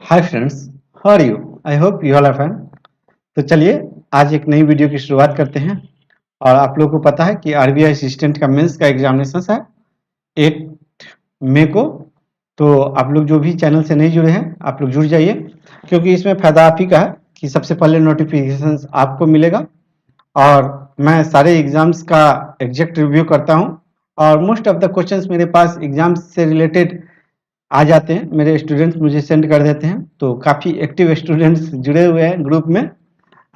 Hi friends, how are you? I hope you all are fine. तो चलिए आज एक नई वीडियो की शुरुआत करते हैं। और आप लोगों को पता है कि आरबीआई असिस्टेंट का मेंस का एग्जामिनेशन है 8 मई को। तो आप लोग जो भी चैनल से नहीं जुड़े हैं आप लोग जुड़ जाइए, क्योंकि इसमें फायदा आप ही का है कि सबसे पहले नोटिफिकेशन आपको मिलेगा। और मैं सारे एग्जाम्स का एग्जैक्ट रिव्यू करता हूँ। और मोस्ट ऑफ द क्वेश्चंस मेरे पास एग्जाम्स से रिलेटेड आ जाते हैं, मेरे स्टूडेंट्स मुझे सेंड कर देते हैं। तो काफ़ी एक्टिव स्टूडेंट्स जुड़े हुए हैं ग्रुप में।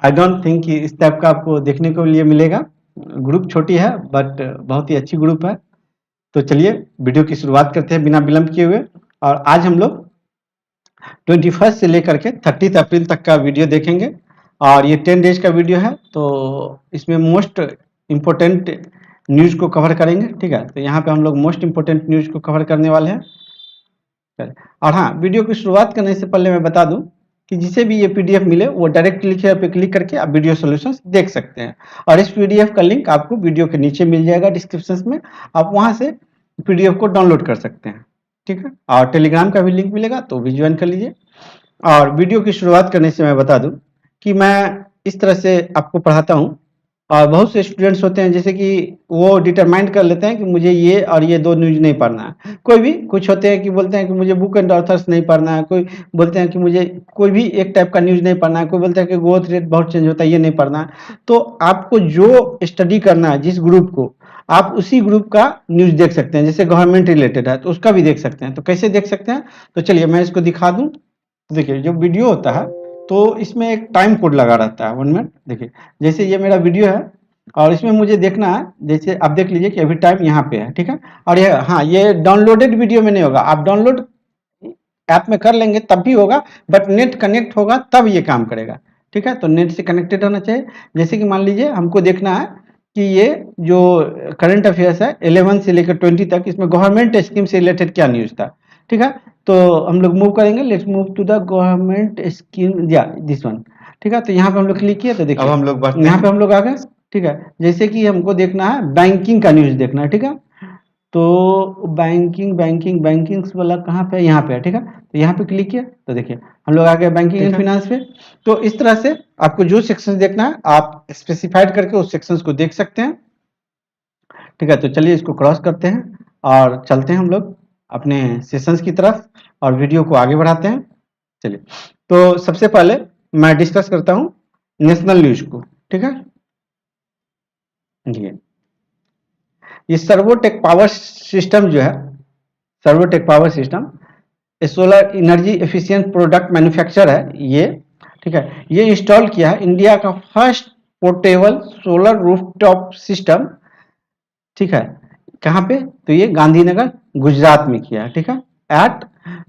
आई डोंट थिंक कि इस टाइप का आपको देखने को लिए मिलेगा। ग्रुप छोटी है बट बहुत ही अच्छी ग्रुप है। तो चलिए वीडियो की शुरुआत करते हैं बिना विलंब किए हुए। और आज हम लोग 21 से लेकर के 30 अप्रैल तक का वीडियो देखेंगे। और ये 10 डेज का वीडियो है, तो इसमें मोस्ट इम्पोर्टेंट न्यूज़ को कवर करेंगे। ठीक है, तो यहाँ पे हम लोग मोस्ट इम्पोर्टेंट न्यूज़ को कवर करने वाले हैं। और हाँ, वीडियो की शुरुआत करने से पहले मैं बता दूं कि जिसे भी ये पीडीएफ मिले वो डायरेक्ट क्लिक पे क्लिक करके आप वीडियो सॉल्यूशंस देख सकते हैं। और इस पीडीएफ का लिंक आपको वीडियो के नीचे मिल जाएगा डिस्क्रिप्शन में, आप वहां से पीडीएफ को डाउनलोड कर सकते हैं। ठीक है, और टेलीग्राम का भी लिंक मिलेगा तो भी ज्वाइन कर लीजिए। और वीडियो की शुरुआत करने से मैं बता दूं कि मैं इस तरह से आपको पढ़ाता हूं। और बहुत से स्टूडेंट्स होते हैं जैसे कि वो डिटरमाइंड कर लेते हैं कि मुझे ये और ये दो न्यूज नहीं पढ़ना है। कोई भी कुछ होते हैं कि बोलते हैं कि मुझे बुक एंड ऑथर्स नहीं पढ़ना है, कोई बोलते हैं कि मुझे कोई भी एक टाइप का न्यूज नहीं पढ़ना है, कोई बोलते हैं कि ग्रोथ रेट बहुत चेंज होता है ये नहीं पढ़ना है। तो आपको जो स्टडी करना है जिस ग्रुप को, आप उसी ग्रुप का न्यूज देख सकते हैं। जैसे गवर्नमेंट रिलेटेड है तो उसका भी देख सकते हैं। तो कैसे देख सकते हैं, तो चलिए मैं इसको दिखा दूं। देखिए जो वीडियो होता है तो इसमें एक टाइम कोड लगा रहता है 1 मिनट। देखिए जैसे ये मेरा वीडियो है और इसमें मुझे देखना है, जैसे आप देख लीजिए कि अभी टाइम यहाँ पे है। ठीक है, और ये हाँ ये डाउनलोडेड वीडियो में नहीं होगा, आप डाउनलोड ऐप में कर लेंगे तब भी होगा, बट नेट कनेक्ट होगा तब ये काम करेगा। ठीक है, तो नेट से कनेक्टेड होना चाहिए। जैसे कि मान लीजिए हमको देखना है कि ये जो करंट अफेयर्स है 11 से लेकर 20 तक, इसमें गवर्नमेंट स्कीम से रिलेटेड क्या न्यूज था। ठीक है, तो हम लोग मूव करेंगे, let's move to the government scheme या दिस वन। ठीक है, तो यहाँ पे हम लोग क्लिक किए तो देखिए अब हम लोग बढ़ते यहाँ हैं। पे हम लोग आ गए। ठीक है, जैसे कि हमको देखना है बैंकिंग का न्यूज देखना है। ठीक है, तो बैंकिंग वाला कहाँ पे है, यहाँ पे है। ठीक है, तो यहाँ पे क्लिक किया तो देखिए हम लोग आ गए बैंकिंग एंड फिनेंस पे। तो इस तरह से आपको जो सेक्शन देखना है आप स्पेसिफाइड करके उस सेक्शन को देख सकते हैं। ठीक है, तो चलिए इसको क्रॉस करते हैं और चलते हैं हम लोग अपने सेशंस की तरफ और वीडियो को आगे बढ़ाते हैं। चलिए, तो सबसे पहले मैं डिस्कस करता हूँ नेशनल न्यूज को। ठीक है, ये सर्वोटेक पावर सिस्टम जो है, Servotech power system solar energy efficient product manufacture है ये। ठीक है, ये इंस्टॉल किया है इंडिया का first portable solar rooftop system. ठीक है, कहाँ पे, तो ये गांधीनगर गुजरात में किया है। ठीक है, eight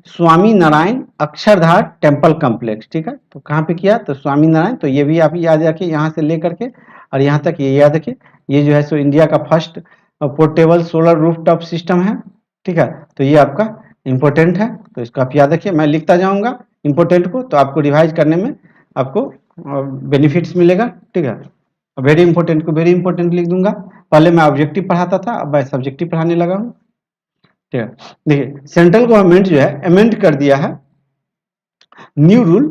Swami Narayan अक्षरधार temple complex. ठीक है, तो कहाँ पे किया, तो स्वामी नारायण। तो ये भी आप याद रखिए, यहाँ से लेकर के और यहाँ तक ये याद रखिए। ये जो है सो इंडिया का first portable solar rooftop system है। ठीक है, तो ये आपका इम्पोर्टेंट है, तो इसको आप याद रखिए। मैं लिखता जाऊंगा इम्पोर्टेंट को, तो आपको रिवाइज करने में आपको बेनिफिट्स मिलेगा। ठीक है, वेरी इंपॉर्टेंट को वेरी इंपॉर्टेंट लिख दूंगा। पहले मैं ऑब्जेक्टिव पढ़ाता था, अब मैं सब्जेक्टिव पढ़ाने लगा हूँ। ठीक है, देखिए सेंट्रल गवर्नमेंट जो है अमेंड कर दिया है न्यू रूल,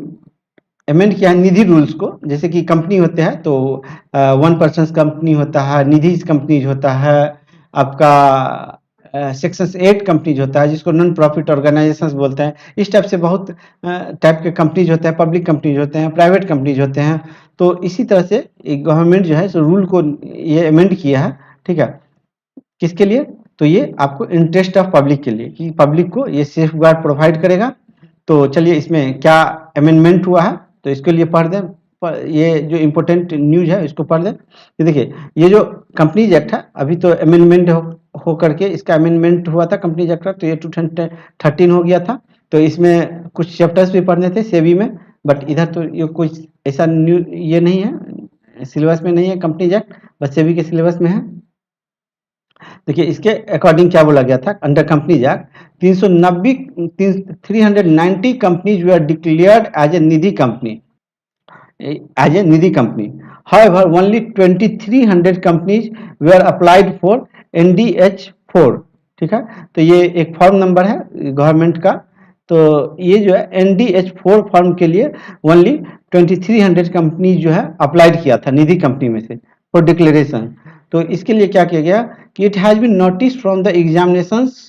अमेंड किया है निधि रूल्स को। जैसे कि कंपनी होते हैं तो 1 पर्सन कंपनी होता है, निधि कंपनीज होता है, आपका सेक्शन 8 कंपनीज होता है जिसको नॉन प्रॉफिट ऑर्गेनाइजेशंस बोलते हैं। इस टाइप से बहुत टाइप के कंपनीज होते हैं, पब्लिक कंपनीज होते हैं, प्राइवेट कंपनीज होते हैं। तो इसी तरह से गवर्नमेंट जो है सो रूल को ये अमेंड किया है। ठीक है, किसके लिए, तो ये आपको इंटरेस्ट ऑफ पब्लिक के लिए, कि पब्लिक को ये सेफ गार्ड प्रोवाइड करेगा। तो चलिए इसमें क्या अमेंडमेंट हुआ है तो इसके लिए पढ़ दें। ये जो इम्पोर्टेंट न्यूज है इसको पढ़ दें। तो देखिए ये जो कंपनीज एक्ट है अभी तो अमेंडमेंट हो करके इसका अमेंडमेंट हुआ था कंपनीज एक्ट का, तो ये 2013 हो गया था। तो इसमें कुछ चैप्टर्स भी पढ़ने थे सेबी में, बट इधर तो ये कुछ ऐसा न्यू ये नहीं है, सिलेबस में नहीं है कंपनीज एक्ट, बस सेबी के सिलेबस में है। देखिए इसके अकॉर्डिंग क्या बोला गया था under companies act, 390 companies they are declared as a Nidhi company, as a Nidhi company. However, only 2300 companies were applied for NDH4। ठीक है, तो ये एक फॉर्म नंबर है गवर्नमेंट का तो ये जो है NDH4 फॉर्म के लिए ओनली 2300 कंपनी जो है अप्लाइड किया था निधि कंपनी में से फॉर डिक्लेरेशन। तो इसके लिए क्या किया गया कि it has been notice from the examinations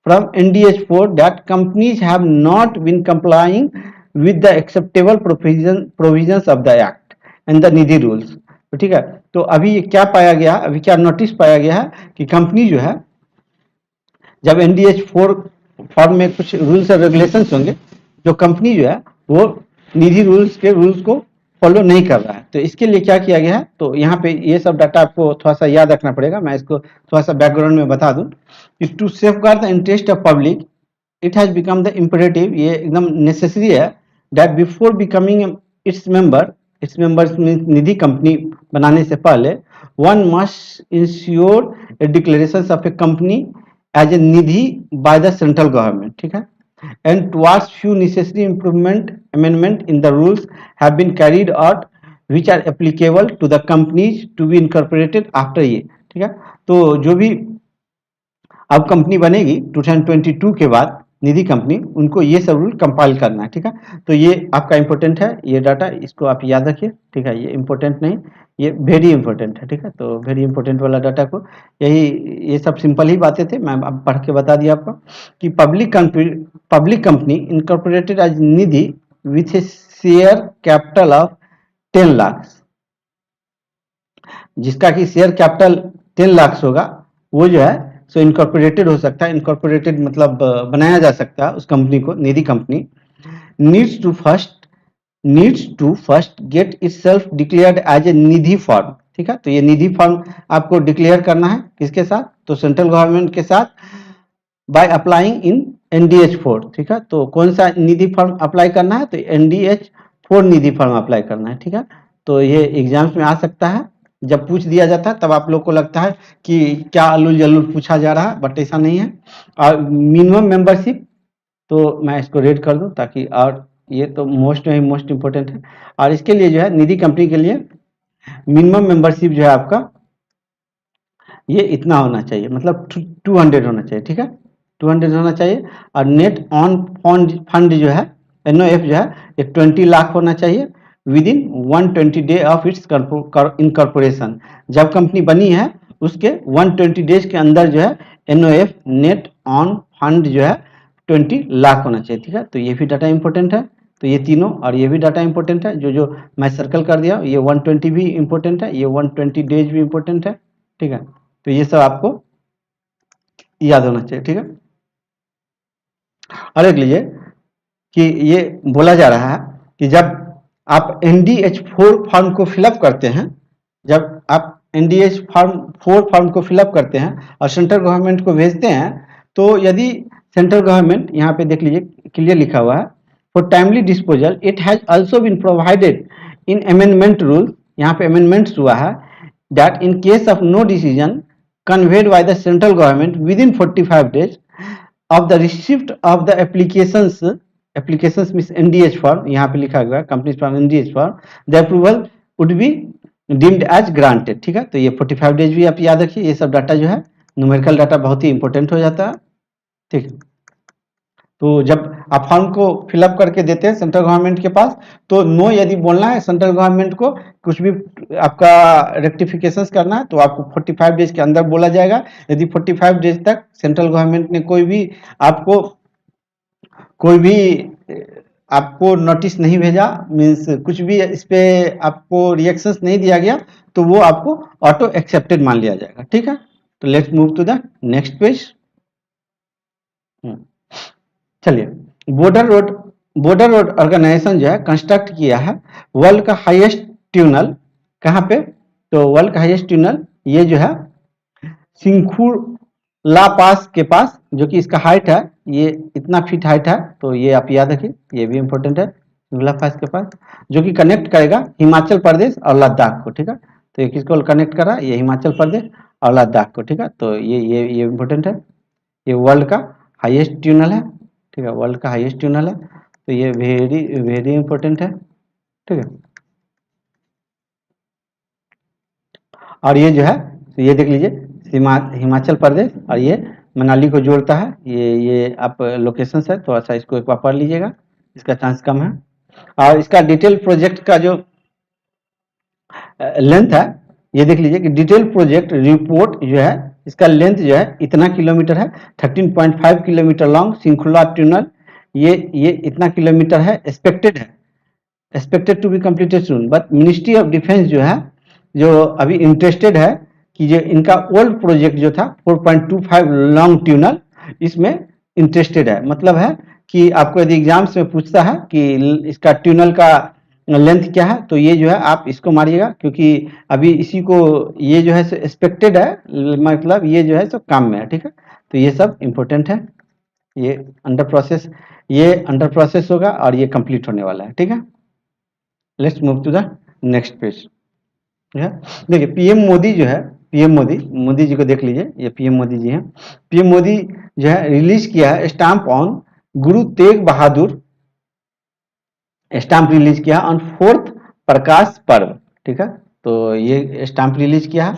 from NDH4 that companies have not been complying with the acceptable provisions of the act and the Nidhi rules। तो ठीक है, तो अभी ये क्या पाया गया, अभी क्या नोटिस पाया गया है कि कंपनी जो है जब NDH4 फॉर्म में कुछ रूल्स और रेगुलेशंस होंगे, जो कंपनी जो है वो निधि रूल्स को फॉलो नहीं कर रहा है। तो इसके लिए क्या किया गया है, तो यहाँ पे ये सब डाटा आपको थोड़ा सा याद रखना पड़ेगा। मैं इसको थोड़ा सा बैकग्राउंड में बता दूं कि to safeguard the interest of public it has become the imperative, ये एकदम नेसेसरी है that before becoming its members Nidhi company बनाने से पहले one must ensure a declaration of a company as a Nidhi by the central government. ठीक है, and towards few necessary amendment in the rules have been carried out which are applicable to the companies to be incorporated after ये। ठीक है, तो जो भी अब company बनेगी 2022 के बाद निधि कंपनी, उनको ये सब रूल कंपाइल करना है। ठीक है, तो ये आपका इंपॉर्टेंट है ये डाटा, इसको आप याद रखिए। ठीक है, ये इंपॉर्टेंट नहीं, ये वेरी इंपॉर्टेंट है। ठीक है, तो वेरी इंपॉर्टेंट वाला डाटा को, यही ये सब सिंपल ही बातें थे, मैं अब पढ़ के बता दिया आपको कि public company incorporated as Nidhi with a share capital of 10 lakh, जिसका कि शेयर कैपिटल 10 लाख होगा, वो जो है सो इनकॉर्पोरेटेड हो सकता है। इनकॉर्पोरेटेड मतलब बनाया जा सकता है उस कंपनी को, Nidhi company needs to first get itself declared as a Nidhi firm. ठीक है, तो ये निधि फॉर्म आपको डिक्लेयर करना है किसके साथ, तो सेंट्रल गवर्नमेंट के साथ, बाय अप्लाइंग इन NDH4। ठीक है, तो कौन सा निधि फॉर्म अप्लाई करना है, तो NDH4 निधि फॉर्म अप्लाई करना है। ठीक है, तो ये एग्जाम्स में आ सकता है, जब पूछ दिया जाता है तब आप लोग को लगता है कि क्या अलूल जलूल पूछा जा रहा है, बट ऐसा नहीं है। और मिनिमम मेंबरशिप, तो मैं इसको रेड कर दूं ताकि, और ये तो मोस्ट इंपॉर्टेंट है। और इसके लिए जो है निधि कंपनी के लिए मिनिमम मेंबरशिप जो है आपका ये इतना होना चाहिए, मतलब 200 होना चाहिए। ठीक है, 200 होना चाहिए। और नेट ऑन फंड जो है NOF जो है ये 20 लाख होना चाहिए with in 120 day of its incorporation. जब कंपनी बनी है उसके 120 डेज के अंदर जो है NOF नेट ऑन फंड जो है 20 लाख होना चाहिए। ठीक है, तो ये भी डाटा इंपॉर्टेंट है। तो ये तीनों और ये भी डाटा इंपॉर्टेंट है, जो मैं सर्कल कर दिया, ये 120 भी इंपॉर्टेंट है, ये 120 डेज भी इंपॉर्टेंट है। ठीक है, तो ये सब आपको याद होना चाहिए। ठीक है, और देख लीजिए कि ये बोला जा रहा है कि जब आप NDH4 फॉर्म को फिलअप करते हैं, जब आप NDH4 फॉर्म को फिलअप करते हैं और सेंट्रल गवर्नमेंट को भेजते हैं, तो यदि सेंट्रल गवर्नमेंट, यहाँ पे देख लीजिए क्लियर लिखा हुआ है, for timely disposal it has also been provided in amendment rule, यहाँ पे अमेंडमेंट्स हुआ है, that in case of no decision conveyed by the central government within 45 days of the receipt of the applications means NDH form, यहाँ पे लिखा हुआ है companies form NDH form, the approval would be deemed as granted। ठीक है, तो ये 45 days भी आप याद रखिए। ये सब डाटा जो है न्यूमेरिकल डाटा बहुत ही इंपॉर्टेंट हो जाता है। ठीक है, तो जब आप फॉर्म को फिलअप करके देते हैं सेंट्रल गवर्नमेंट के पास, तो नो यदि बोलना है सेंट्रल गवर्नमेंट को, कुछ भी आपका रेक्टिफिकेशन करना है, तो आपको 45 डेज के अंदर बोला जाएगा। यदि 45 डेज तक सेंट्रल गवर्नमेंट ने कोई भी आपको नोटिस नहीं भेजा, मीन्स कुछ भी इस पे आपको रिएक्शंस नहीं दिया गया, तो वो आपको ऑटो एक्सेप्टेड मान लिया जाएगा। ठीक है, तो let's move to the next page. चलिए, बॉर्डर रोड ऑर्गेनाइजेशन जो है कंस्ट्रक्ट किया है वर्ल्ड का हाईएस्ट ट्यूनल, कहाँ पे, तो वर्ल्ड का हाईएस्ट ट्यूनल ये जो है सिंखुला पास के पास, जो कि इसका हाइट है ये इतना फीट हाइट है, तो ये आप याद रखिए, ये भी इंपॉर्टेंट है। सिंखुला पास के पास जो कि कनेक्ट करेगा हिमाचल प्रदेश और लद्दाख को। ठीक है, तो ये किसको कनेक्ट कर रहा है, ये हिमाचल प्रदेश और लद्दाख को। ठीक है, तो ये इंपॉर्टेंट है, ये वर्ल्ड का हाईएस्ट ट्यूनल है। ठीक है, वर्ल्ड का हाईएस्ट ट्यूनल है, तो ये वेरी इंपॉर्टेंट है। ठीक है, और ये जो है, तो ये देख लीजिए हिमाचल प्रदेश और ये मनाली को जोड़ता है। ये आप लोकेशन है, थोड़ा सा इसको एक बार पढ़ लीजिएगा, इसका चांस कम है। और इसका डिटेल प्रोजेक्ट का जो लेंथ है, ये देख लीजिए कि डिटेल प्रोजेक्ट रिपोर्ट जो है इसका लेंथ जो है इतना किलोमीटर है, 13.5 किलोमीटर लॉन्ग सिंखुला टनल, ये इतना किलोमीटर है, expected to be completed soon. But ministry of defence जो है, जो अभी इंटरेस्टेड है कि जो इनका ओल्ड प्रोजेक्ट जो था 4.25 लॉन्ग ट्यूनल, इसमें इंटरेस्टेड है। मतलब है कि आपको यदि एग्जाम्स में पूछता है कि इसका ट्यूनल का लेंथ क्या है, तो ये जो है आप इसको मारिएगा, क्योंकि अभी इसी को ये जो है एक्सपेक्टेड है, मतलब ये जो है सब काम में है। ठीक है, तो ये सब इंपॉर्टेंट है। ये अंडर प्रोसेस होगा और ये कंप्लीट होने वाला है। ठीक है, let's move to the next page. देखिए पीएम मोदी जो है, पीएम मोदी जी को देख लीजिए, ये पीएम मोदी जी हैं। पीएम मोदी जो है रिलीज किया है stamp on Guru Tegh Bahadur, stamp release किया ऑन 4th प्रकाश पर्व। ठीक है, तो ये स्टाम्प रिलीज किया।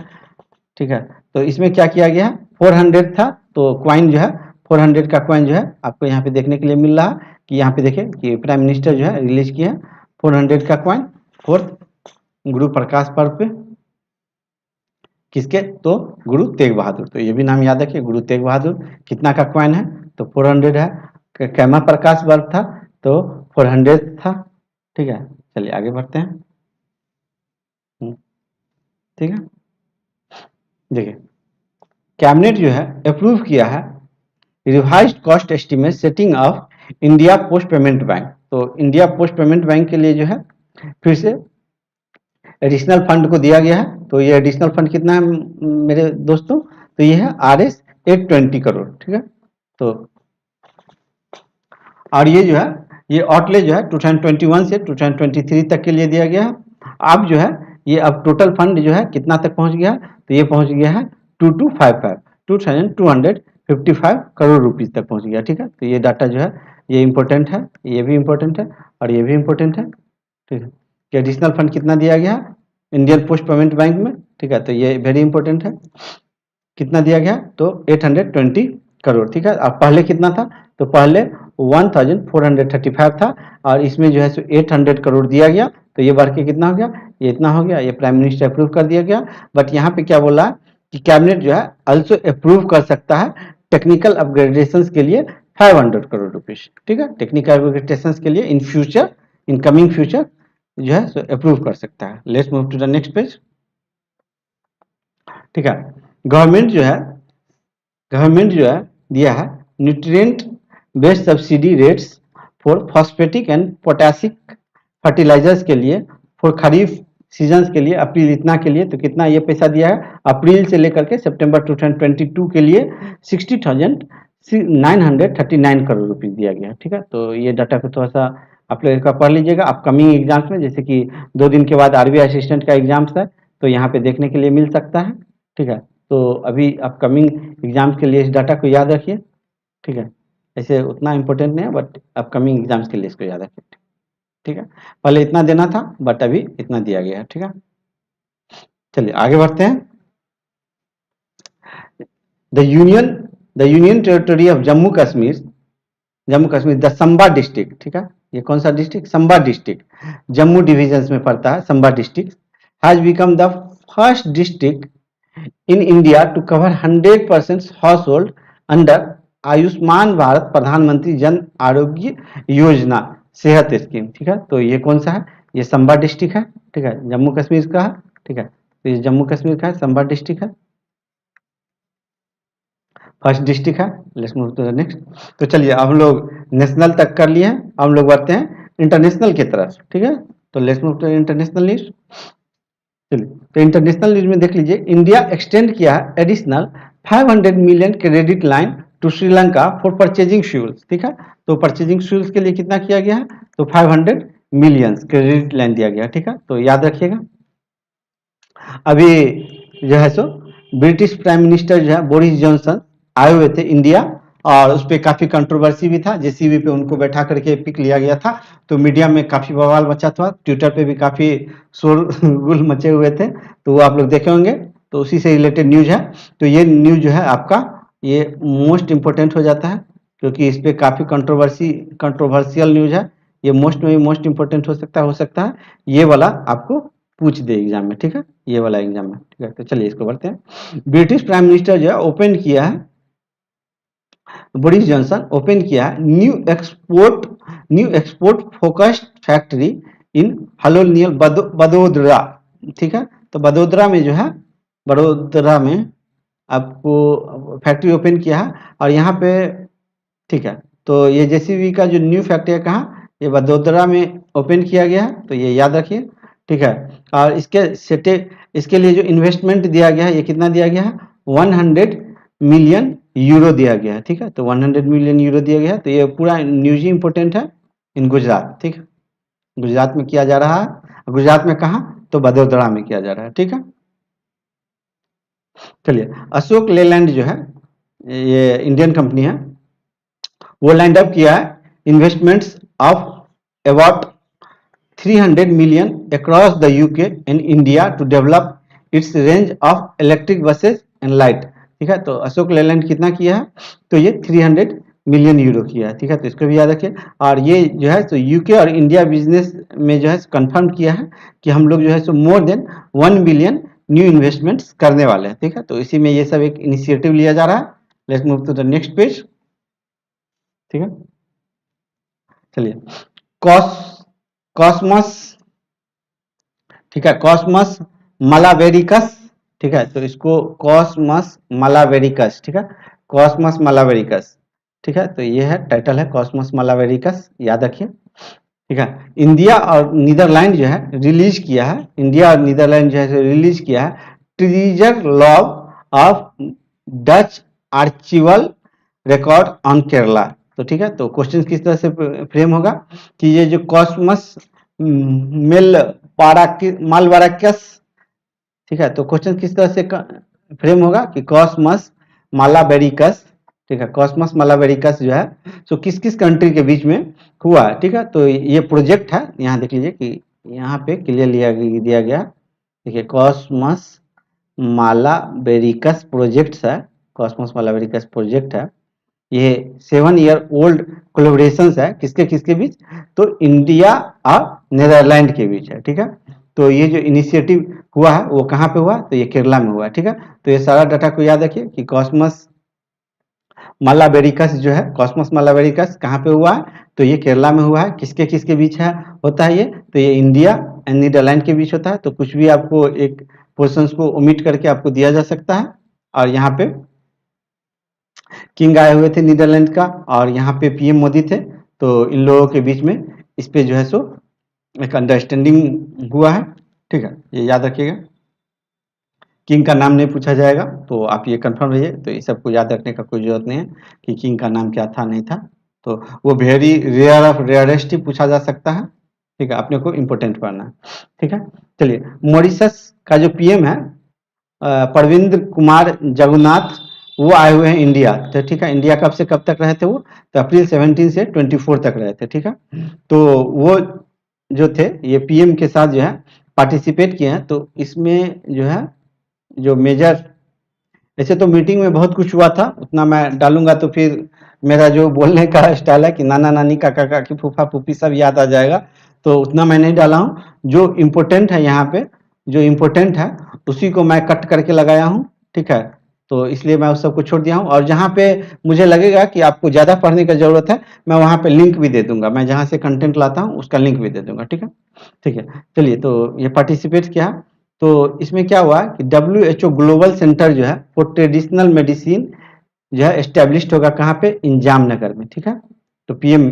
ठीक है, तो इसमें क्या किया गया, 400 था, तो क्वाइन जो है 400 का क्वाइन जो है आपको यहाँ पे देखने के लिए मिल रहा है कि यहाँ पे देखें कि प्राइम मिनिस्टर जो है रिलीज किया 400 का क्वाइन 4th गुरु प्रकाश पर्व पे। किसके, तो गुरु तेग बहादुर। तो ये भी नाम याद रखिए, गुरु तेग बहादुर। कितना का क्वाइन है, तो 400 है। कैमा प्रकाश पर्व था, तो 400 था। ठीक है, चलिए आगे बढ़ते हैं। ठीक है, देखिए कैबिनेट जो है अप्रूव किया है revised cost estimate setting of India post payment bank. तो इंडिया पोस्ट पेमेंट बैंक के लिए जो है फिर से एडिशनल फंड को दिया गया है। तो ये एडिशनल फंड कितना है मेरे दोस्तों, तो ये है RS 820 करोड़। ठीक है, तो और ये जो है ये आउटले जो है 2021 से 2023 तक के लिए दिया गया है। अब जो है ये अब टोटल फंड जो है कितना तक पहुंच गया, तो ये पहुंच गया है 2255 करोड़ रुपीज तक पहुंच गया। ठीक है, तो ये डाटा जो है ये इंपॉर्टेंट है, ये भी इंपॉर्टेंट है और ये भी इंपॉर्टेंट है। ठीक है, कि एडिशनल फंड कितना दिया गया इंडियन पोस्ट पेमेंट बैंक में। ठीक है, तो ये वेरी इंपॉर्टेंट है। कितना दिया गया, तो 820 करोड़। ठीक है, अब पहले कितना था, तो पहले 1435 था और इसमें जो है 800 करोड़ दिया गया, तो ये बढ़ के कितना हो गया, ये इतना हो गया। ये प्राइम मिनिस्टर अप्रूव कर दिया गया। बट यहाँ पे क्या बोला कि कैबिनेट जो है अल्सो अप्रूव कर सकता है टेक्निकल अपग्रेडेशन के लिए 500 करोड़ रुपीज। ठीक है, टेक्निकल अपग्रेडेशन के लिए in future, in coming future जो है अप्रूव कर सकता है। Let's move to the next page. ठीक है, गवर्नमेंट जो है दिया है nutrient based subsidy rates for phosphatic and potassic fertilisers के लिए फॉर खरीफ सीजन के लिए अप्रैल इतना के लिए, तो कितना ये पैसा दिया है अप्रैल से लेकर के सितंबर 2022 के लिए 60,939 करोड़ रुपीज दिया गया। ठीक है, तो ये डाटा को थोड़ा सा आप लोग एक बार पढ़ लीजिएगा अपकमिंग एग्जाम्स में, जैसे कि 2 दिन के बाद RBI असिस्टेंट का एग्जाम्स है, तो यहाँ पे देखने के लिए मिल सकता है। ठीक है, तो अभी अपकमिंग एग्जाम्स के लिए इस डाटा को याद रखिए। ठीक है, ऐसे उतना इंपॉर्टेंट नहीं है, बट अपकमिंग एग्जाम्स के लिए इसको याद रखिए। ठीक है, पहले इतना देना था बट अभी इतना दिया गया है। ठीक है, चलिए आगे बढ़ते हैं। The union territory of Jammu Kashmir the Samba district. ठीक है, ये कौन सा district, Samba district, Jammu division में पड़ता है Samba district, has become the first district in India to cover 100% household under Ayushman Bharat Pradhan Mantri Jan Arogya Yojana सेहत स्कीम। ठीक है, तो ये कौन सा है, ये संबा डिस्ट्रिक्ट है। ठीक है, जम्मू कश्मीर का है। ठीक है, तो ये जम्मू कश्मीर का है, संबा डिस्ट्रिक्ट है, फर्स्ट डिस्ट्रिक्ट है। Let's move to the next. तो चलिए अब हम लोग नेशनल तक कर लिए हैं, अब हम लोग बढ़ते हैं इंटरनेशनल की तरफ। ठीक है, तो let's move to international news. चलिए, तो इंटरनेशनल न्यूज में देख लीजिए इंडिया एक्सटेंड किया है additional 500 million credit line to Sri Lanka for purchasing fuels. ठीक है, तो परचेजिंग फ्यूल्स के लिए कितना किया गया है, तो 500 मिलियन क्रेडिट लाइन दिया गया। ठीक है, तो याद रखिएगा। अभी जो है सो ब्रिटिश प्राइम मिनिस्टर जो है बोरिस जॉनसन आए हुए थे इंडिया, और उस पर काफी कंट्रोवर्सी भी था, JCB पे उनको बैठा करके पिक लिया गया था, तो मीडिया में काफी बवाल मचा था, ट्विटर पे भी काफी शोरगुल मचे हुए थे, तो वो आप लोग देखे होंगे, तो उसी से रिलेटेड न्यूज है। तो ये न्यूज जो है आपका ये मोस्ट इम्पोर्टेंट हो जाता है, क्योंकि इस पे काफ़ी कंट्रोवर्शियल न्यूज़ है। ये मोस्ट में भी मोस्ट इम्पोर्टेंट हो सकता है। ये वाला आपको पूछ दे एग्जाम में, ठीक है, ये वाला एग्जाम में, ठीक है। तो चलिए इसको बढ़ते हैं। ब्रिटिश प्राइम मिनिस्टर जो है ओपन किया है, बोरिस जॉनसन ओपन किया है new export focused factory in Halol near Vadodara, ठीक है। तो बड़ोदरा में जो है, बड़ोदरा में आपको फैक्ट्री ओपन किया है, और यहाँ पे, ठीक है। तो ये जेसीबी का जो न्यू फैक्ट्री है कहाँ, ये बड़ोदरा में ओपन किया गया है, तो ये याद रखिए, ठीक है। और इसके लिए जो इन्वेस्टमेंट दिया गया है, ये कितना दिया गया है, 100 मिलियन यूरो दिया गया है, ठीक है। तो 100 मिलियन यूरो दिया गया है। तो ये पूरा न्यूज ही इंपॉर्टेंट है इन गुजरात, ठीक है। गुजरात में किया जा रहा है। गुजरात में कहाँ, तो बड़ोदरा में किया जा रहा है, ठीक है। चलिए, अशोक लेलैंड जो है, ये इंडियन कंपनी है, वो लाइंड अप किया है investments of about 300 million across the UK and India to develop its range of electric buses and light, ठीक है। तो अशोक लेलैंड कितना किया है, तो ये 300 मिलियन यूरो किया है, ठीक है। तो इसको भी याद रखिए। और ये जो है तो यूके और इंडिया बिजनेस में जो है कंफर्म किया है कि हम लोग जो है so more than 1 billion new investments करने वाले हैं, ठीक है। तो इसी में ये सब एक इनिशिएटिव लिया जा रहा है। Let's move to the next page, ठीक है। चलिए, कॉस कॉस्मस, ठीक है, कॉस्मस मलावेरिकस, ठीक है। तो इसको कॉस्मस मलावेरिकस, ठीक है, कॉस्मस मलावेरिकस, ठीक है। तो ये है टाइटल है कॉस्मस मलावेरिकस, याद रखिए, ठीक है। इंडिया और नीदरलैंड जो है रिलीज किया है, इंडिया और नीदरलैंड जो है रिलीज किया है treasure log of Dutch archival record on Kerala. तो ठीक है, तो क्वेश्चन किस तरह से फ्रेम होगा कि ये जो कॉस्मस मेल मालवाराकस, ठीक है। तो क्वेश्चन किस तरह से फ्रेम होगा कि कॉस्मस मालाबेरिकस, ठीक है, कॉस्मस मालाबेरिकस जो है सो किस किस कंट्री के बीच में हुआ है, ठीक है। तो ये प्रोजेक्ट है, यहाँ देख लीजिए कि यहाँ पे क्लियर दिया गया, देखिए कॉस्मस मालाबेरिकस प्रोजेक्ट है, कॉस्मस मालाबेरिकस प्रोजेक्ट है। ये 7 ईयर ओल्ड कोलेबोरेशन है, किसके किसके बीच, तो इंडिया और नीदरलैंड के बीच है, ठीक है। तो ये जो इनिशिएटिव हुआ है वो कहाँ पे हुआ, तो ये केरला में हुआ है, ठीक है। तो ये सारा डाटा को याद रखिए कि कॉस्मस मालाबेरिकस जो है, कॉस्मस मालाबेरिकस कहाँ पे हुआ है, तो ये केरला में हुआ है। किसके किसके बीच है होता है ये, तो ये इंडिया एंड नीदरलैंड के बीच होता है। तो कुछ भी आपको एक पोर्शंस को ओमिट करके आपको दिया जा सकता है। और यहाँ पे किंग आए हुए थे नीदरलैंड का, और यहाँ पे पीएम मोदी थे। तो इन लोगों के बीच में इस पे जो है सो एक अंडरस्टैंडिंग हुआ है, ठीक है, ये याद रखिएगा। किंग का नाम नहीं पूछा जाएगा, तो आप ये कंफर्म रहिए। तो ये सबको याद रखने का कोई जरूरत नहीं है कि किंग का नाम क्या था नहीं था। तो वो वेरी रेयर ऑफ रेयरेस्ट ही पूछा जा सकता है, ठीक है, अपने को इम्पोर्टेंट पढ़ना है, ठीक है। चलिए, मॉरिशस का जो पीएम है परविंद्र कुमार जगन्नाथ, वो आए हुए हैं इंडिया, तो ठीक है। इंडिया कब से कब तक रहे थे वो, तो अप्रैल 17 से 24 तक रहे थे, ठीक है। तो वो जो थे ये पीएम के साथ जो है पार्टिसिपेट किए हैं। तो इसमें जो है जो मेजर, ऐसे तो मीटिंग में बहुत कुछ हुआ था, उतना मैं डालूंगा तो फिर मेरा जो बोलने का स्टाइल है कि नाना नानी काका काकी फूफा फूफी सब याद आ जाएगा, तो उतना मैं नहीं डाला हूँ। जो इम्पोर्टेंट है यहाँ पे, जो इम्पोर्टेंट है उसी को मैं कट करके लगाया हूँ, ठीक है। तो इसलिए मैं उस सबको छोड़ दिया हूँ। और जहाँ पे मुझे लगेगा कि आपको ज़्यादा पढ़ने की जरूरत है, मैं वहाँ पे लिंक भी दे दूंगा, मैं जहाँ से कंटेंट लाता हूँ उसका लिंक भी दे दूंगा, ठीक है, ठीक है। चलिए, तो ये पार्टिसिपेट किया, तो इसमें क्या हुआ कि WHO ग्लोबल सेंटर जो है फॉर ट्रेडिशनल मेडिसिन जो है एस्टेब्लिश्ड होगा कहाँ पे, इन जामनगर में, ठीक है। तो पीएम,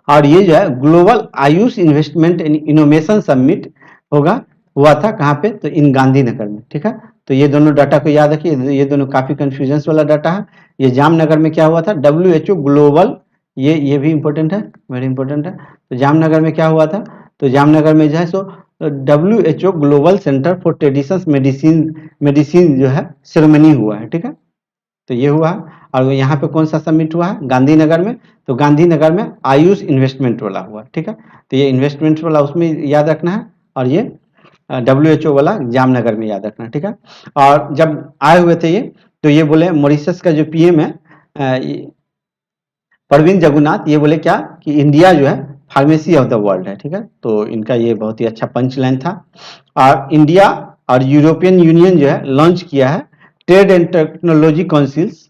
और ये जो है global Ayush investment and innovation summit होगा, हुआ था कहाँ पे, तो इन गांधीनगर में, ठीक है। तो ये दोनों डाटा को याद रखिए, ये दोनों काफी कंफ्यूजन वाला डाटा है। ये जामनगर में क्या हुआ था, WHO ग्लोबल, ये भी इंपॉर्टेंट है, वेरी इंपॉर्टेंट है। तो जामनगर में क्या हुआ था, तो जामनगर में जो है सो WHO global centre for traditional medicine जो है सेरेमनी हुआ है, ठीक है। तो ये हुआ। और यहाँ पे कौन सा समिट हुआ है, गांधीनगर में। तो गांधीनगर में आयुष इन्वेस्टमेंट वाला हुआ, ठीक है। तो ये इन्वेस्टमेंट वाला उसमें याद रखना है, और ये WHO वाला जामनगर में याद रखना है, ठीक है। और जब आए हुए थे ये, तो ये बोले मॉरिशस का जो पीएम है प्रवीण जगन्नाथ, ये बोले क्या कि इंडिया जो है फार्मेसी ऑफ द वर्ल्ड है, ठीक है। तो इनका ये बहुत ही अच्छा पंच लाइन था। और इंडिया और यूरोपियन यूनियन जो है लॉन्च किया है trade and technology councils,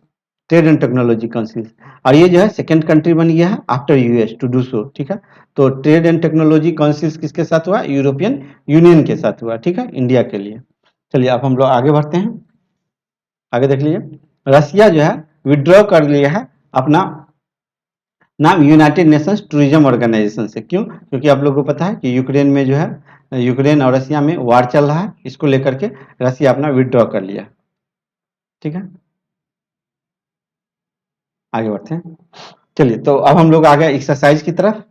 trade and technology councils, और ये जो है सेकंड कंट्री बन गया है after US to do so, ठीक है। तो ट्रेड एंड टेक्नोलॉजी काउंसिल्स किसके साथ हुआ? यूरोपियन यूनियन के साथ हुआ, ठीक है, इंडिया के लिए। चलिए अब हम लोग आगे बढ़ते हैं। आगे देख लीजिए, रसिया जो है विड्रॉ कर लिया है अपना नाम यूनाइटेड नेशंस टूरिज्म ऑर्गेनाइजेशन से। क्यों? क्योंकि आप लोगों को पता है कि यूक्रेन में जो है, यूक्रेन और रसिया में वार चल रहा है, इसको लेकर के रसिया अपना विड्रॉ कर लिया, ठीक है। आगे बढ़ते हैं। चलिए तो अब हम लोग आ गए एक्सरसाइज की तरफ।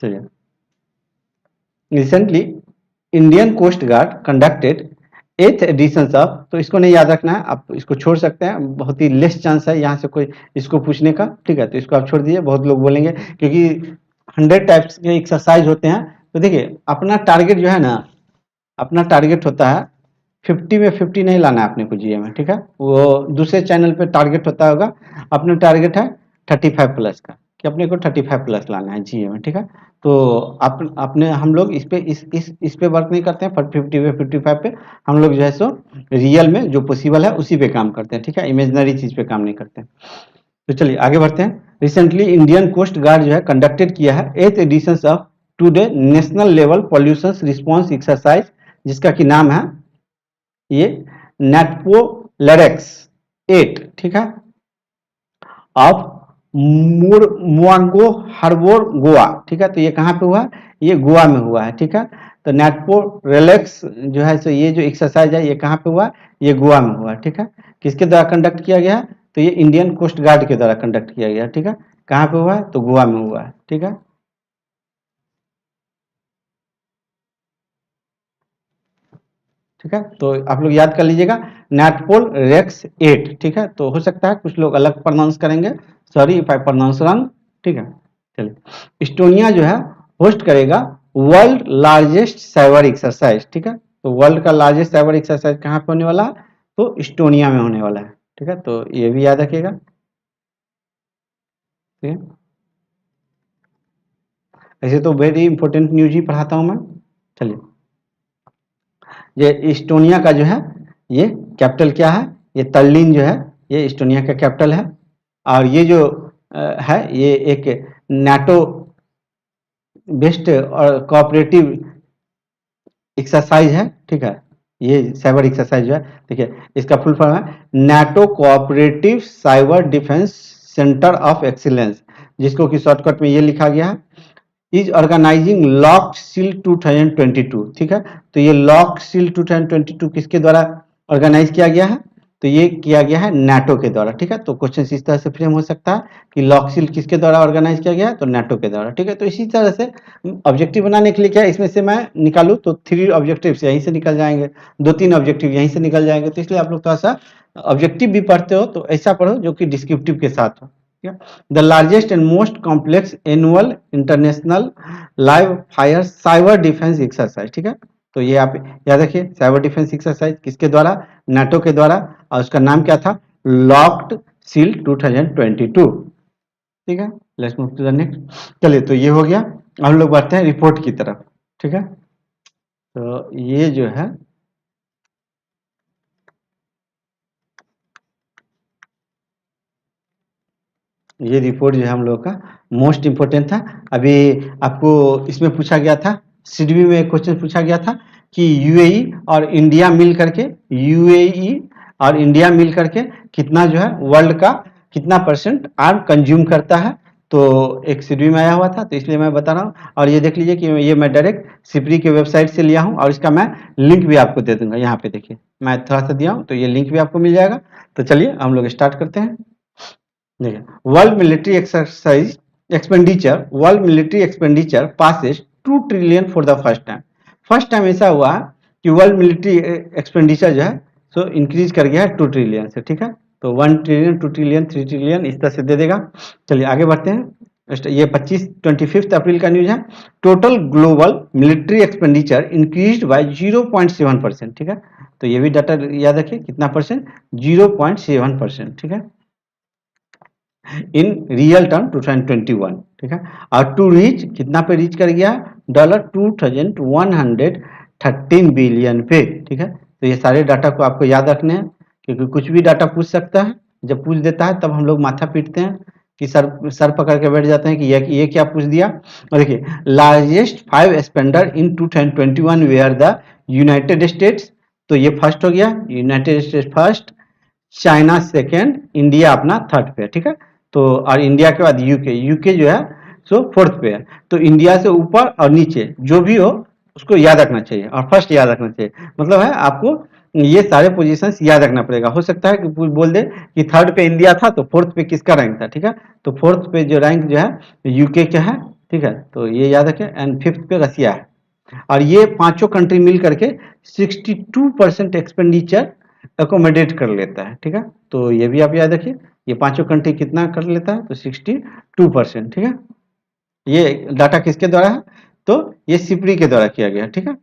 चलिए, recently Indian coast guard conducted 8th edition of, तो इसको नहीं याद रखना है, आप इसको छोड़ सकते हैं, बहुत ही लेस चांस है यहाँ से कोई इसको पूछने का, ठीक है। तो इसको आप छोड़ दीजिए, बहुत लोग बोलेंगे क्योंकि 100 टाइप्स के एक्सरसाइज होते हैं। तो देखिए अपना टारगेट जो है ना, अपना टारगेट होता है 50 में 50 नहीं लाना है अपने को जीए में, ठीक है। वो दूसरे चैनल पे टारगेट होता होगा, अपना टारगेट है 35 प्लस का, कि अपने को 35 प्लस लाना है जीए में, ठीक है। तो अपने हम लोग इस पे इस पे वर्क नहीं करते हैं 50 पे 55 पे, हम लोग जो है सो रियल में जो पॉसिबल है उसी पे काम करते हैं, ठीक है, इमेजिनरी चीज पे काम नहीं करते हैं। तो चलिए आगे बढ़ते हैं। रिसेंटली इंडियन कोस्ट गार्ड जो है कंडक्टेड किया है 8th edition of today national level pollution response exercise, जिसका की नाम है ये नेटपोलरेक्स 8, ठीक है, ऑफ मुआंगो हार्बोर गोवा, ठीक है। तो ये कहाँ पे हुआ? ये गोवा में हुआ है, ठीक है। तो नेटपोलरेक्स जो है सो ये जो एक्सरसाइज है ये कहाँ पे हुआ? ये गोवा में हुआ, ठीक है। किसके द्वारा कंडक्ट किया गया? तो ये इंडियन कोस्ट गार्ड के द्वारा कंडक्ट किया गया, ठीक है। कहाँ पे हुआ है? तो गोवा में हुआ है, ठीक है। ठीक है, तो आप लोग याद कर लीजिएगा नेटपोल रेक्स 8, ठीक है। तो हो सकता है कुछ लोग अलग प्रोनाउंस करेंगे, sorry if I pronounce wrong, ठीक है। चलिए, इस्टोनिया जो है होस्ट करेगा वर्ल्ड लार्जेस्ट साइबर एक्सरसाइज, ठीक है। तो वर्ल्ड का लार्जेस्ट साइबर एक्सरसाइज कहाँ पे होने वाला है? तो इस्टोनिया में होने वाला है, ठीक है। तो ये भी याद रखिएगा, ठीक है। ऐसे तो वेरी इंपॉर्टेंट न्यूज ही पढ़ाता हूँ मैं। चलिए, ये इस्टोनिया का जो है ये कैपिटल क्या है? ये तल्लीन जो है ये इस्टोनिया का कैपिटल है। और ये जो है ये एक नाटो बेस्ड और कोऑपरेटिव एक्सरसाइज है, ठीक है। ये साइबर एक्सरसाइज जो है, ठीक है, इसका फुल फॉर्म है NATO cooperative cyber defence centre of excellence, जिसको कि शॉर्टकट में ये लिखा गया है इज ऑर्गेनाइजिंग लॉक्ड सील 2022, ठीक है। तो ये लॉक्ड सील 2022 किसके द्वारा ऑर्गेनाइज किया गया है? तो ये किया गया है नाटो के द्वारा, ठीक है। तो क्वेश्चन इस तरह से फ्रेम हो सकता है कि लॉक सील किसके द्वारा ऑर्गेनाइज किया गया है? तो नाटो के द्वारा, ठीक है। तो इसी तरह से ऑब्जेक्टिव बनाने के लिए क्या इसमें से मैं निकालूं तो 3 ऑब्जेक्टिव यहीं से निकल जाएंगे, 2-3 ऑब्जेक्टिव यहीं से निकल जाएंगे। तो इसलिए आप लोग थोड़ा सा ऑब्जेक्टिव भी पढ़ते हो तो ऐसा पढ़ो जो कि डिस्क्रिप्टिव के साथ हो। The largest and most complex annual international live fire cyber defense exercise, ठीक है। तो ये आप याद रखिए, साइबर डिफेंस एक्सरसाइज किसके द्वारा? नाटो के द्वारा, और उसका नाम क्या था? लॉक्ड सील 2022, ठीक है। Let's move to the next. चलिए, तो ये हो गया। हम लोग बढ़ते हैं रिपोर्ट की तरफ, ठीक है। तो ये जो है ये रिपोर्ट जो है हम लोग का मोस्ट इंपोर्टेंट था। अभी आपको इसमें पूछा गया था, सीडबी में एक क्वेश्चन पूछा गया था कि यूएई और इंडिया मिल करके, यूएई और इंडिया मिल करके कितना जो है वर्ल्ड का कितना परसेंट आर्म कंज्यूम करता है? तो एक सीडबी में आया हुआ था, तो इसलिए मैं बता रहा हूँ। और ये देख लीजिए कि ये मैं डायरेक्ट सिपरी के वेबसाइट से लिया हूँ, और इसका मैं लिंक भी आपको दे दूंगा। यहाँ पे देखिए मैं थोड़ा सा दिया हूँ, तो ये लिंक भी आपको मिल जाएगा। तो चलिए हम लोग स्टार्ट करते हैं। देखिए, world military exercise expenditure, world military expenditure passes 2 trillion for the first time. First time ऐसा हुआ कि वर्ल्ड मिलिट्री एक्सपेंडिचर जो है सो इंक्रीज कर गया है 2 ट्रिलियन से, ठीक है। तो 1 ट्रिलियन 2 ट्रिलियन 3 ट्रिलियन इस तरह से दे देगा। चलिए आगे बढ़ते हैं। ये 25 अप्रैल का न्यूज है। Total global military expenditure increase by 0.7%, ठीक है। तो ये भी डाटा याद रखिए, कितना परसेंट, 0.7%, ठीक है, इन रियल टर्म 2021, ठीक है। और टू रीच, कितना पे रीच कर गया, $2113 बिलियन पे, ठीक है। तो ये सारे डाटा को आपको याद रखने हैं, क्योंकि कुछ भी डाटा पूछ सकता है, जब पूछ देता है तब हम लोग माथा पीटते हैं कि सर पकड़ के बैठ जाते हैं कि ये क्या पूछ दिया। और देखिए, largest 5 spender in 2021 were the United States, तो ये फर्स्ट हो गया, United States first, China second, India अपना थर्ड पे है, ठीक है। तो और इंडिया के बाद यूके जो है सो फोर्थ पे है। तो इंडिया से ऊपर और नीचे जो भी हो उसको याद रखना चाहिए, और फर्स्ट याद रखना चाहिए, मतलब है आपको ये सारे पोजीशंस याद रखना पड़ेगा। हो सकता है कि बोल दे कि थर्ड पे इंडिया था तो फोर्थ पे किसका रैंक था, ठीक है। तो फोर्थ पे जो रैंक जो है यूके का है, ठीक है, तो ये याद रखें। एंड फिफ्थ पे रसिया है। और ये पांचों कंट्री मिल करके 62% एक्सपेंडिचर अकोमोडेट कर लेता है, ठीक है। तो ये भी आप याद रखिए, ये पांचों कंट्री कितना कर लेता है, तो 62%, ठीक है। ये डाटा किसके द्वारा है, तो ये सिपरी के द्वारा किया गया, ठीक है,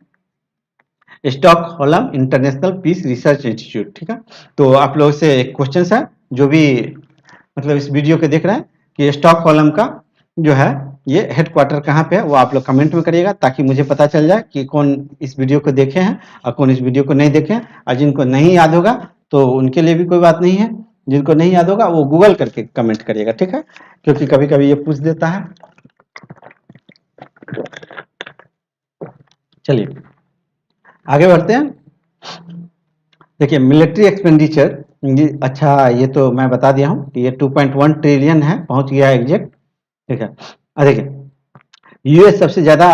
Stockholm international peace research institute, ठीक है। तो आप लोग से एक क्वेश्चन है, जो भी मतलब इस वीडियो के देख रहे हैं, कि स्टॉकहोल्म का जो है ये हेडक्वार्टर कहाँ पे है, वो आप लोग कमेंट में करिएगा, ताकि मुझे पता चल जाए कि कौन इस वीडियो को देखे हैं और कौन इस वीडियो को नहीं देखे हैं। और जिनको नहीं याद होगा तो उनके लिए भी कोई बात नहीं है, जिनको नहीं याद होगा वो गूगल करके कमेंट करिएगा, ठीक है, क्योंकि कभी कभी ये पूछ देता है। चलिए आगे बढ़ते हैं। देखिए मिलिट्री एक्सपेंडिचर, अच्छा ये तो मैं बता दिया हूँ कि ये 2.1 ट्रिलियन है, पहुंच गया एग्जैक्ट, ठीक है। देखिए यूएस सबसे ज्यादा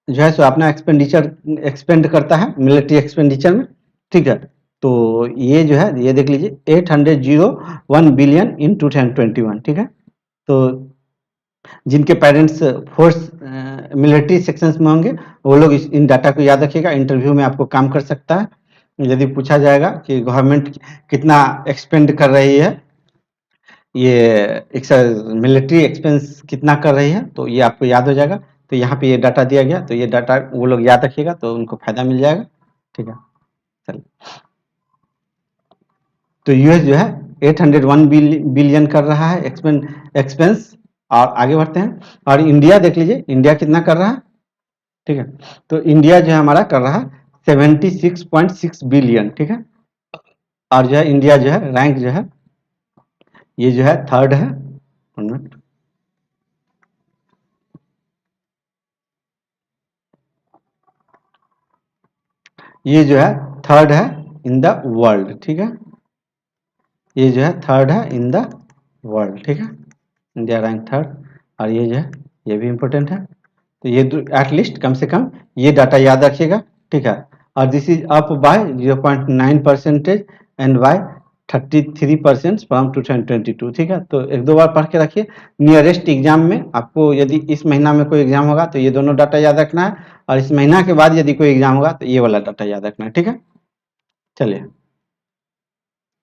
जो है सो अपना एक्सपेंडिचर एक्सपेंड करता है मिलिट्री एक्सपेंडिचर में, ठीक है। तो ये जो है ये देख लीजिए 801 बिलियन इन 2021, ठीक है। तो जिनके पेरेंट्स फोर्स मिलिट्री सेक्शंस में होंगे वो लोग इन डाटा को याद रखिएगा, इंटरव्यू में आपको काम कर सकता है। यदि पूछा जाएगा कि गवर्नमेंट कितना एक्सपेंड कर रही है, ये मिलिट्री एक्सपेंस कितना कर रही है, तो ये आपको याद हो जाएगा। तो यहाँ पे ये डाटा दिया गया, तो ये डाटा वो लोग याद रखिएगा तो उनको फायदा मिल जाएगा, ठीक है। चलिए, तो यूएस जो है 801 बिलियन कर रहा है एक्सपेंस। और आगे बढ़ते हैं, और इंडिया देख लीजिए, इंडिया कितना कर रहा है, ठीक है। तो इंडिया जो है हमारा कर रहा है 76.6 बिलियन, ठीक है। और जो है इंडिया जो है रैंक जो है ये जो है थर्ड है, ये जो है थर्ड है इन द वर्ल्ड, ठीक है। ये जो है थर्ड है इन द वर्ल्ड, ठीक है, इंडिया रैंक थर्ड। और ये जो है ये भी इम्पोर्टेंट है, तो ये एटलीस्ट कम से कम ये डाटा याद रखिएगा, ठीक है। और this is up by 0.9% and by 33% from 2022, ठीक है। तो एक दो बार पढ़ के रखिए, नियरेस्ट एग्जाम में आपको यदि इस महीना में कोई एग्जाम होगा तो ये दोनों डाटा याद रखना है, और इस महीना के बाद यदि कोई एग्जाम होगा तो ये वाला डाटा याद रखना है, ठीक है। चलिए,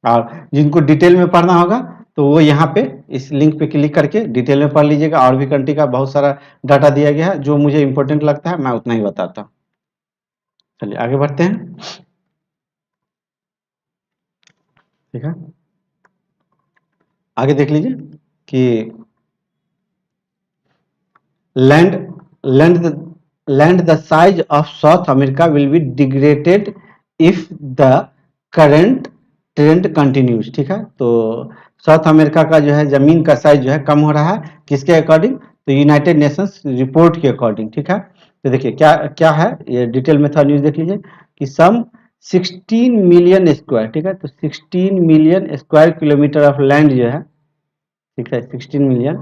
और जिनको डिटेल में पढ़ना होगा तो वो यहाँ पे इस लिंक पे क्लिक करके डिटेल में पढ़ लीजिएगा, और भी कंट्री का बहुत सारा डाटा दिया गया है, जो मुझे इंपॉर्टेंट लगता है मैं उतना ही बताता हूँ। चलिए आगे बढ़ते हैं, ठीक है। आगे देख लीजिए कि land land land the size of south America will be degraded if the current trend continues, ठीक है। तो साउथ अमेरिका का जो है जमीन का साइज जो है कम हो रहा है, किसके अकॉर्डिंग, तो यूनाइटेड नेशंस रिपोर्ट के अकॉर्डिंग, ठीक है। तो देखिए क्या क्या है, ये डिटेल में थोड़ा न्यूज देख लीजिए कि सम 16 मिलियन स्क्वायर, ठीक है। तो 16 million square kilometre of land जो है, ठीक है, 16 मिलियन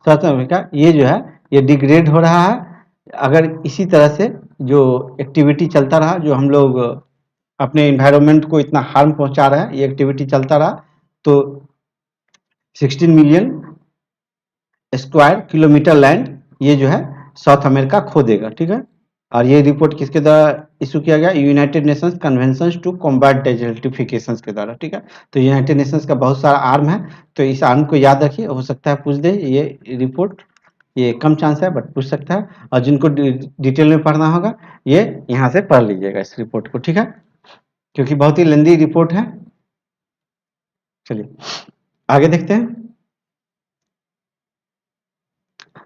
साउथ अमेरिका, ये जो है ये डिग्रेड हो रहा है। अगर इसी तरह से जो एक्टिविटी चलता रहा, जो हम लोग अपने इन्वायरमेंट को इतना हार्म पहुंचा रहे हैं, ये एक्टिविटी चलता रहा तो 16 मिलियन स्क्वायर किलोमीटर लैंड ये जो है साउथ अमेरिका खो देगा, ठीक है। और ये रिपोर्ट किसके द्वारा इशू किया गया, United Nations convention to combat desertification के द्वारा, ठीक है। तो यूनाइटेड नेशंस का बहुत सारा आर्म है, तो इस आर्म को याद रखिए, हो सकता है पूछ दे ये रिपोर्ट, ये कम चांस है बट पूछ सकता है। और जिनको डिटेल में पढ़ना होगा ये यहाँ से पढ़ लीजिएगा इस रिपोर्ट को, ठीक है। क्योंकि बहुत ही लेंदी रिपोर्ट है। चलिए आगे देखते हैं।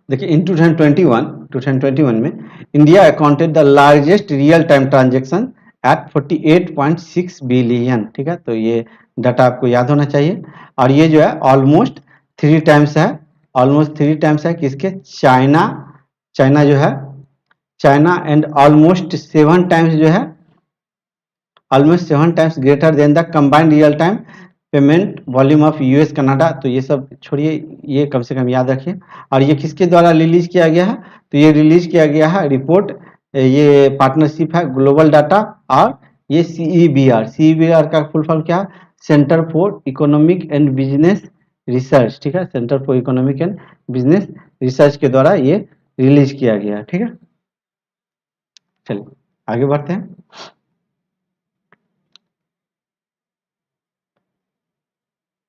देखिए इन 2021 में India accounted the largest real time transaction at 48.6 billion. ठीक है, तो ये डाटा आपको याद होना चाहिए। और ये जो है ऑलमोस्ट 3 टाइम्स है, ऑलमोस्ट 3 टाइम्स है किसके, चाइना, चाइना जो है, चाइना एंड ऑलमोस्ट 7 टाइम्स जो है, almost 7 times greater than the combined real time payment volume of US Canada. तो ये सब छोड़िए, ये कम से कम याद रखिए। और ये किसके द्वारा रिलीज किया गया है, तो ये रिलीज किया गया है रिपोर्ट, ये पार्टनरशिप है ग्लोबल डाटा और ये सीईबीआर। सीईबीआर का फुल फॉर्म क्या है, centre for economic and business research. ठीक है, centre for economic and business research के द्वारा ये रिलीज किया गया है। ठीक है, चलिए आगे बढ़ते हैं।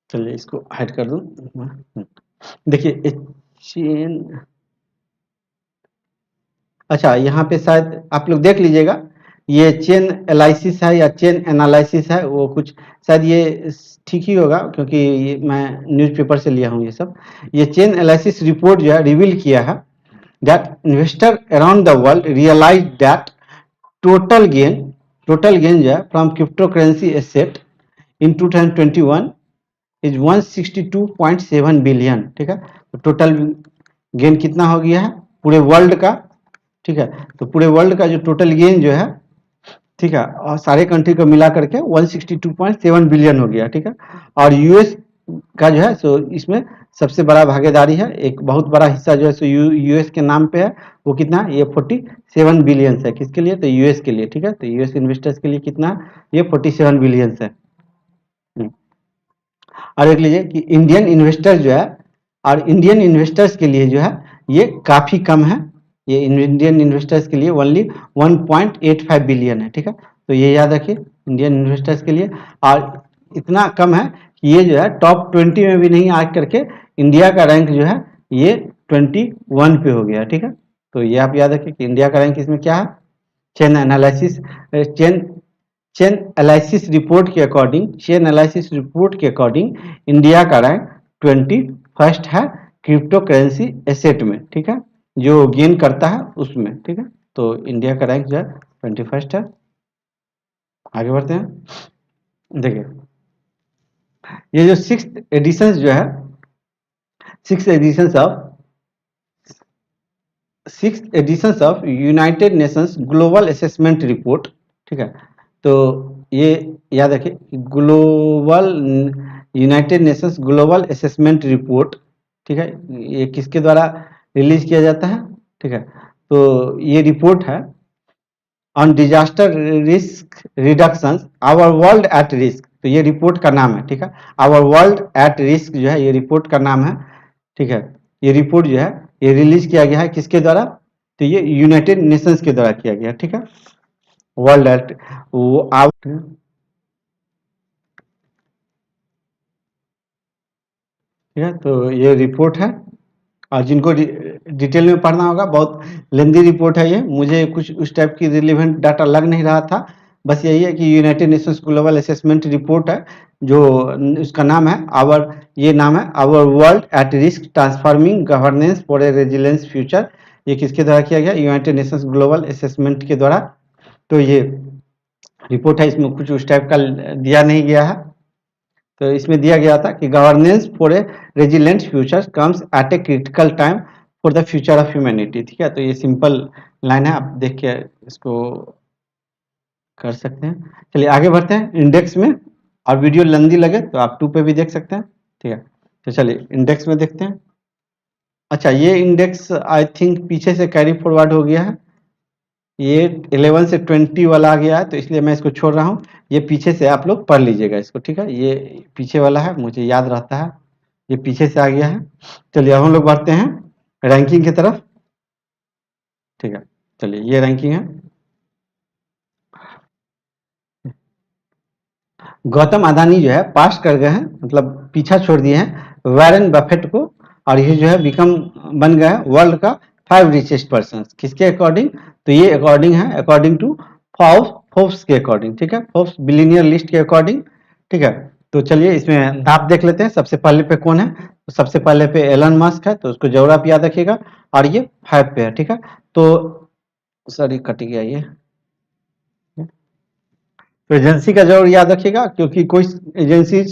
चलिए इसको हाइड कर दूं। देखिए चेन, अच्छा यहाँ पे शायद आप लोग देख लीजिएगा, ये चेन एनालिसिस है या चेन एनालिसिस है, वो कुछ शायद ये ठीक ही होगा क्योंकि ये मैं न्यूज़पेपर से लिया हूँ ये सब। ये चेन एनालिसिस रिपोर्ट जो है रिवील किया है that investor around the world realise that total gain, total gain जो है from crypto currency asset in 2021 is 162.7 billion. ठीक है, तो टोटल गेन कितना हो गया है पूरे वर्ल्ड का। ठीक है, तो पूरे वर्ल्ड का जो टोटल गेन जो है, ठीक है, और सारे कंट्री को मिला करके 162.7 बिलियन हो गया। ठीक है, और यूएस का जो है सो इसमें सबसे बड़ा भागीदारी है, एक बहुत बड़ा हिस्सा जो है सो यूएस के नाम पे है। वो कितना है, ये 47 बिलियन है। किसके लिए, तो यूएस के लिए। ठीक है, तो यूएस इन्वेस्टर्स के लिए कितना है, ये 47 बिलियन है। और देख लीजिए कि इंडियन इन्वेस्टर्स जो है, और इंडियन इन्वेस्टर्स के लिए जो है ये काफ़ी कम है। ये इंडियन इन्वेस्टर्स के लिए ओनली 1.85 बिलियन है। ठीक है, तो ये याद रखिए इंडियन इन्वेस्टर्स के लिए। और इतना कम है कि ये जो है टॉप 20 में भी नहीं आ करके इंडिया का रैंक जो है ये 21 पे हो गया। ठीक है, तो ये आप याद रखिए कि इंडिया का रैंक इसमें क्या है, chain analysis, chain chain analysis report के अकॉर्डिंग, चेन एनालिसिस रिपोर्ट के अकॉर्डिंग इंडिया का रैंक 21st है क्रिप्टो करेंसी एसेट में। ठीक है, जो गेन करता है उसमें। ठीक है, तो इंडिया का रैंक जो है 21st है। आगे बढ़ते हैं। देखिए ये जो 6th एडिशन जो है, 6th edition of 6th edition of United Nations global assessment report. ठीक है, तो ये याद रखिए global United Nations global assessment report. ठीक है, ये किसके द्वारा रिलीज किया जाता है। ठीक है, तो ये रिपोर्ट है on disaster risk reduction our world at risk. तो ये रिपोर्ट का नाम है। ठीक है, आवर वर्ल्ड एट रिस्क जो है ये रिपोर्ट का नाम है। ठीक है, ये रिपोर्ट जो है ये रिलीज किया गया है किसके द्वारा, तो ये यूनाइटेड नेशंस के द्वारा किया गया। ठीक है, वर्ल्ड एट वो आउट। ठीक है, तो ये रिपोर्ट है, और जिनको डिटेल में पढ़ना होगा, बहुत लेंदी रिपोर्ट है ये, मुझे कुछ उस टाइप की रिलेवेंट डाटा लग नहीं रहा था। बस यही है कि United Nations global assessment report है, जो उसका नाम है आवर, ये नाम है our world at risk transforming governance for a resilience future. ये किसके द्वारा किया गया, यूनाइटेड नेशंस ग्लोबल असेसमेंट के द्वारा। तो ये रिपोर्ट है, इसमें कुछ उस टाइप का दिया नहीं गया है। तो इसमें दिया गया था कि governance for A resilient future comes at a critical time for the future of humanity. ठीक है, तो ये सिंपल लाइन है, आप देख के इसको कर सकते हैं। चलिए आगे बढ़ते हैं इंडेक्स में, और वीडियो लंबी लगे तो आप 2 पे भी देख सकते हैं। ठीक है, तो चलिए इंडेक्स में देखते हैं। अच्छा ये इंडेक्स आई थिंक पीछे से कैरी फॉरवर्ड हो गया है, ये 11 से 20 वाला आ गया है, तो इसलिए मैं इसको छोड़ रहा हूँ। ये पीछे से आप लोग पढ़ लीजिएगा इसको। ठीक है, ये पीछे वाला है, मुझे याद रहता है, ये पीछे से आ गया है। चलिए अब हम लोग बढ़ते हैं रैंकिंग की तरफ। ठीक है, चलिए ये रैंकिंग है। गौतम अदानी जो है पास कर गए हैं, मतलब पीछा छोड़ दिए हैं वॉरेन बफेट को, और ये जो है बिकम बन गया है वर्ल्ड का 5 रिचेस्ट पर्सन। किसके अकॉर्डिंग, तो ये अकॉर्डिंग है, अकॉर्डिंग टू फोर्ब्स के अकॉर्डिंग, ठीक है, फोर्ब्स बिलियनियर लिस्ट के अकॉर्डिंग, ठीक है। तो चलिए इसमें आप देख लेते हैं सबसे पहले पे कौन है। तो सबसे पहले पे एलन मस्क है, तो उसको जरूर आप याद रखिएगा, और ये 5 पे है, ठीक है। तो सॉरी कट गया ये, तो एजेंसी का जरूर याद रखिएगा, क्योंकि कोई एजेंसी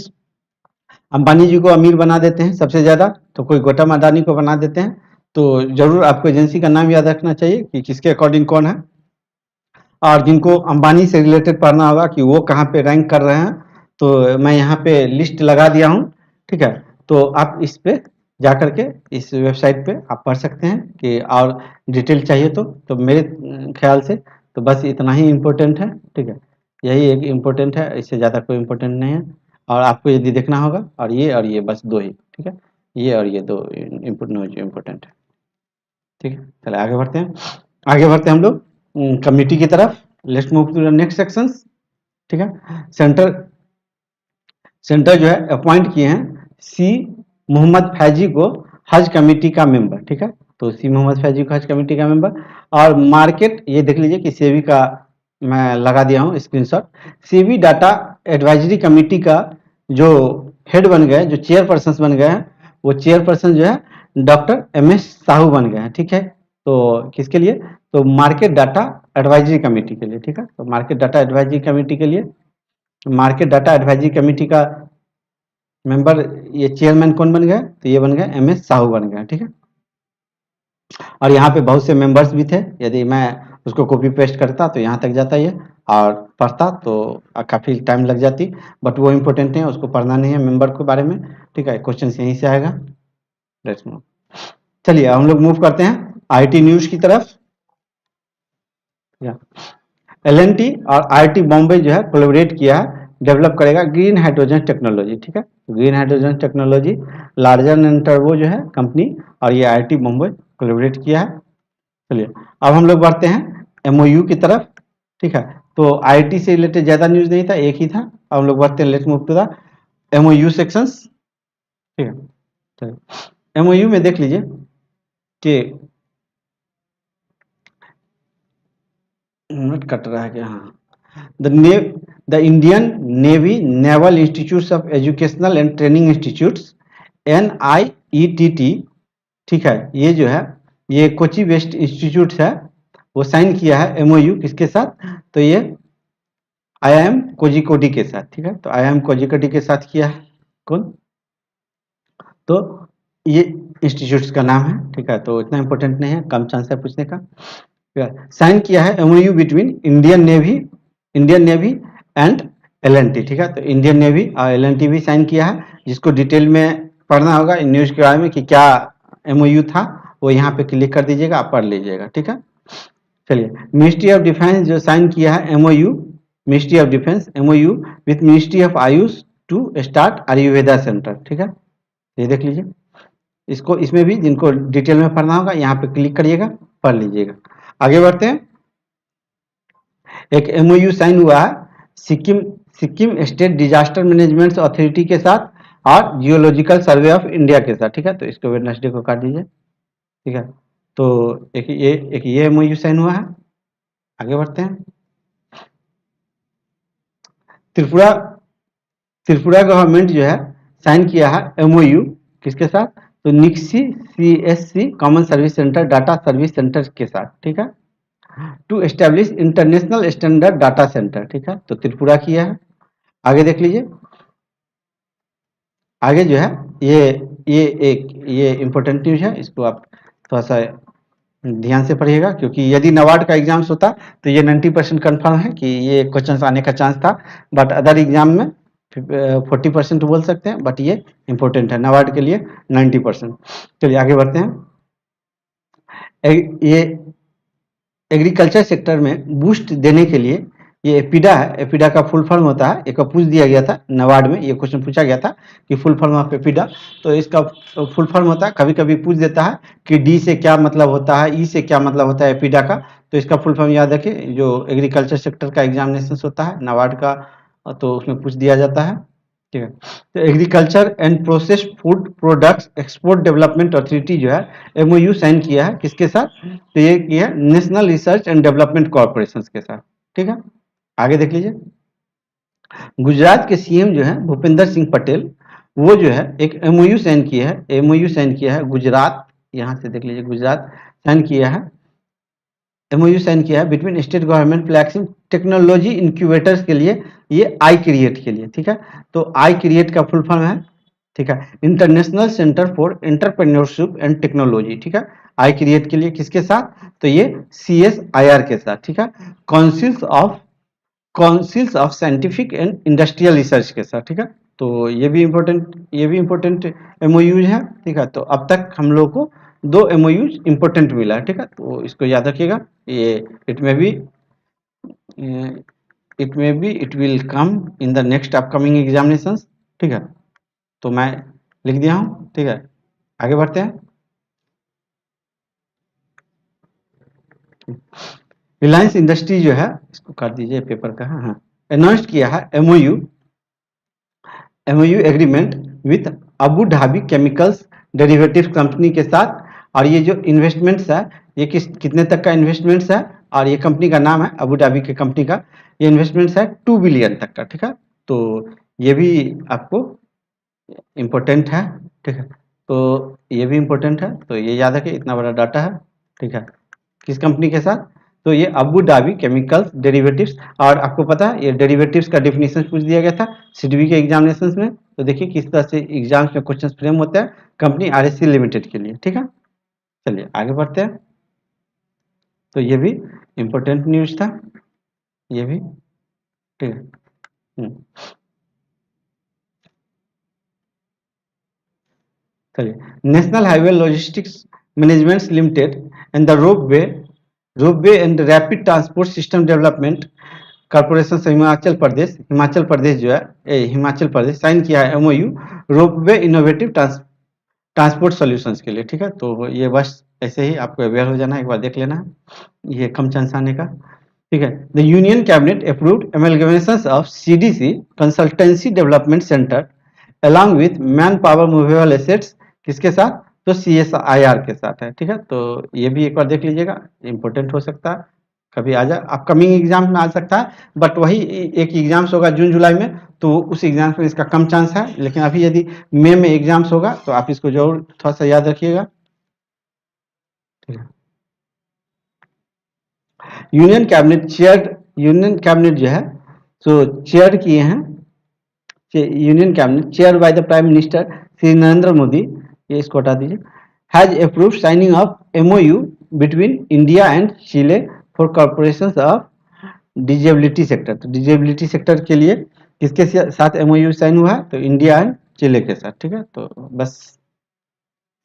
अंबानी जी को अमीर बना देते हैं सबसे ज्यादा, तो कोई गौतम अडानी को बना देते हैं। तो जरूर आपको एजेंसी का नाम याद रखना चाहिए कि किसके अकॉर्डिंग कौन है, और जिनको अंबानी से रिलेटेड पढ़ना होगा कि वो कहाँ पे रैंक कर रहे हैं, तो मैं यहाँ पे लिस्ट लगा दिया हूँ, ठीक है। तो आप इस पे जा करके इस वेबसाइट पे आप पढ़ सकते हैं कि और डिटेल चाहिए तो मेरे ख्याल से तो बस इतना ही इम्पोर्टेंट है, ठीक है। यही एक इम्पोर्टेंट है, इससे ज़्यादा कोई इम्पोर्टेंट नहीं है। और आपको यदि देखना होगा और ये बस दो ही, ठीक है, ये और ये दो इम्पोर्टेंट है, ठीक है। चलिए आगे बढ़ते हैं, आगे बढ़ते हैं हम लोग कमिटी की तरफ। Let's move to the next sections, ठीक है। सेंटर सेंटर जो है अपॉइंट किए हैं सी मोहम्मद फैजी को हज कमेटी का मेंबर, ठीक है। तो सी मोहम्मद फैजी को हज कमेटी का मेंबर, और मार्केट ये देख लीजिए कि सेबी का मैं लगा दिया हूँ screenshot. SEBI data advisory committee का जो हेड बन गए, जो चेयरपर्सन बन गए हैं, वो चेयरपर्सन जो है डॉक्टर MS साहू बन गए हैं, ठीक है। तो किसके लिए, तो मार्केट डाटा एडवाइजरी कमेटी के लिए, ठीक है। तो मार्केट डाटा एडवाइजरी कमेटी के लिए, मार्केट डाटा एडवाइजरी कमेटी का मेंबर, ये चेयरमैन कौन बन गया, तो ये बन गया MS साहू बन गया, ठीक है। और यहाँ पे बहुत से मेंबर्स भी थे, यदि मैं उसको कॉपी पेस्ट करता तो यहाँ तक जाता ये, और पढ़ता तो काफ़ी टाइम लग जाती, बट वो इम्पोर्टेंट नहीं है, उसको पढ़ना नहीं है मेंबर के बारे में, ठीक है। क्वेश्चन यहीं से आएगा। लेट्स मूव, चलिए हम लोग मूव करते हैं IT न्यूज़ की तरफ। LNT और IIT बॉम्बे जो है कोलैबोरेट किया है, डेवलप करेगा ग्रीन हाइड्रोजन टेक्नोलॉजी, ठीक है। Green hydrogen technology larger and turbo जो है कंपनी, और ये IIT बॉम्बे कोलैबोरेट किया है। चलिए अब हम लोग बढ़ते हैं MOU की तरफ, ठीक है। तो IIT से रिलेटेड ज़्यादा न्यूज़ नहीं था, एक ही था। अब हम लोग बढ़ते हैं, let's move to the MOU sections, ठीक है। चलिए MOU में देख लीजिए कि मिनट कट रहा है क्या, हाँ। The Indian navy naval institute of educational and training institutes NIETT, ठीक है, ये जो है ये कोची बेस्ड इंस्टीट्यूट है, वो साइन किया है MOU किसके साथ, तो ये IIM कोझिकोड के साथ, ठीक है। तो IIM कोझिकोड के साथ किया है कौन, तो ये इंस्टीट्यूट्स का नाम है, ठीक है। तो इतना इंपॉर्टेंट नहीं है, कम चांस है पूछने का। साइन किया है MOU between Indian navy and LNT, ठीक है। तो इंडियन नेवी और LNT भी साइन किया है, जिसको डिटेल में पढ़ना होगा इन न्यूज़ के बारे में कि क्या MOU था, वो यहाँ पे क्लिक कर दीजिएगा, आप पढ़ लीजिएगा, ठीक है। चलिए मिनिस्ट्री ऑफ डिफेंस जो साइन किया है MOU, ministry of defence MOU with ministry of Ayush to start Ayurveda centre, ठीक है। ये देख लीजिए, इसको इसमें भी जिनको डिटेल में पढ़ना होगा यहाँ पे क्लिक करिएगा, पढ़ लीजिएगा। आगे बढ़ते हैं, एक MOU साइन हुआ है Sikkim state disaster management authority के साथ और जियोलॉजिकल सर्वे ऑफ इंडिया के साथ, ठीक है। तो इसको वेडनेसडे को काट दीजिए, ठीक है। तो एक ये MOU साइन हुआ है। आगे बढ़ते हैं, त्रिपुरा गवर्नमेंट जो है साइन किया है MOU किसके साथ, तो NIXI CSC common service centre data service centre के साथ, ठीक है, to establish international standard data centre, ठीक है। तो त्रिपुरा किया है। आगे देख लीजिए, आगे जो है ये इंपॉर्टेंट न्यूज है, इसको आप थोड़ा सा ध्यान से पढ़िएगा, क्योंकि यदि नवाड का एग्जाम्स होता तो ये 90% कन्फर्म है कि ये क्वेश्चन आने का चांस था, बट अदर एग्जाम में 40% बोल सकते हैं, बट ये इंपॉर्टेंट है नवाड के लिए 90%। चलिए आगे बढ़ते हैं, ये एग्रीकल्चर सेक्टर में बूस्ट देने के लिए ये एपिडा है, एपिडा का फुल फॉर्म होता है, एक पूछ दिया गया था नवाड में, ये क्वेश्चन पूछा गया था कि फुल फॉर्म ऑफ एपिडा, तो इसका फुल फॉर्म होता है, कभी कभी पूछ देता है कि डी से क्या मतलब होता है, ई से क्या मतलब होता है एपिडा का, तो इसका फुल फॉर्म याद रखिए, जो एग्रीकल्चर सेक्टर का एग्जामिनेशन होता है नवाड का, तो उसमें पूछ दिया जाता है, ठीक है। तो agriculture and processed food products export development authority जो है MOU साइन किया है किसके साथ, तो ये किया है national research and development corporation के साथ, ठीक है। आगे देख लीजिए, गुजरात के सीएम जो है भूपेंद्र सिंह पटेल, वो जो है एक एमओयू साइन किया है, एमओयू साइन किया है गुजरात, यहाँ से देख लीजिए गुजरात साइन किया है, एमओयू साइन किया है between state government flagship technology incubators के लिए, ये आई क्रिएट के लिए, ठीक है। तो आई क्रिएट का फुल फॉर्म है, ठीक है, international centre for entrepreneurship and technology, ठीक है। आई क्रिएट के लिए किसके साथ, तो ये CSIR के साथ, ठीक है, councils of scientific and industrial research के साथ, ठीक है। तो ये भी इम्पोर्टेंट एमओयूज है, ठीक है। तो अब तक हम लोग को 2 एमओयूज इम्पोर्टेंट मिला है, ठीक है, तो इसको याद रखिएगा। ये it will come in the next upcoming examinations, ठीक है। तो मैं लिख दिया हूँ, ठीक है। आगे बढ़ते हैं। रिलायंस इंडस्ट्री जो है, इसको काट दीजिए पेपर का, हाँ, अनाउंस किया है MOU agreement with Abu Dhabi chemicals derivative company के साथ। और ये जो इन्वेस्टमेंट्स है, ये कितने तक का इन्वेस्टमेंट्स है, और ये कंपनी का नाम है अबू धाबी की कंपनी का, ये इन्वेस्टमेंट्स है 2 बिलियन तक का, ठीक है। तो ये भी आपको इम्पोर्टेंट है, ठीक है। तो ये भी इम्पोर्टेंट है, तो ये याद रखिए, इतना बड़ा डाटा है, ठीक है। किस कंपनी के साथ, तो ये अबू धाबी केमिकल्स डेरिवेटिव्स। और आपको पता है ये डेरिवेटिव्स का डेफिनेशन पूछ दिया गया था सीडीबी के एग्जामिनेशंस में, तो देखिए किस तरह से एग्जाम्स में क्वेश्चन फ्रेम होता है कंपनी आरएससी लिमिटेड के लिए, ठीक है। चलिए आगे बढ़ते हैं। तो ये भी इम्पोर्टेंट न्यूज था, ये भी, ठीक है। चलिए, national highway logistics management limited and the ropeway and rapid transport system development corporation से हिमाचल प्रदेश जो है, हिमाचल प्रदेश साइन किया है MOU ropeway innovative transport solutions के लिए, ठीक है। तो ये बस ऐसे ही आपको अवेयर हो जाना है, एक बार देख लेना है, ये कम चांस आने का, ठीक है। The union cabinet approved amalgamation of CDC consultancy development centre along with man power movable assets, किसके साथ, तो CSIR के साथ है, ठीक है। तो ये भी एक बार देख लीजिएगा, इंपॉर्टेंट हो सकता है, कभी आ जाए अपकमिंग एग्जाम में आ सकता है, बट वही एक एग्जाम्स होगा जून जुलाई में, तो उस एग्जाम्स में इसका कम चांस है। लेकिन अभी यदि मई में एग्जाम्स होगा तो आप इसको जरूर थोड़ा सा याद रखिएगा, ठीक है। यूनियन कैबिनेट जो है, तो चेयर किए हैं, union cabinet chair by the prime minister Shri Narendra Modi, ये इसको हटा दीजिए, has approved signing off MOU between India and Chile for corporations of disability sector. तो डिजेबिलिटी सेक्टर के लिए किसके साथ MOU साइन हुआ है, तो इंडिया एंड चिले के साथ, ठीक है। तो बस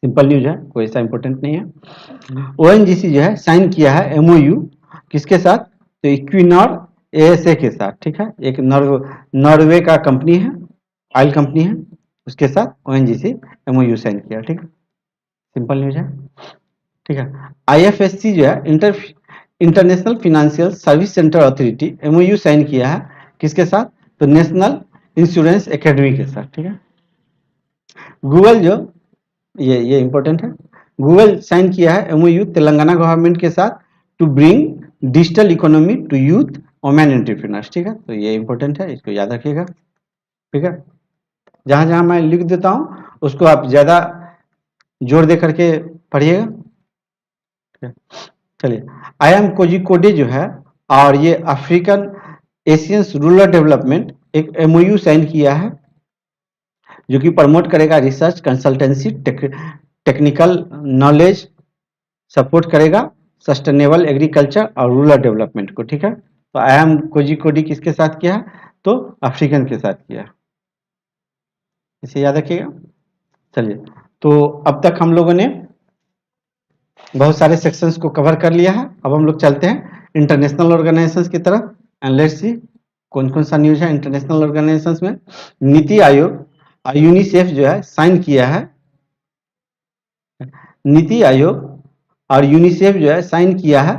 सिंपल न्यूज है, कोई ऐसा इंपॉर्टेंट नहीं है। ONGC जो है साइन किया है MOU किसके साथ, तो इक्विनॉर ASA के साथ, ठीक है। एक नॉर्वे का कंपनी है, ऑयल कंपनी है, उसके साथ ONGC MOU साइन किया, ठीक है। सिंपल न्यूज है, ठीक है। IFSC जो है international financial service centre authority MOU sign किया है किसके साथ, तो नेशनल इंश्योरेंस एकेडमी के साथ, ठीक है। गूगल जो ये इंपॉर्टेंट है, गूगल साइन किया है MOU तेलंगाना गवर्नमेंट के साथ to bring digital economy to youth women entrepreneurs, ठीक है। तो ये इंपॉर्टेंट है, इसको याद रखिएगा, ठीक है। जहां जहां मैं लिख देता हूं उसको आप ज्यादा जोर दे करके पढ़िएगा, ठीक है। चलिए, IIM कोझिकोडे जो है, और ये अफ्रीकन एशियंस रूरल डेवलपमेंट एक MOU साइन किया है जो कि प्रमोट करेगा research consultancy technical knowledge support करेगा सस्टेनेबल एग्रीकल्चर और रूरल डेवलपमेंट को, ठीक है। तो IIM कोझिकोडे किसके साथ किया है, तो अफ्रीकन के साथ किया, इसे याद रखिएगा। चलिए, तो अब तक हम लोगों ने बहुत सारे सेक्शंस को कवर कर लिया है। अब हम लोग चलते हैं इंटरनेशनल ऑर्गेनाइजेशंस की तरफ एंड लेट्स सी कौन कौन सा न्यूज है इंटरनेशनल ऑर्गेनाइजेशंस में। नीति आयोग और यूनिसेफ जो है साइन किया है, नीति आयोग और यूनिसेफ जो है साइन किया है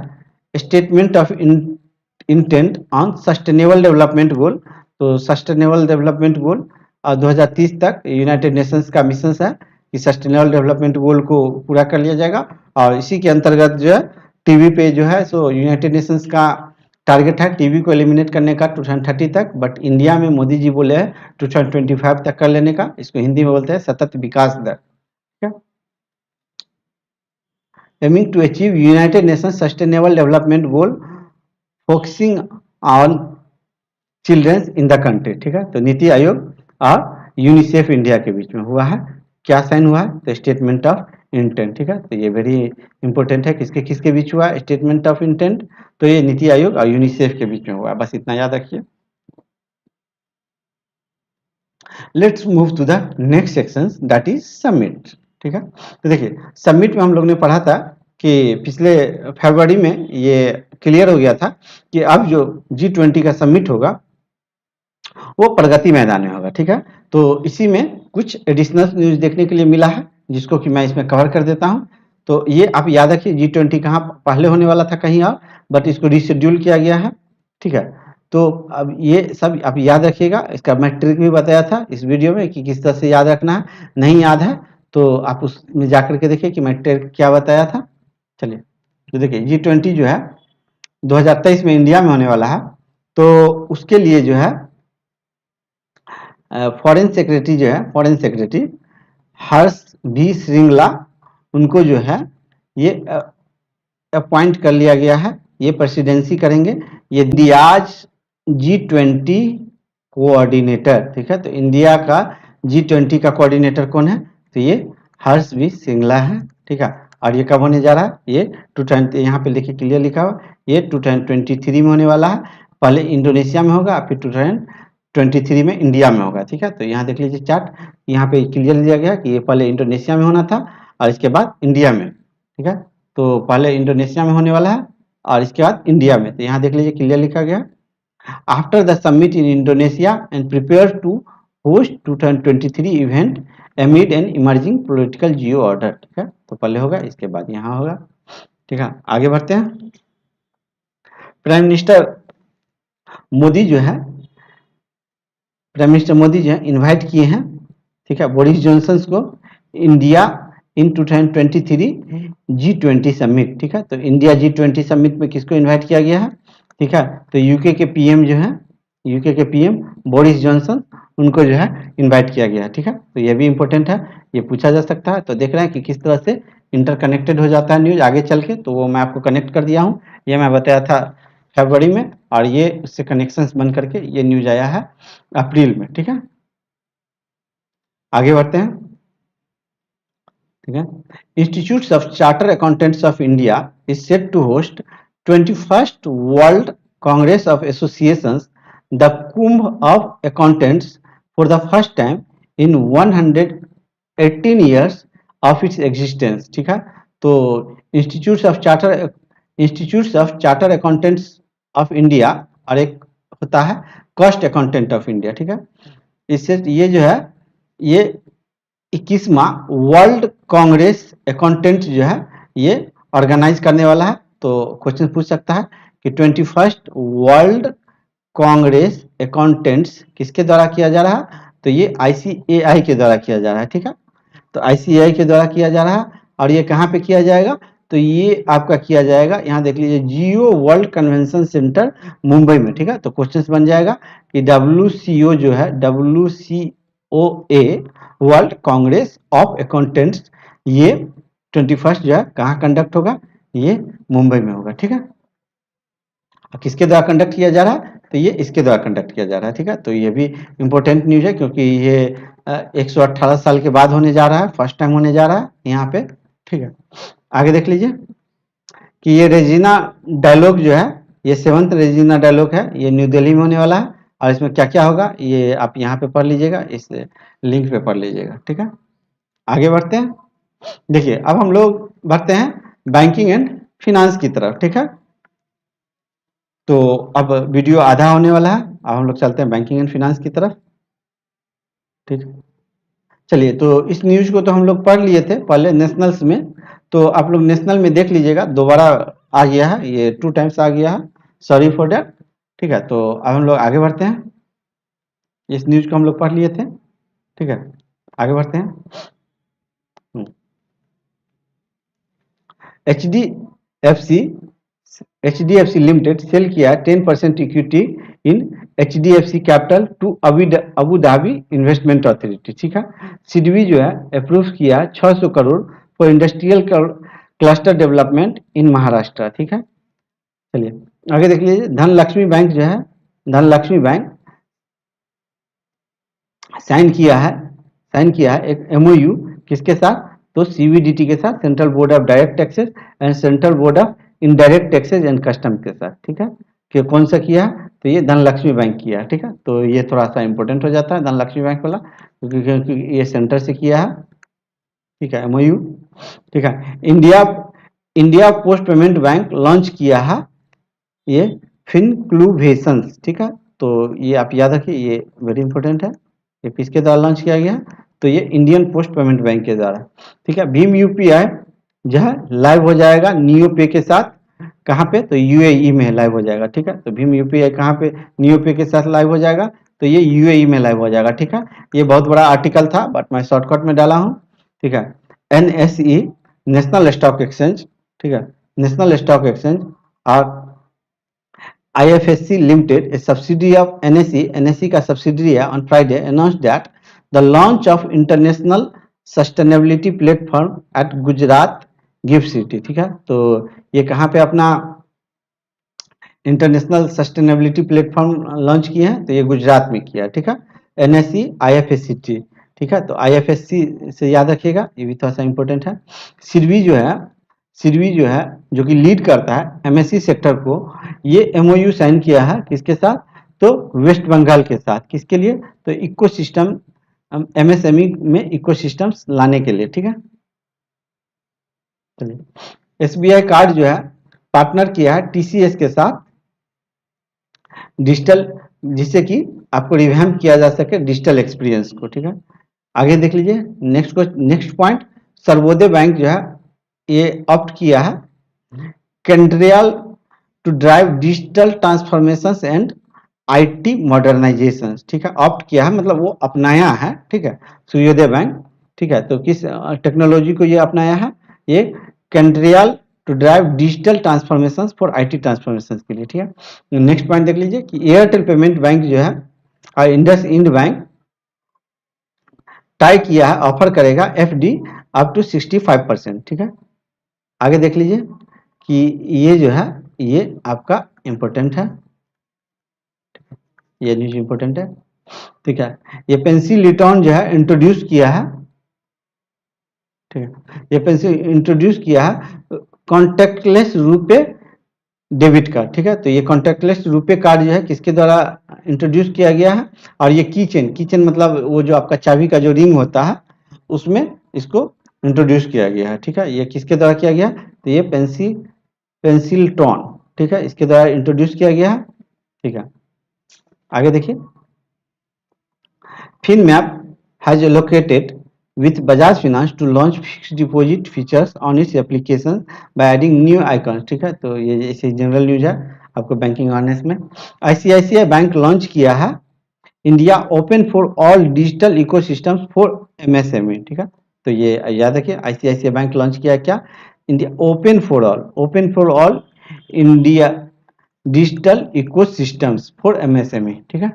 statement of intent on sustainable development गोल। तो सस्टेनेबल डेवलपमेंट गोल 2030 तक यूनाइटेड नेशंस का मिशन है कि सस्टेनेबल डेवलपमेंट गोल को पूरा कर लिया जाएगा, और इसी के अंतर्गत जो है टीवी पे जो है सो यूनाइटेड नेशंस का टारगेट है टीबी को एलिमिनेट करने का 2030 तक, बट इंडिया में मोदी जी बोले हैं 2025 तक कर लेने का। इसको हिंदी में बोलते हैं सतत विकास दर। Aiming to achieve United Nation sustainable development goal focusing on childrens in the country. ठीक है, तो नीति आयोग और यूनिसेफ इंडिया के बीच में हुआ है, क्या साइन हुआ है, तो स्टेटमेंट ऑफ इंटेंट। ठीक है, तो ये वेरी इंपॉर्टेंट है, किसके किसके बीच हुआ स्टेटमेंट ऑफ इंटेंट, तो ये नीति आयोग और यूनिसेफ के बीच में हुआ है, बस इतना याद रखिए। Let's move to the next section that is summit. ठीक है, तो देखिए समिट में हम लोग ने पढ़ा था कि पिछले फरवरी में ये क्लियर हो गया था कि अब जो G20 का समिट होगा वो प्रगति मैदान में होगा। ठीक है, तो इसी में कुछ एडिशनल न्यूज देखने के लिए मिला है, जिसको कि मैं इसमें कवर कर देता हूं। तो ये आप याद रखिए, G20 कहाँ पहले होने वाला था कहीं और, बट इसको रिशेड्यूल किया गया है। ठीक है, तो अब ये सब आप याद रखिएगा। इसका मैं ट्रिक भी बताया था इस वीडियो में कि किस तरह से याद रखना है, नहीं याद है तो आप उसमें जाकर के देखिए कि मैं ट्रिक क्या बताया था। चलिए, तो देखिए G20 जो है 2023 में इंडिया में होने वाला है, तो उसके लिए जो है फॉरेन सेक्रेटरी जो है, फॉरेन सेक्रेटरी हर्ष बी श्रृंगला, उनको जो है ये अपॉइंट कर लिया गया है, ये प्रेसिडेंसी करेंगे। ये दियाज G20 कोऑर्डिनेटर। ठीक है, तो इंडिया का G20 का कोऑर्डिनेटर कौन है, तो ये हर्ष बी श्रृंगला है। ठीक है, और ये कब होने जा रहा है, ये 2020, यहाँ पे देखिए क्लियर लिखा हुआ, ये 2023 में होने वाला है। पहले इंडोनेशिया में होगा, फिर 2023 में इंडिया में होगा। ठीक है, तो यहाँ देख लीजिए चार्ट, यहाँ पे क्लियर दिया गया कि ये पहले इंडोनेशिया में होना था और इसके बाद इंडिया में। ठीक है, तो पहले इंडोनेशिया में होने वाला है और इसके बाद इंडिया में, तो यहाँ देख लीजिए क्लियर लिखा गया, after the summit in Indonesia and prepare to host 2023 event amid an emerging political geo order. ठीक है, तो पहले होगा इसके बाद यहाँ होगा। ठीक है, आगे बढ़ते हैं। प्राइम मिनिस्टर मोदी जो है, प्राइम मिनिस्टर मोदी जो है इनवाइट किए हैं, ठीक है, बोरिस जॉनसन को इंडिया इन 2023 G20 समिट। ठीक है, तो इंडिया G20 समिट में किसको इनवाइट किया गया है, ठीक है, तो यूके के पीएम जो है, यूके के पीएम बोरिस जॉनसन, उनको जो है इनवाइट किया गया है। ठीक है, तो ये भी इंपॉर्टेंट है, ये पूछा जा सकता है। तो देख रहे हैं कि किस तरह से इंटरकनेक्टेड हो जाता है न्यूज आगे चल के, तो वो मैं आपको कनेक्ट कर दिया हूँ, ये मैं बताया था फरवरी में, और ये उससे कनेक्शंस बन करके ये न्यूज आया है अप्रैल में। ठीक है, आगे बढ़ते हैं। ठीक है, institute of charter accountants of India is set to host 21st world congress of associations the Kumbh of accountants for the first time in 118 years of its existence. ठीक है, तो institutes of charter accountants of India, और एक होता है cost accountant of India. ठीक है, इससे ये जो है ये 21वां वर्ल्ड कांग्रेस अकाउंटेंट जो है ये ऑर्गेनाइज करने वाला है। तो क्वेश्चन पूछ सकता है कि 21st वर्ल्ड कांग्रेस अकाउंटेंट्स किसके द्वारा किया जा रहा है, तो ये ICAI के द्वारा किया जा रहा है। ठीक है, तो ICAI के द्वारा किया जा रहा है, और ये कहाँ पे किया जाएगा, तो ये आपका किया जाएगा, यहाँ देख लीजिए, जियो वर्ल्ड कन्वेंशन सेंटर मुंबई में। ठीक है, तो क्वेश्चन बन जाएगा कि WCO जो है, WCOA world congress of accountants, ये 21st जो है कहाँ कंडक्ट होगा, ये मुंबई में होगा। ठीक है, किसके द्वारा कंडक्ट किया जा रहा है, तो ये इसके द्वारा कंडक्ट किया जा रहा है। ठीक है, तो ये भी इंपॉर्टेंट न्यूज है, क्योंकि ये 118 साल के बाद होने जा रहा है, फर्स्ट टाइम होने जा रहा है यहाँ पे। ठीक है, आगे देख लीजिए कि ये रेजिना डायलॉग जो है, ये 7th रेजिना डायलॉग है, ये न्यू दिल्ली में होने वाला है, और इसमें क्या क्या होगा ये आप यहाँ पे पढ़ लीजिएगा, इस लिंक पे पढ़ लीजिएगा। ठीक है, आगे बढ़ते हैं। देखिए अब हम लोग बढ़ते हैं बैंकिंग एंड फिनेंस की तरफ। ठीक है, तो अब वीडियो आधा होने वाला है, अब हम लोग चलते हैं बैंकिंग एंड फिनेंस की तरफ। ठीक, चलिए, तो इस न्यूज को तो हम लोग पढ़ लिए थे पहले नेशनल्स में, तो आप लोग नेशनल में देख लीजिएगा, दोबारा आ गया है, ये 2 टाइम्स आ गया है, सॉरी फॉर दैट। ठीक है, तो अब हम लोग आगे बढ़ते हैं, इस न्यूज को हम लोग पढ़ लिए थे। ठीक है, आगे बढ़ते हैं। HDFC HDFC लिमिटेड सेल किया 10% equity in HDFC capital to Abu Dhabi investment authority, ठीक है। सिडबी जो है अप्रूव किया 600 crore for industrial cluster development in Maharashtra, ठीक है। चलिए आगे देख लीजिए, धनलक्ष्मी बैंक जो है, धनलक्ष्मी बैंक साइन किया है एक MOU किसके साथ, तो CBDT के साथ, central board of direct taxes and central board of indirect taxes and custom के साथ, ठीक है। कि कौन सा किया, तो ये धनलक्ष्मी बैंक किया, ठीक है। तो ये थोड़ा सा इंपॉर्टेंट हो जाता है धनलक्ष्मी बैंक वाला, क्योंकि ये सेंटर से किया है, ठीक है, MOU, ठीक है। India post payment bank launch किया है ये फिनक्लूवेशंस, ठीक है। तो ये आप याद रखिए, ये वेरी इंपॉर्टेंट है। ये किसके द्वारा लॉन्च किया गया, तो ये इंडियन पोस्ट पेमेंट बैंक के द्वारा, ठीक है। भीम UPI जो है लाइव हो जाएगा नियो पे के साथ, कहाँ पे, तो UAE में लाइव हो जाएगा, ठीक है। तो भीम UPI कहाँ पे नियो पे के साथ लाइव हो जाएगा, तो ये UAE में लाइव हो जाएगा, ठीक है। ये बहुत बड़ा आर्टिकल था बट मैं शॉर्टकट में डाला हूँ, ठीक है। NSE नेशनल स्टॉक एक्सचेंज, ठीक है, नेशनल स्टॉक एक्सचेंज और IFSC Limited, a subsidiary of NSE का subsidiary है, on Friday announced that the launch of international sustainability platform at Gujarat gift city, ठीक है। तो ये कहाँ पे अपना इंटरनेशनल सस्टेनेबिलिटी प्लेटफॉर्म लॉन्च किए हैं, तो ये गुजरात में किया, ठीक है। NSE IFSC, ठीक है। तो IFSC से याद रखिएगा, ये भी थोड़ा सा इंपॉर्टेंट है। सिडबी जो है जो कि लीड करता है MSE सेक्टर को, ये MOU साइन किया है किसके साथ, तो वेस्ट बंगाल के साथ, किसके लिए, तो इकोसिस्टम MSME में इकोसिस्टम्स लाने के लिए, ठीक है। चलिए SBI कार्ड जो है पार्टनर किया है TCS के साथ डिजिटल, जिससे कि आपको रिवैम्प किया जा सके डिजिटल एक्सपीरियंस को, ठीक है। आगे देख लीजिए, नेक्स्ट पॉइंट, सर्वोदय बैंक जो है ये ऑप्ट किया है कैंड्रियल to drive digital transformations and IT modernisation, ठीक है। ऑप्ट किया है मतलब वो अपनाया है, ठीक है, सूर्योदय बैंक, ठीक है। तो किस टेक्नोलॉजी को ये अपनाया है, ये कैंड्रियल to drive digital transformations for IT transformations के लिए, ठीक है। नेक्स्ट पॉइंट देख लीजिए कि एयरटेल पेमेंट बैंक जो है और इंडसइंड बैंक टाई किया है, ऑफर करेगा FD अप टू 65%, ठीक है। आगे देख लीजिए कि ये जो है ये आपका इंपॉर्टेंट है, ये न्यूज इंपॉर्टेंट है, ठीक है। ये पेंसिल रिटर्न जो है इंट्रोड्यूस किया है, ठीक है। ये पेंसिल इंट्रोड्यूस किया है कॉन्टेक्टलेस रुपे डेबिट कार्ड, ठीक है। तो ये कॉन्टेक्टलेस रुपे कार्ड जो है किसके द्वारा इंट्रोड्यूस किया गया है, और ये कीचेन मतलब वो जो आपका चाबी का जो रिंग होता है उसमें इसको इंट्रोड्यूस किया गया है, ठीक है। ये किसके द्वारा किया गया, तो ये पेंसिल टोन, ठीक है, इसके द्वारा इंट्रोड्यूस किया गया है, ठीक है। आगे देखिए, FinMap has allocated with Bajaj Finance to launch fixed deposit features on its application by adding new icons, ठीक है। तो ये ऐसे जनरल न्यूज है आपको बैंकिंग अवेयरनेस में। ICICI बैंक लॉन्च किया है India open for all digital ecosystems for MSME, ठीक है। तो ये याद रखिए, ICICI बैंक लॉन्च किया क्या, India open for all India digital ecosystems for MSME, ठीक है।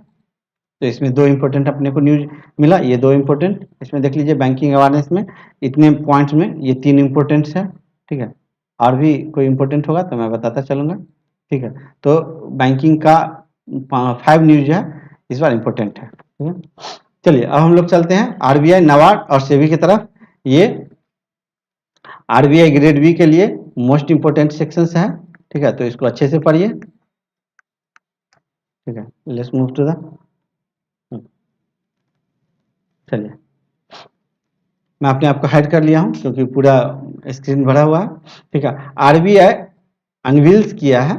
तो इसमें दो इंपॉर्टेंट अपने को न्यूज मिला, ये दो इंपॉर्टेंट इसमें देख लीजिए बैंकिंग अवेयरनेस में, इतने पॉइंट्स में ये 3 इंपॉर्टेंट है, ठीक है। और भी कोई इंपॉर्टेंट होगा तो मैं बताता चलूंगा, ठीक है। तो बैंकिंग का 5 न्यूज है इस बार इंपॉर्टेंट है, ठीक है। चलिए अब हम लोग चलते हैं RBI, नाबार्ड और सेबी की तरफ। ये RBI ग्रेड बी के लिए मोस्ट इंपोर्टेंट सेक्शंस है, ठीक है। तो इसको अच्छे से पढ़िए, ठीक है। लेट्स मूव टू द, चलिए मैं अपने आप को हाइड कर लिया हूं क्योंकि पूरा स्क्रीन भरा हुआ है, ठीक है। RBI अनवील्स किया है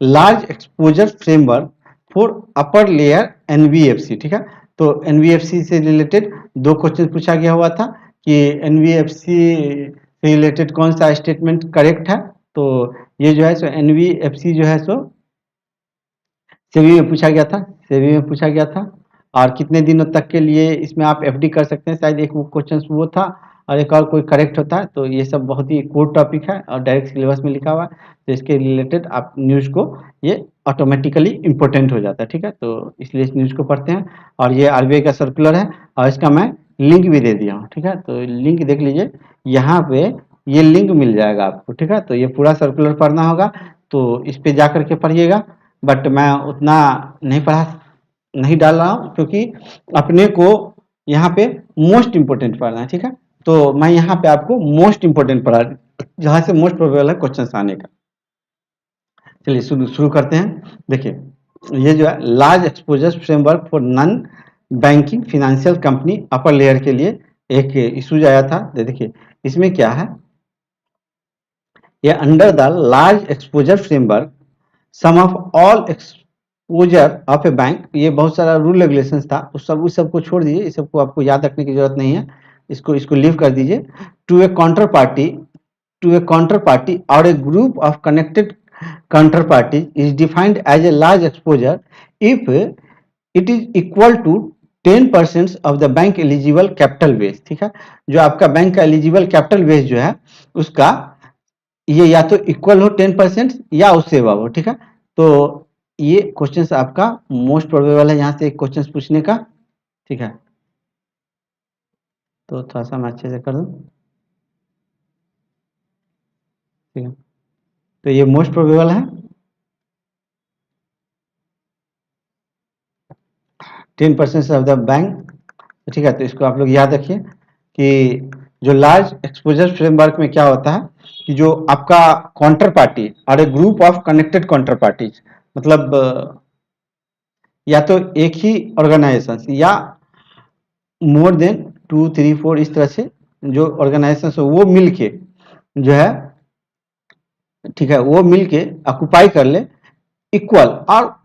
large exposure framework for upper layer NBFC, ठीक है। तो NBFC से रिलेटेड 2 क्वेश्चन पूछा गया हुआ था कि NBFC से रिलेटेड कौन सा स्टेटमेंट करेक्ट है, तो ये जो है सो NBFC जो है सो सेबी में पूछा गया था, सेबी में पूछा गया था। और कितने दिनों तक के लिए इसमें आप FD कर सकते हैं, शायद एक वो क्वेश्चन वो था। और एक और कोई करेक्ट होता है, तो ये सब बहुत ही कोर टॉपिक है और डायरेक्ट सिलेबस में लिखा हुआ है, तो इसके रिलेटेड आप न्यूज़ को ये ऑटोमेटिकली इम्पोर्टेंट हो जाता है, ठीक है। तो इसलिए इस न्यूज़ को पढ़ते हैं। और ये आरबीआई का सर्कुलर है और इसका मैं लिंक भी दे दिया हूँ, ठीक है। तो लिंक देख लीजिए, यहाँ पे ये लिंक मिल जाएगा आपको, ठीक है। तो ये पूरा सर्कुलर पढ़ना होगा, तो इस पे जा करके पढ़िएगा। बट मैं उतना नहीं डाल रहा हूँ, क्योंकि अपने को यहाँ पे मोस्ट इम्पोर्टेंट पढ़ना है, ठीक है। तो मैं यहाँ पे आपको मोस्ट इम्पोर्टेंट पढ़ा, जहाँ से मोस्ट प्रोबेबल है क्वेश्चन आने का। चलिए शुरू करते हैं। देखिए, ये जो है large exposure framework for non banking financial company upper layer के लिए एक इशूज आया था। देखिए इसमें क्या है, ये under the large exposure framework sum of all exposure of a bank, ये बहुत सारा रूल रेगुलेशन था, उस सब को छोड़ दीजिए, इस सब को आपको याद रखने की जरूरत नहीं है, इसको लीव कर दीजिए। टू ए काउंटर पार्टी और a group of connected counterparty is defined as a large exposure if it is equal to 10% of the bank eligible capital base, ठीक है। जो आपका बैंक का एलिजिबल कैपिटल बेस जो है उसका ये या तो इक्वल हो 10% या उससे अबव हो, ठीक है। तो ये क्वेश्चंस आपका मोस्ट प्रोबेबल है यहाँ से एक क्वेश्चंस पूछने का, ठीक है। तो थोड़ा सा मैं अच्छे से कर दूं, ठीक है। तो ये मोस्ट प्रोबेबल है 10% ऑफ द बैंक, ठीक है। तो इसको आप लोग याद रखिए कि जो लार्ज एक्सपोजर फ्रेमवर्क में क्या होता है कि जो आपका काउंटर पार्टी और a group of connected counterparties, मतलब या तो एक ही ऑर्गेनाइजेशन या मोर देन 2 3 4 इस तरह से जो ऑर्गेनाइजेशन वो मिलके जो है, ठीक है, वो मिलके ऑक्युपाई कर ले इक्वल और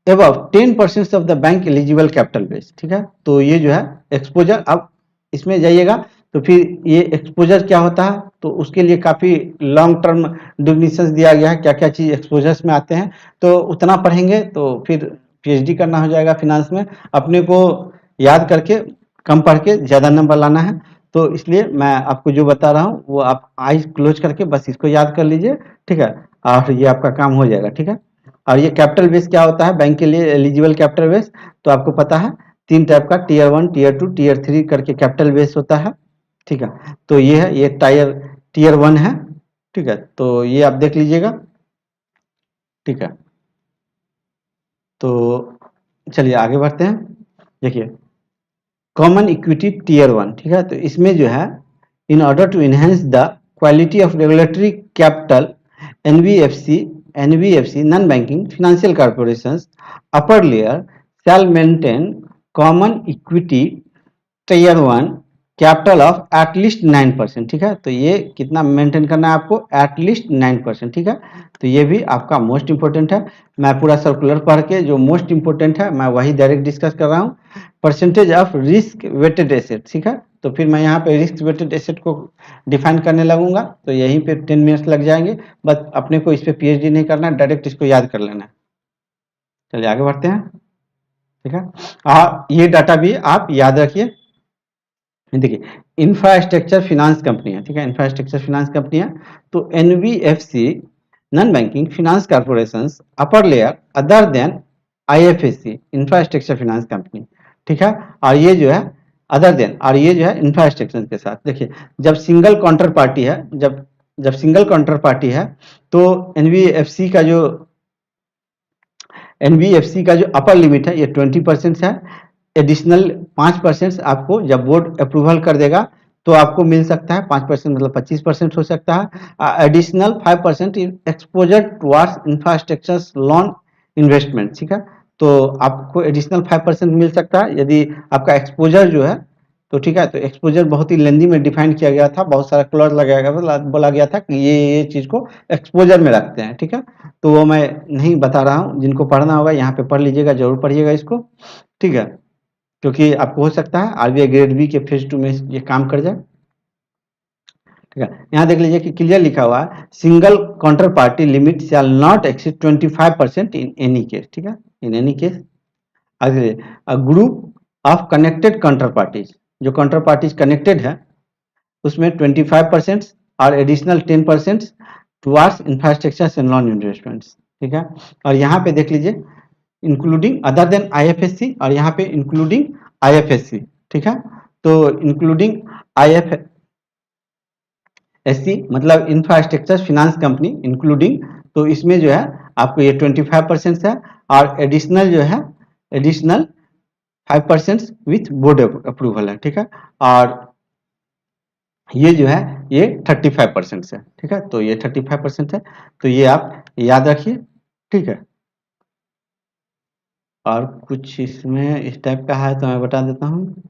above 10% of the bank eligible capital base, ठीक है। तो ये जो है एक्सपोजर, अब इसमें जाइएगा तो फिर ये एक्सपोजर क्या होता है, तो उसके लिए काफ़ी लॉन्ग टर्म डिफिनीशंस दिया गया है, क्या क्या चीज़ एक्सपोजर्स में आते हैं, तो उतना पढ़ेंगे तो फिर पीएचडी करना हो जाएगा फिनांस में। अपने को याद करके कम पढ़ के ज़्यादा नंबर लाना है, तो इसलिए मैं आपको जो बता रहा हूँ वो आप आइज क्लोज करके बस इसको याद कर लीजिए, ठीक है। और ये आपका काम हो जाएगा, ठीक है। और ये कैपिटल बेस क्या होता है बैंक के लिए एलिजिबल कैपिटल बेस, तो आपको पता है 3 टाइप का, टीयर 1 टीयर 2 टीयर 3 करके कैपिटल बेस होता है, ठीक है। तो ये है, ये टीयर 1 है, ठीक है। तो ये आप देख लीजिएगा, ठीक है। तो चलिए आगे बढ़ते हैं। देखिए कॉमन इक्विटी टीयर 1, ठीक है। तो इसमें जो है in order to enhance the quality of regulatory capital NBFC non banking financial corporations upper layer shall maintain common equity tier 1 capital of at least 9%, ठीक है। तो ये कितना मेंटेन करना है आपको, एटलीस्ट 9%, ठीक है। तो ये भी आपका मोस्ट इंपोर्टेंट है। मैं पूरा सर्कुलर पढ़ के जो मोस्ट इंपोर्टेंट है मैं वही डायरेक्ट डिस्कस कर रहा हूँ। Percentage of risk weighted asset, ठीक है। तो फिर मैं यहाँ पे रिस्क वेटेड एसेट को डिफाइन करने लगूंगा, तो यहीं पे 10 मिनट्स लग जाएंगे। बस अपने को इस पर पीएचडी नहीं करना है, डायरेक्ट इसको याद कर लेना है। चलिए आगे बढ़ते हैं, ठीक है। ये डाटा भी आप याद रखिए। देखिए इंफ्रास्ट्रक्चर फिनांस कंपनियां, ठीक है, इंफ्रास्ट्रक्चर फिनांस कंपनियां, तो NBFC non banking finance corporations upper layer other than IFSC infrastructure finance company, ठीक है। और ये जो है अदर देन, और ये जो है इंफ्रास्ट्रक्चर के साथ, देखिए जब सिंगल काउंटर पार्टी है, जब सिंगल काउंटर पार्टी है तो एनबीएफसी का जो अपर लिमिट है ये 20% है। एडिशनल 5% आपको जब बोर्ड अप्रूवल कर देगा तो आपको मिल सकता है, 5% मतलब 25% हो सकता है। Additional 5% exposure towards infrastructure loan investment, ठीक है। तो आपको एडिशनल 5% मिल सकता है यदि आपका एक्सपोजर जो है, तो ठीक है। तो एक्सपोजर बहुत ही लेंदी में डिफाइन किया गया था, बहुत सारा क्लॉज लगाया गया था, बोला गया था कि ये चीज को एक्सपोजर में रखते हैं, ठीक है। तो वो मैं नहीं बता रहा हूँ, जिनको पढ़ना होगा यहाँ पे पढ़ लीजिएगा, जरूर पढ़िएगा इसको, ठीक है। क्योंकि आपको हो सकता है आरबीआई ग्रेड बी के फेज 2 में ये काम कर जाए, ठीक है। यहाँ देख लीजिए कि क्लियर लिखा हुआ है single counter party limit shall not exceed 25% in any case, ठीक है, इन एनी केस। आगे group of connected counter parties, जो काउंटर पार्टीज कनेक्टेड है उसमें 25% और additional 10% towards infrastructure and non investments, ठीक है। और यहाँ पे देख लीजिए इंक्लूडिंग अदर देन आईएफएससी, और यहाँ पे इंक्लूडिंग आईएफएससी, ठीक है। तो इंक्लूडिंग आईएफएससी मतलब इंफ्रास्ट्रक्चर फाइनेंस कंपनी इंक्लूडिंग, तो इसमें जो है आपको ये 25% है, और एडिशनल जो है एडिशनल 5% विथ बोर्ड अप्रूवल है, ठीक है। और ये जो है ये 35% है, ठीक है। तो ये 35% है, तो ये आप याद रखिए, ठीक है। और कुछ इसमें इस टाइप का है तो मैं बता देता हूँ।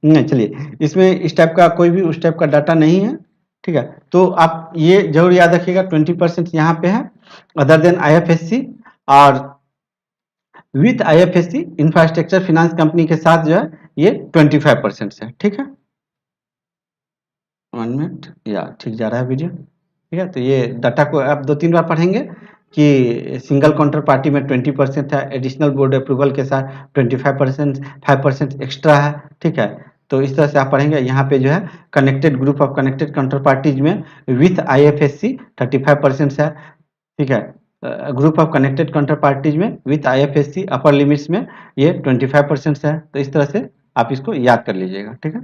नहीं, चलिए, इसमें इस टाइप का कोई भी उस टाइप का डाटा नहीं है, ठीक है। तो आप ये जरूर याद रखिएगा 20% यहाँ पे है अदर देन आईएफएससी, और with IFSC infrastructure finance company के साथ जो है ये 25% है, ठीक है। 1 मिनट, या ठीक जा रहा है वीडियो, ठीक है। तो ये डाटा को आप 2-3 बार पढ़ेंगे कि सिंगल काउंटर पार्टी में 20% है, एडिशनल बोर्ड अप्रूवल के साथ 25%, 5% एक्स्ट्रा है, ठीक है। तो इस तरह से आप पढ़ेंगे। यहाँ पे जो है connected group of connected counter parties में विथ आईएफएससी 35% है, ठीक है। Group of connected counter parties में विथ आईएफएससी अपर लिमिट्स में ये 25% है। तो इस तरह से आप इसको याद कर लीजिएगा, ठीक है।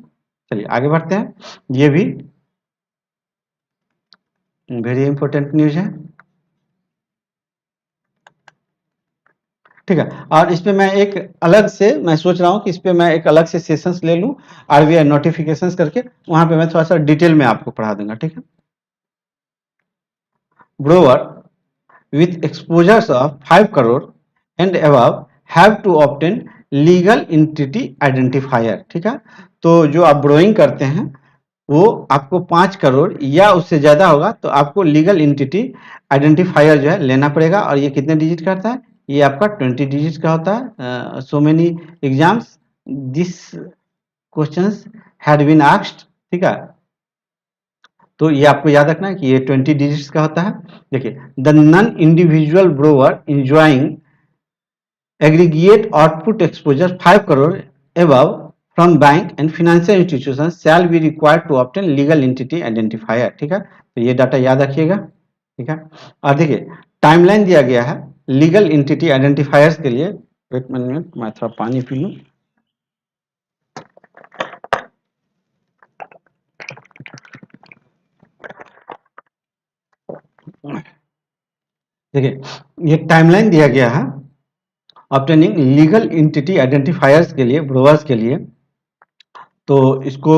चलिए आगे बढ़ते हैं। ये भी वेरी इंपॉर्टेंट न्यूज है, ठीक है। और इस पे मैं एक अलग से मैं सोच रहा हूँ कि इस पे मैं एक अलग से सेशंस ले लूँ आरबीआई नोटिफिकेशंस करके, वहां पे मैं थोड़ा सा डिटेल में आपको पढ़ा दूंगा, ठीक है। ब्रोवर with exposures of 5 crore and above have to obtain legal entity identifier, ठीक है। तो जो आप ब्रोइंग करते हैं वो आपको 5 करोड़ या उससे ज्यादा होगा तो आपको लीगल एंटिटी आइडेंटिफायर जो है लेना पड़ेगा। और ये कितने डिजिट का होता है? ये आपका 20 डिजिट का होता है। So many exams this questions had been asked, ठीक है। तो ये आपको याद रखना है कि ये 20 डिजिट्स का होता है। देखिए, the non individual borrower enjoying aggregate output exposure 5 crore above from bank and financial institutions shall be required to obtain legal entity identifier, ठीक है। तो ये डाटा याद रखिएगा, ठीक है। और देखिए टाइमलाइन दिया गया है लीगल एंटिटी आइडेंटिफायर्स के लिए। एक मिनट, मैं थोड़ा पानी पी लूं। देखिए, ये टाइमलाइन दिया गया है ऑब्टेनिंग लीगल एंटिटी आइडेंटिफायर्स के लिए, ब्रोवर्स के लिए। तो इसको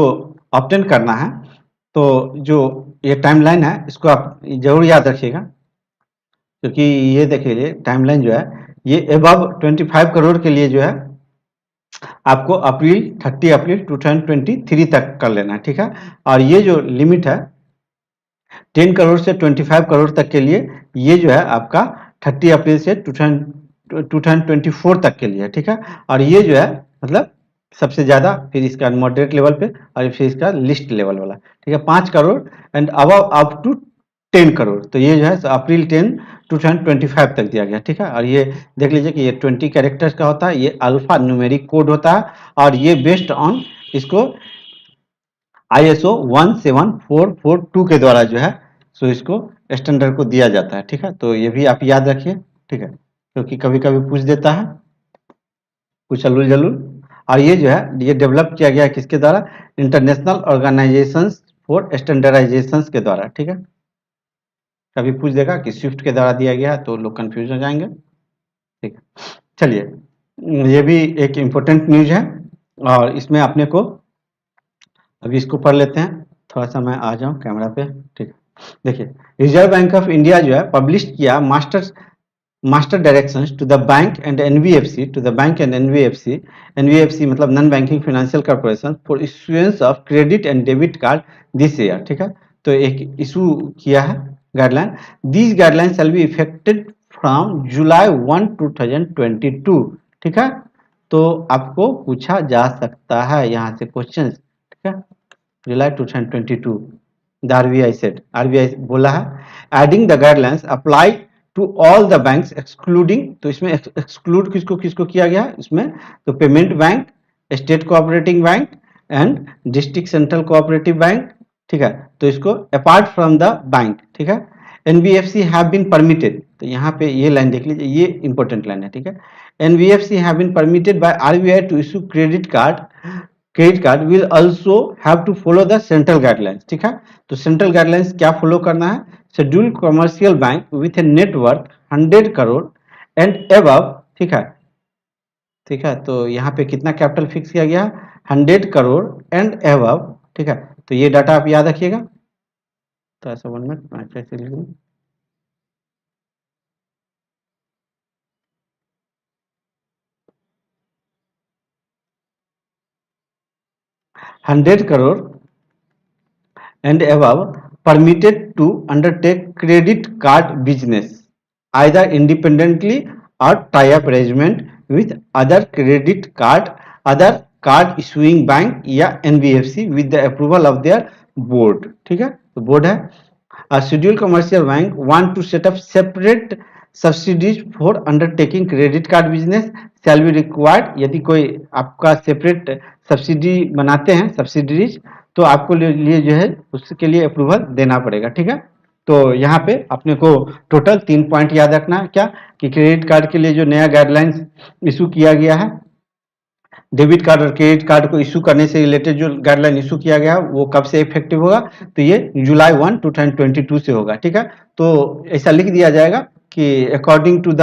ऑब्टेन करना है, तो जो ये टाइमलाइन है इसको आप जरूर याद रखिएगा, क्योंकि ये देखिए टाइमलाइन जो है ये अबव 25 करोड़ के लिए जो है आपको 30 अप्रैल 2023 तक कर लेना है, ठीक है। और ये जो लिमिट है 10 करोड़ से 25 करोड़ तक के लिए, ये जो है आपका 30 अप्रैल से 2024 तक के लिए, ठीक है। और ये जो है मतलब सबसे ज्यादा, फिर इसका मॉडरेट लेवल पे, और फिर इसका लिस्ट लेवल वाला, ठीक है। 5 crore and above up to 10 crore, तो ये जो है अप्रैल 10 2025 तक दिया गया, ठीक है। और ये देख लीजिए कि ये 20 कैरेक्टर्स का होता है, ये अल्फा न्यूमेरिक कोड होता है, और ये बेस्ड ऑन इसको ISO 17442 के द्वारा जो है सो इसको स्टैंडर्ड को दिया जाता है, ठीक है। तो ये भी आप याद रखिए, ठीक है, क्योंकि कभी कभी पूछ देता है कुछ अलूल जलूल। और ये जो है ये डेवलप किया गया है किसके द्वारा? इंटरनेशनल ऑर्गेनाइजेशंस फॉर स्टैंडर्डाइजेशंस के द्वारा, ठीक है। कभी पूछ देगा कि स्विफ्ट के द्वारा दिया गया है तो लोग कंफ्यूज हो जाएंगे, ठीक है। चलिए, ये भी एक इम्पोर्टेंट न्यूज है, और इसमें अपने को अभी इसको पढ़ लेते हैं। थोड़ा सा मैं आ जाऊं कैमरा पे, ठीक है। देखिए, रिजर्व बैंक ऑफ इंडिया जो है पब्लिश किया master directions to the bank and NBFC, to the bank and NBFC, NBFC मतलब non banking financial corporation, for issuance of credit and debit card this year, ठीक है। तो एक issue किया है guideline. These guideline shall be effected from July 1 2022, ठीक है। तो आपको पूछा जा सकता है यहाँ से क्वेश्चन, ठीक है। जुलाई 2022 द आरबीआई सेड, आरबीआई बोला है adding the guidelines apply to all the banks excluding, तो इसमें एक्सक्लूड किसको किसको किया गया इसमें? तो payment bank, state cooperative bank and district central cooperative bank, ठीक है, तो इसको अपार्ट फ्रॉम द बैंक, ठीक है, एनबीएफसी हैव बीन परमिटेड, तो यहाँ पे ये लाइन देख लीजिए, ये इंपॉर्टेंट लाइन है, ठीक है, NBFC have been permitted by RBI to issue credit card will also have to follow the central guidelines, ठीक है, तो सेंट्रल गाइडलाइंस क्या फॉलो करना है, schedule commercial bank with a net worth 100 crore and above, ठीक है, ठीक है, तो यहाँ पे कितना कैपिटल फिक्स किया गया, 100 करोड़ एंड एबव, ठीक है, तो ये डाटा आप याद रखिएगा, तो ऐसा 1 मिनट मैं कैसे लिख दूं, 100 crore and above permitted to undertake credit card business either independently or tie-up arrangement with other card issuing bank या NBFC with the approval of their board, ठीक है, तो बोर्ड है, a scheduled commercial bank want to set up separate subsidies for undertaking credit card business shall be required, यदि कोई आपका separate subsidy बनाते हैं सब्सिडीज, तो आपको लिए जो है उसके लिए अप्रूवल देना पड़ेगा, ठीक है, तो यहाँ पे अपने को टोटल 3 पॉइंट याद रखना है, क्या कि क्रेडिट कार्ड के लिए जो नया गाइडलाइंस इशू किया गया है, डेबिट कार्ड और क्रेडिट कार्ड को इशू करने से रिलेटेड जो गाइडलाइन इशू किया गया वो कब से इफेक्टिव होगा, तो ये जुलाई 1, 2022 से होगा, ठीक है, तो ऐसा लिख दिया जाएगा कि अकॉर्डिंग टू द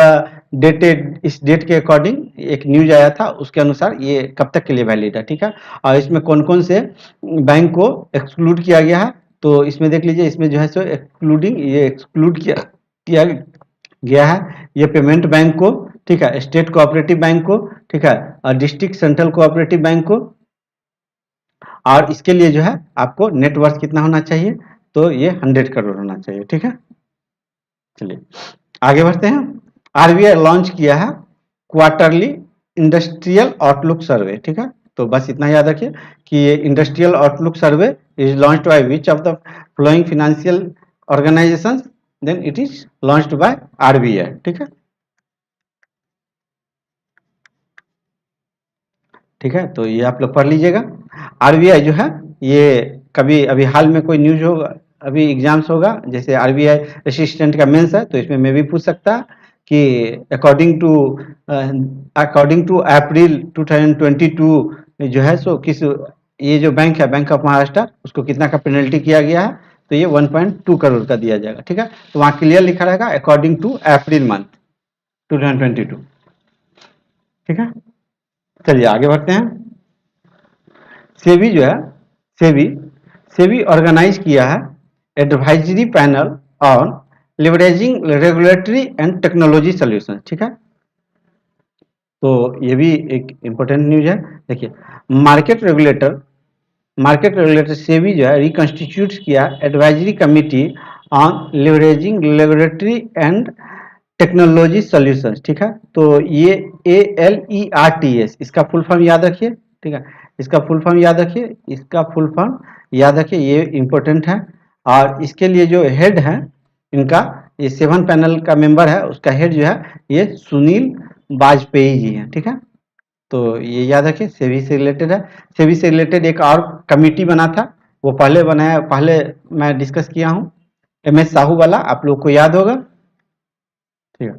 डेटेड, इस डेट के अकॉर्डिंग एक न्यूज आया था उसके अनुसार ये कब तक के लिए वैलिड है, ठीक है, और इसमें कौन कौन से बैंक को एक्सक्लूड किया गया है, तो इसमें देख लीजिए, इसमें जो है सो एक्सक्लूडिंग, ये एक्सक्लूड किया गया है, ये पेमेंट बैंक को, ठीक है, स्टेट कोऑपरेटिव बैंक को, ठीक है, और डिस्ट्रिक्ट सेंट्रल कोऑपरेटिव बैंक को, और इसके लिए जो है आपको नेटवर्थ कितना होना चाहिए, तो ये 100 करोड़ होना चाहिए, ठीक है, चलिए आगे बढ़ते हैं, आरबीआई लॉन्च किया है क्वार्टरली इंडस्ट्रियल आउटलुक सर्वे, ठीक है, तो बस इतना याद रखिए कि ये industrial outlook survey is launched by which of the flowing financial organisations, then it is launched by RBI, ठीक है, ठीक है, तो ये आप लोग पढ़ लीजिएगा, आरबीआई जो है ये कभी अभी हाल में कोई न्यूज होगा, अभी एग्जाम्स होगा, जैसे आरबीआई असिस्टेंट का मेंस है, तो इसमें मैं भी पूछ सकता है कि अकॉर्डिंग टू अप्रैल 2022 जो है सो किस, ये जो बैंक है बैंक ऑफ महाराष्ट्र, उसको कितना का पेनल्टी किया गया है, तो ये 1.2 करोड़ का दिया जाएगा, ठीक है, तो वहां क्लियर लिखा रहेगा अकॉर्डिंग टू अप्रैल मंथ 2022, ठीक है, चलिए आगे बढ़ते हैं, सेबी जो है, सेबी सेबी ऑर्गेनाइज किया है advisory panel on leveraging regulatory and technology solution, ठीक है, तो ये भी एक इंपॉर्टेंट न्यूज है, देखिए मार्केट रेगुलेटर सेबी जो है रिकॉन्स्टिट्यूट किया advisory committee on leveraging regulatory and technology solutions, ठीक है, तो ये ALERTS इसका फुल फॉर्म याद रखिए, ठीक है, इसका फुल फॉर्म याद रखिए, इसका फुल फॉर्म याद रखिए, ये इंपॉर्टेंट है, और इसके लिए जो हेड है इनका, ये 7 पैनल का मेंबर है, उसका हेड जो है ये सुनील वाजपेयी जी हैं, ठीक है, तो ये याद रखिए, सेबी से रिलेटेड है, सेबी से रिलेटेड एक और कमिटी बना था, वो पहले मैं डिस्कस किया हूँ, MS साहू वाला, आप लोग को याद होगा, ठीक है,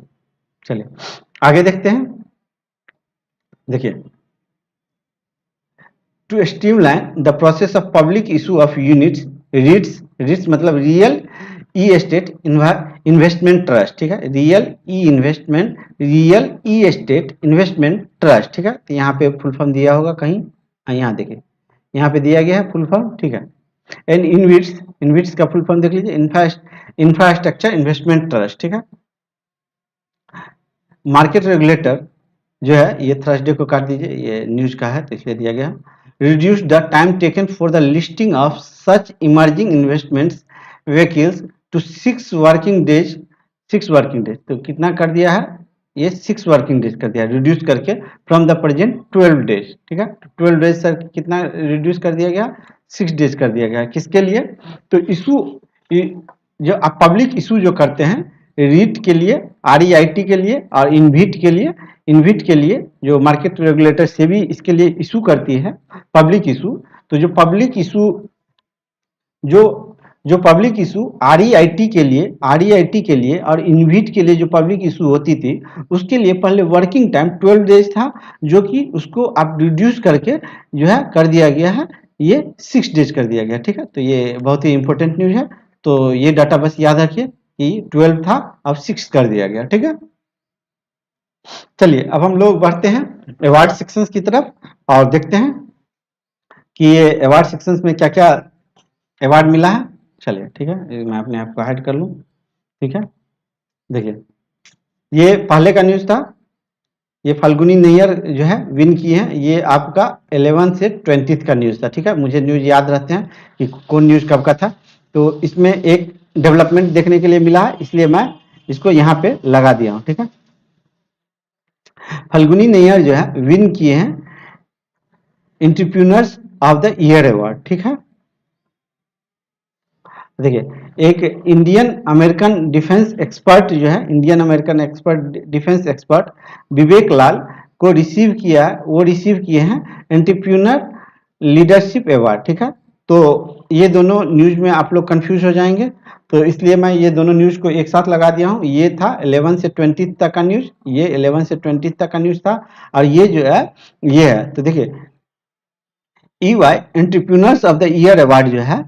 चलिए आगे देखते हैं, देखिए to streamline the process of public issue of units, REITs मतलब real estate investment trust, ठीक है, real estate investment trust, ठीक है, तो यहाँ पे फुल फॉर्म दिया होगा कहीं, यहाँ देखिए यहाँ पे दिया गया है फुल फॉर्म, ठीक है, एंड इनविट्स का फुल फॉर्म देख लीजिए, इंफ्रास्ट्रक्चर इन्वेस्टमेंट ट्रस्ट, ठीक है, मार्केट रेगुलेटर जो है ये थर्सडे को काट दीजिए, ये न्यूज का है तो इसलिए दिया गया, reduce the time taken for the listing of such emerging investments vehicles to 6 working days, तो कितना कर दिया है, ये 6 वर्किंग डेज कर दिया, रिड्यूस करके फ्रॉम द प्रेजेंट 12 डेज, ठीक है, 12 डेज सर कितना रिड्यूस कर दिया गया, 6 डेज कर दिया गया, किसके लिए, तो इशू जो आप पब्लिक इशू जो करते हैं रीट के लिए, REIT के लिए और इनविट के लिए जो मार्केट रेगुलेटर सेबी इसके लिए इशू करती है पब्लिक इशू, तो जो पब्लिक इशू जो जो पब्लिक इशू आरईआईटी के लिए और इनविट के लिए जो पब्लिक इशू होती थी, उसके लिए पहले वर्किंग टाइम 12 डेज था, जो कि उसको अब रिड्यूस करके जो है कर दिया गया है, ये 6 डेज कर दिया गया। ठीक है, तो ये बहुत ही इंपॉर्टेंट न्यूज है। तो ये डाटा बस याद रखिए कि 12 था, अब 6 कर दिया गया। ठीक है, चलिए अब हम लोग बढ़ते हैं अवार्ड सेक्शंस की तरफ और देखते हैं कि ये अवार्ड सेक्शंस में क्या क्या अवार्ड मिला है। चलिए ठीक है, मैं अपने आप को हाइड कर लूँ। ठीक है, देखिए ये पहले का न्यूज था, ये फाल्गुनी नैयर जो है विन की है। ये आपका 11 से 20 का न्यूज था। ठीक है, मुझे न्यूज याद रहते हैं कि कौन न्यूज कब का था। तो इसमें एक डेवलपमेंट देखने के लिए मिला है, इसलिए मैं इसको यहाँ पे लगा दिया हूँ। ठीक है, फाल्गुनी नैयर जो है विन किए हैं entrepreneurs of the year award. ठीक है, देखिए एक इंडियन अमेरिकन डिफेंस एक्सपर्ट जो है, Indian American expert defence expert Vivek Lal को रिसीव किया, वो रिसीव किए हैं एंटरप्रेन्योर लीडरशिप अवार्ड। ठीक है, तो ये दोनों न्यूज में आप लोग कंफ्यूज हो जाएंगे, तो इसलिए मैं ये दोनों न्यूज को एक साथ लगा दिया हूँ। ये था 11 से 20 तक का न्यूज, ये 11 से 20 तक का न्यूज था, और ये जो है ये है। तो देखिए EY entrepreneurs of the year award जो है,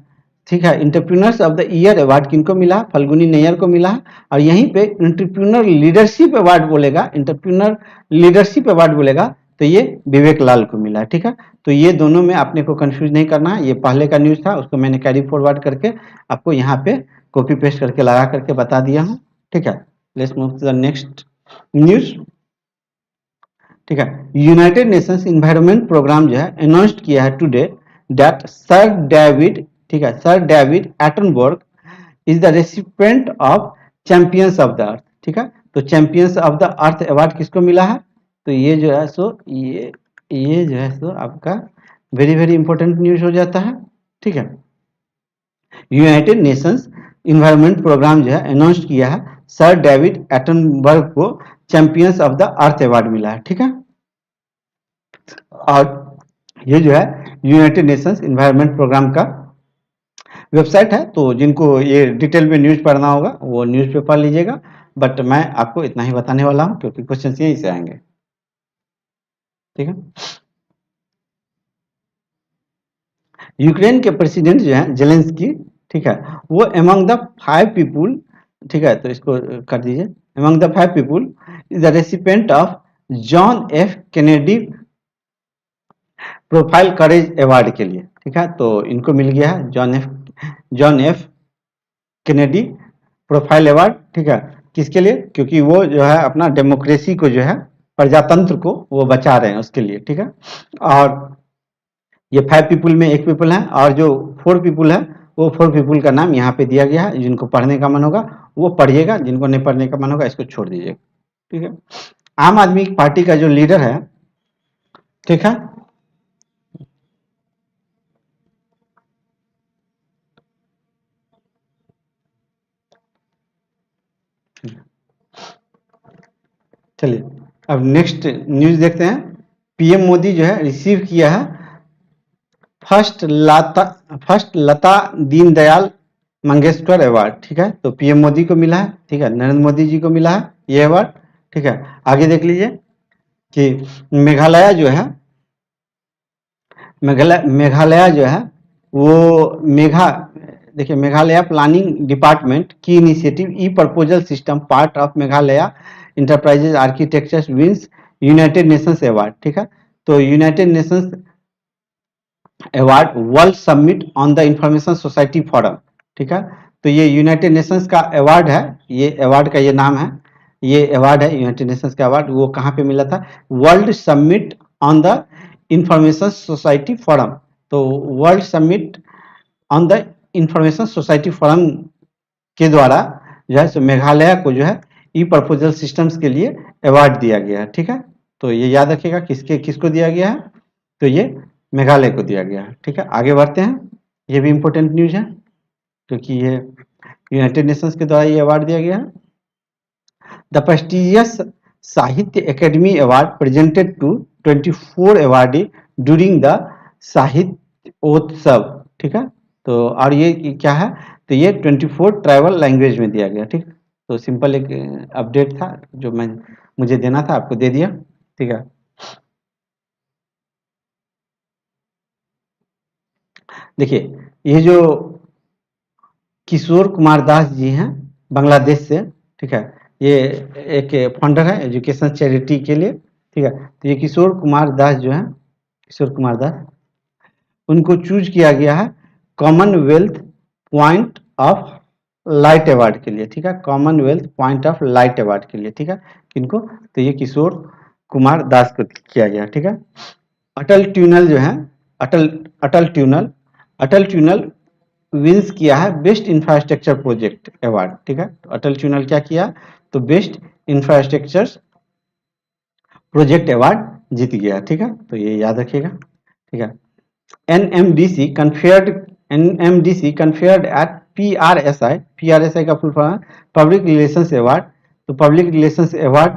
ठीक है, entrepreneurs of the year award किनको मिला? फाल्गुनी नैयर को मिला। और यहीं पे एंटरप्रेन्योर लीडरशिप अवार्ड बोलेगा, एंटरप्रेन्योर लीडरशिप अवार्ड बोलेगा तो ये विवेक लाल को मिला। ठीक है, तो ये दोनों में आपने को कंफ्यूज नहीं करना है। ये पहले का न्यूज था, उसको मैंने कैरी फॉरवर्ड करके आपको यहाँ पे कॉपी पेस्ट करके लगा करके बता दिया हूँ। ठीक है, let's move to the next news. ठीक है, यूनाइटेड नेशंस इन्वायरमेंट प्रोग्राम जो है अनाउंस किया है टुडे दैट सर डेविड, ठीक है, sir David Attenborough is the recipient of champions of the earth. ठीक है, तो champions of the earth award किसको मिला है? तो ये जो है सो ये जो है सो आपका वेरी वेरी इंपॉर्टेंट न्यूज हो जाता है। ठीक है, यूनाइटेड नेशंस इन्वायरमेंट प्रोग्राम जो है अनाउंस किया है, सर डेविड एटनबर्ग को champions of the earth award मिला है। ठीक है, और ये जो है यूनाइटेड नेशंस इन्वायरमेंट प्रोग्राम का वेबसाइट है, तो जिनको ये डिटेल में न्यूज पढ़ना होगा वो न्यूज पे पढ़ लीजिएगा, बट मैं आपको इतना ही बताने वाला हूँ क्योंकि क्वेश्चन यहीं से आएंगे। ठीक है, यूक्रेन के प्रेसिडेंट जो है जेलेंस्की, ठीक है, वो अमंग द 5 पीपुल, ठीक है, तो इसको कर दीजिए, among the 5 people is the recipient of John F Kennedy profile courage award के लिए। ठीक है, तो इनको मिल गया है John F Kennedy profile award. ठीक है, किसके लिए? क्योंकि वो जो है अपना डेमोक्रेसी को जो है, प्रजातंत्र को वो बचा रहे हैं उसके लिए। ठीक है, और ये 5 पीपुल में एक पीपुल है, और जो 4 पीपुल है वो 4 पीपुल का नाम यहाँ पे दिया गया है। जिनको पढ़ने का मन होगा वो पढ़िएगा, जिनको नहीं पढ़ने का मन होगा इसको छोड़ दीजिएगा। ठीक है, आम आदमी पार्टी का जो लीडर है, ठीक है, चलिए अब नेक्स्ट न्यूज देखते हैं। पीएम मोदी जो है रिसीव किया है फर्स्ट लता दीनदयाल मंगेशकर अवार्ड। ठीक है, तो पीएम मोदी को मिला है, ठीक है, नरेंद्र मोदी जी को मिला है ये अवार्ड। ठीक है, आगे देख लीजिए कि मेघालय जो है, मेघालय जो है वो देखिए मेघालय प्लानिंग डिपार्टमेंट की initiative e proposal system part of Meghalaya enterprises architectures wins United Nations award. ठीक है, तो United Nations award world summit on the information society forum. ठीक है, तो ये यूनाइटेड नेशंस का अवार्ड है, ये अवार्ड का ये नाम है, ये अवार्ड है यूनाइटेड नेशंस का अवार्ड। वो कहाँ पे मिला था? World summit on the information society forum. तो world summit on the information society forum के द्वारा जो है मेघालय को जो है ई प्रपोजल सिस्टम्स के लिए अवार्ड दिया गया है। ठीक है, तो ये याद रखिएगा किसको दिया गया है, तो ये मेघालय को दिया गया है। ठीक है, आगे बढ़ते हैं, ये भी इंपॉर्टेंट न्यूज है क्योंकि ये यूनाइटेड नेशंस के द्वारा ये अवार्ड दिया गया है। The prestigious Sahitya Akademi award presented to 24 awardee during the Sahityotsav. ठीक है, तो और ये क्या है, तो ये 24 ट्राइबल लैंग्वेज में दिया गया, ठीक। तो सिंपल एक अपडेट था जो मैं मुझे देना था, आपको दे दिया, ठीक है। देखिए ये जो किशोर कुमार दास जी हैं बांग्लादेश से, ठीक है, ये एक फंडर है एजुकेशन चैरिटी के लिए, ठीक है। तो ये किशोर कुमार दास जो है, किशोर कुमार दास, उनको चूज किया गया है Commonwealth point of light award के लिए, ठीक है, Commonwealth point of light award के लिए, ठीक है। किनको, तो ये किशोर कुमार दास को किया गया, ठीक है। अटल ट्यूनल जो है, अटल अटल ट्यूनल अटल ट्यूनल विंस किया है बेस्ट इंफ्रास्ट्रक्चर प्रोजेक्ट अवार्ड, ठीक है। तो अटल ट्यूनल क्या किया, तो बेस्ट इंफ्रास्ट्रक्चर प्रोजेक्ट अवार्ड जीत गया, ठीक है। तो ये याद रखिएगा, ठीक है। NMDC conferred at PRSI का फुल फॉर्म है पब्लिक रिलेशंस अवार्ड। तो पब्लिक रिलेशंस अवार्ड,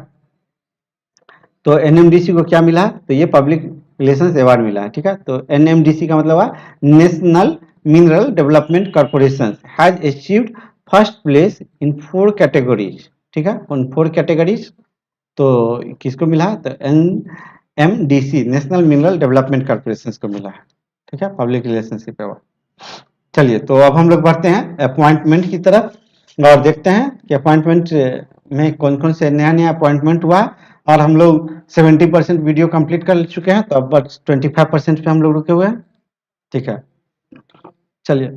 तो NMDC को क्या मिला, तो ये पब्लिक रिलेशंस अवार्ड मिला है, ठीक है। तो NMDC का मतलब है national mineral development corporation has achieved first place in 4 categories, ठीक है, उन 4 कैटेगरीज। तो किसको मिला है, तो NMDC national mineral development corporation को मिला है, ठीक है, पब्लिक रिलेशनशिप अवार्ड। चलिए तो अब हम लोग बढ़ते हैं अपॉइंटमेंट की तरफ और देखते हैं कि अपॉइंटमेंट में कौन कौन से नया नया अपॉइंटमेंट हुआ है। और हम लोग 70% वीडियो कंप्लीट कर चुके हैं, तो अब बस 25% पे हम लोग रुके हुए हैं, ठीक है। चलिए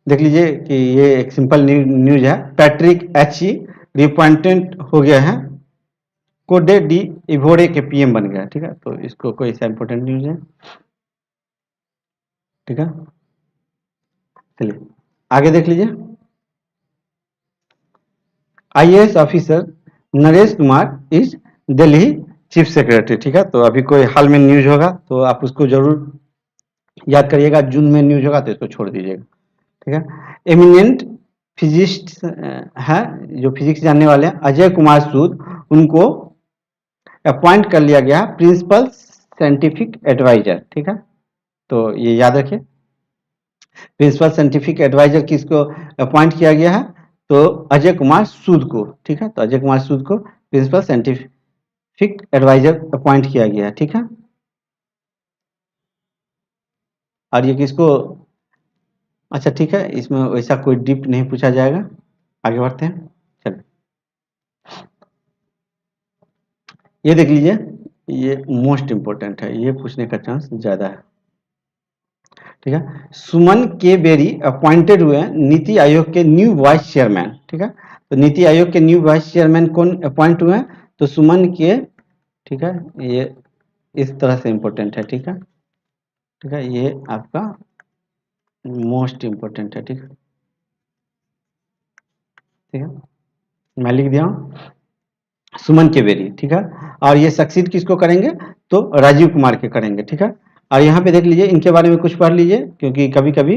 देख लीजिए कि ये एक सिंपल न्यूज है, पैट्रिक एची रिअपॉइंटेड हो गया है, कोडे डी इवोरे के PM बन गया, ठीक है। तो इसको कोई ऐसा इंपॉर्टेंट न्यूज है, ठीक है। चलिए आगे देख लीजिए, IAS officer Naresh Kumar is Delhi chief secretary, ठीक है। तो अभी कोई हाल में न्यूज होगा तो आप उसको जरूर याद करिएगा, जून में न्यूज होगा तो इसको छोड़ दीजिएगा, ठीक है। एमिनेंट फिजिस्ट है, जो फिजिक्स जानने वाले हैं, अजय कुमार सूद, उनको अपॉइंट कर लिया गया प्रिंसिपल साइंटिफिक एडवाइजर, ठीक है। तो ये याद रखिए, प्रिंसिपल साइंटिफिक एडवाइजर किसको अपॉइंट किया गया है, तो अजय कुमार सूद को, ठीक है। तो अजय कुमार सूद को प्रिंसिपल साइंटिफिक एडवाइजर अपॉइंट किया गया है, ठीक है। और ये किसको, अच्छा ठीक है, इसमें वैसा कोई डीप नहीं पूछा जाएगा, आगे बढ़ते हैं। चलिए ये देख लीजिए, ये मोस्ट इंपोर्टेंट है, ये पूछने का चांस ज्यादा है, ठीक है। सुमन के बेरी अपॉइंटेड हुए नीति आयोग के न्यू वाइस चेयरमैन, ठीक है। तो नीति आयोग के न्यू वाइस चेयरमैन कौन अपॉइंट हुए हैं, तो सुमन के, ठीक है। ये इस तरह से इंपॉर्टेंट है, ठीक है, ठीक है, ये आपका मोस्ट इंपॉर्टेंट है, ठीक है, ठीक है, मैं लिख दिया हूँ सुमन के बेरी, ठीक है। और ये सक्सीड किसको करेंगे, तो राजीव कुमार के करेंगे, ठीक है। और यहाँ पे देख लीजिए, इनके बारे में कुछ पढ़ लीजिए, क्योंकि कभी कभी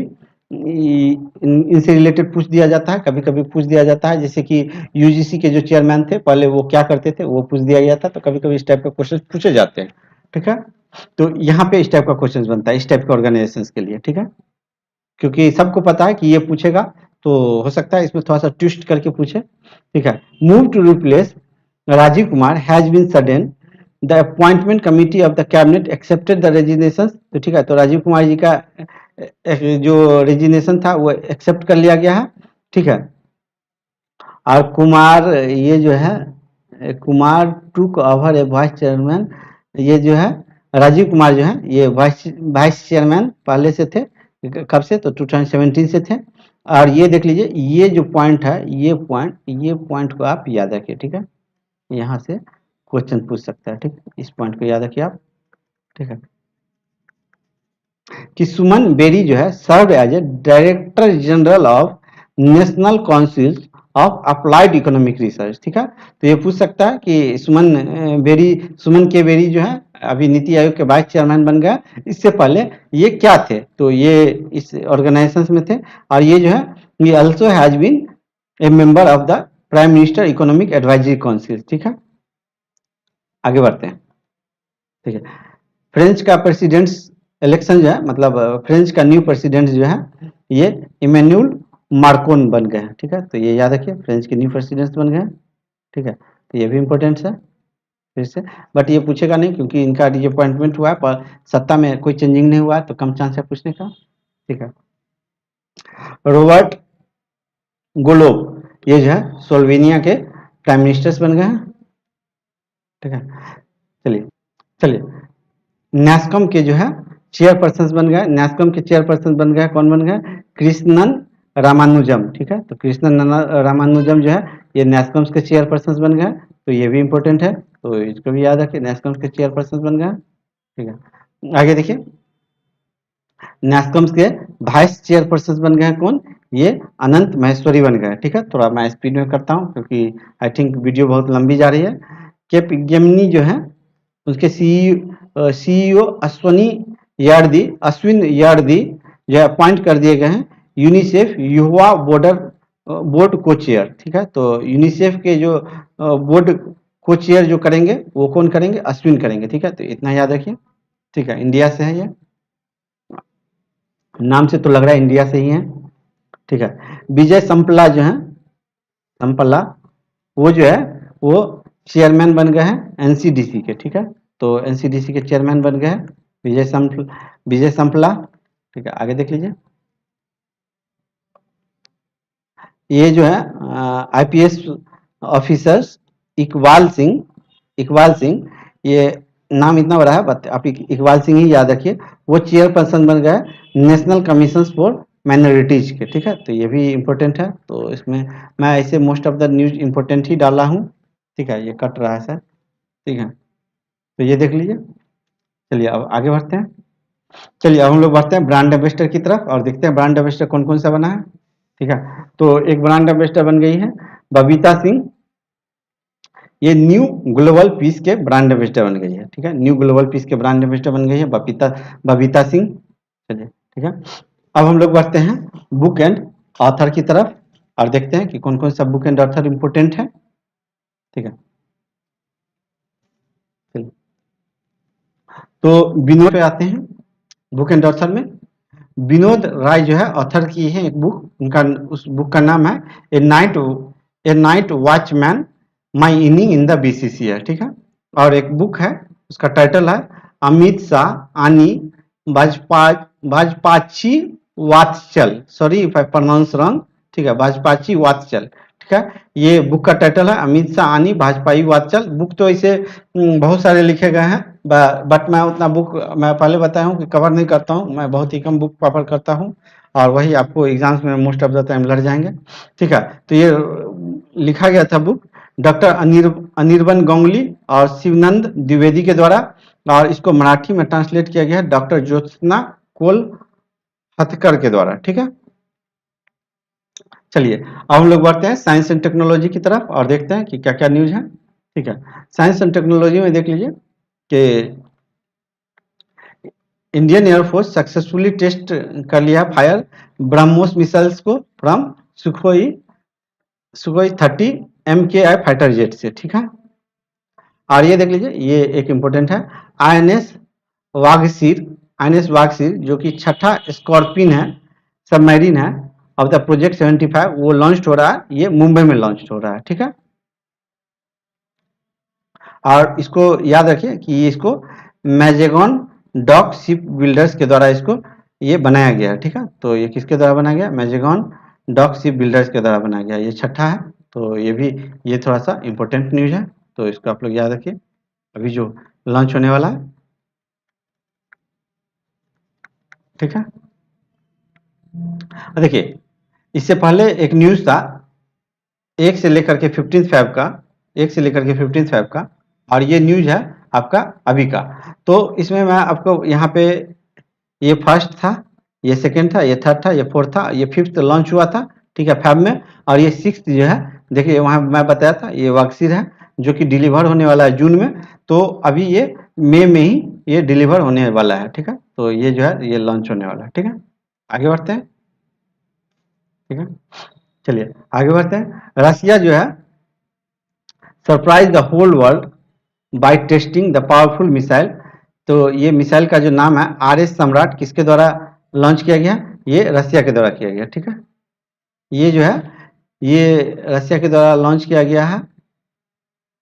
इनसे रिलेटेड पूछ दिया जाता है, कभी कभी पूछ दिया जाता है, जैसे कि UGC के जो चेयरमैन थे पहले वो क्या करते थे वो पूछ दिया गया था, तो कभी कभी इस टाइप का क्वेश्चन पूछे जाते हैं, ठीक है। तो यहाँ पे इस टाइप का क्वेश्चन बनता है इस टाइप के ऑर्गेनाइजेशन के लिए, ठीक है, क्योंकि सबको पता है कि ये पूछेगा, तो हो सकता है इसमें थोड़ा सा ट्विस्ट करके पूछे, ठीक है। Move to replace Rajiv Kumar has been sudden, the appointment committee of the cabinet accepted the resignation, तो ठीक है। तो राजीव कुमार जी का जो रेजिग्नेशन था वो एक्सेप्ट कर लिया गया है, ठीक है। और कुमार ये जो है कुमार टुक ओवर ए वाइस चेयरमैन, ये जो है राजीव कुमार जो है ये वाइस चेयरमैन पहले से थे, कब से, तो 2017 से थे। और ये देख लीजिए, ये जो पॉइंट है, ये पॉइंट को आप याद रखिए, ठीक है, यहाँ से क्वेश्चन पूछ सकता है, ठीक, इस पॉइंट को याद रखिए आप, ठीक है, कि सुमन बेरी जो है serve as a director general of national council of applied economic research, ठीक है। तो ये पूछ सकता है कि सुमन के बेरी जो है अभी नीति आयोग के वाइस चेयरमैन बन गया, इससे पहले ये क्या थे, तो ये इस ऑर्गेनाइजेशन में थे। और ये जो है ये also has been a member of the prime minister economic advisory council, ठीक है। आगे बढ़ते हैं, ठीक है। फ्रेंच का प्रेसिडेंट्स इलेक्शन जो है मतलब फ्रेंच का न्यू प्रेसिडेंट जो है ये इमैनुअल मार्कोन बन गए हैं। ठीक है, तो ये याद रखिए, फ्रेंच के न्यू प्रेसिडेंट बन गए हैं। ठीक है, तो ये भी इम्पोर्टेंट है फिर से, बट ये पूछेगा नहीं क्योंकि इनका अपॉइंटमेंट हुआ है, पर सत्ता में कोई चेंजिंग नहीं हुआ है, तो कम चांस है पूछने का। ठीक है, रॉबर्ट गोलोब ये जो है स्लोवेनिया के प्राइम मिनिस्टर्स बन गए हैं। ठीक है, चलिए चलिए, नैस्कॉम के जो है चेयरपर्सन बन गए, नैस्कॉम के चेयरपर्सन बन गए, कौन बन गए? कृष्णन रामानुजम। ठीक है, तो कृष्णन रामानुजम जो है ये नैस्कॉम के चेयरपर्सन बन गए, तो ये भी इंपॉर्टेंट है, तो इसको भी याद रखिए, नैस्कॉम के चेयरपर्सन बन गए। ठीक है, आगे देखिए, नैस्कॉम के वाइस चेयरपर्सन बन गए कौन? ये अनंत महेश्वरी बन गए। ठीक है, थोड़ा मैं स्पीड में करता हूँ क्योंकि आई थिंक वीडियो बहुत लंबी जा रही है। केपजेमिनी जो है उसके सीईओ अश्विन यार्दी जो अपॉइंट कर दिए गए हैं यूनिसेफ युवा बोर्ड को चेयर। ठीक है, तो यूनिसेफ के जो बोर्ड को चेयर जो करेंगे वो कौन करेंगे? अश्विन करेंगे। ठीक है, तो इतना याद रखिए। ठीक है, इंडिया से है, ये नाम से तो लग रहा है इंडिया से ही है। ठीक है, विजय संपला जो है, संपला वो जो है वो चेयरमैन बन गए हैं एनसीडीसी के। ठीक है, तो एनसीडीसी के चेयरमैन बन गए हैं विजय संपला। ठीक है, आगे देख लीजिए, ये जो है आईपीएस ऑफिसर्स इकबाल सिंह, ये नाम इतना बड़ा है, बट आप इकबाल सिंह ही याद रखिए, वो चेयरपर्सन बन गए नेशनल कमीशन फॉर माइनॉरिटीज के। ठीक है, तो ये भी इम्पोर्टेंट है, तो इसमें मैं ऐसे most of the news important ही डाला हूँ। ठीक है, ये कट रहा है सर। ठीक है, तो ये देख लीजिए। चलिए अब आगे बढ़ते हैं। चलिए अब हम लोग बढ़ते हैं ब्रांड एम्बेसडर की तरफ और देखते हैं ब्रांड एम्बेसडर कौन कौन सा बना है। ठीक है, तो एक ब्रांड एम्बेसडर बन गई है बबीता सिंह, ये न्यू ग्लोबल पीस के ब्रांड एम्बेसडर बन गई है। ठीक है, न्यू ग्लोबल पीस के ब्रांड एम्बेसडर बन गई है बबीता सिंह। चलिए, ठीक है, अब हम लोग बढ़ते हैं बुक एंड ऑथर की तरफ और देखते हैं कि कौन कौन सा बुक एंड ऑथर इंपोर्टेंट है। ठीक है, चलिए, तो विनोद पे आते हैं बुक एंड ऑथर में। विनोद राय जो है ऑथर की है एक बुक, उनका उस बुक का नाम है a night watchman my inning in the BCC है। ठीक है, और एक बुक है उसका टाइटल है अमित शाह आनी भाजपाची वात्सल, sorry if I pronounce wrong. ठीक है, भाजपाची वात्सल। ठीक है, ये बुक का टाइटल है अमित शाह आनी भाजपाई वात्सल। बुक तो ऐसे बहुत सारे लिखे गए हैं, बट मैं उतना बुक मैं पहले बताया हूँ कि कवर नहीं करता हूँ, मैं बहुत ही कम बुक कवर करता हूँ और वही आपको एग्जाम्स में मोस्ट ऑफ द टाइम लड़ जाएंगे। ठीक है, तो ये लिखा गया था बुक डॉक्टर अनिर्बन गांगुली और शिवनंद द्विवेदी के द्वारा, और इसको मराठी में ट्रांसलेट किया गया है डॉक्टर ज्योत्सना कोल हथकर के द्वारा। ठीक है, चलिए अब हम लोग बढ़ते हैं साइंस एंड टेक्नोलॉजी की तरफ और देखते हैं कि क्या क्या न्यूज है। ठीक है, साइंस एंड टेक्नोलॉजी में देख लीजिए कि इंडियन एयरफोर्स सक्सेसफुली टेस्ट कर लिया फायर ब्रह्मोस मिसाइल्स को from Sukhoi Sukhoi 30 MKI fighter jet से। ठीक है, और ये देख लीजिए, ये एक इंपॉर्टेंट है आईएनएस वागसीर जो कि छठा स्कॉर्पियन है, सबमरीन है ऑफ द प्रोजेक्ट 75, वो लॉन्च हो रहा है, ये मुंबई में लॉन्च हो रहा है। ठीक है, और इसको याद रखिए कि इसको मैजेगॉन डॉक शिप बिल्डर्स के द्वारा इसको ये बनाया गया है। ठीक है, तो ये किसके द्वारा बनाया गया? मैजेगॉन डॉक शिप बिल्डर्स के द्वारा बनाया गया, ये छठा है, तो ये भी ये थोड़ा सा इंपॉर्टेंट न्यूज है, तो इसको आप लोग याद रखिए अभी जो लॉन्च होने वाला है। ठीक है, देखिए इससे पहले एक न्यूज था एक से लेकर के 15 का, एक से लेकर के 15 का, और ये न्यूज है आपका अभी का। तो इसमें मैं आपको यहाँ पे ये फर्स्ट था, ये सेकंड था, ये थर्ड था, ये फोर्थ था, ये फिफ्थ लॉन्च हुआ था। ठीक है, फैब में, और ये सिक्स्थ जो है देखिए वहाँ मैं बताया था ये वाक्सीर है जो कि डिलीवर होने वाला है जून में, तो अभी ये मई में ही ये डिलीवर होने वाला है। ठीक है, तो ये जो है ये लॉन्च होने वाला है। ठीक है, आगे बढ़ते हैं। ठीक है, चलिए आगे बढ़ते हैं। रसिया जो है surprise the whole world by testing the powerful missile तो ये मिसाइल का जो नाम है RS सम्राट किसके द्वारा लॉन्च किया गया? ये रसिया के द्वारा किया गया, ठीक है। ये जो है ये रसिया के द्वारा लॉन्च किया गया है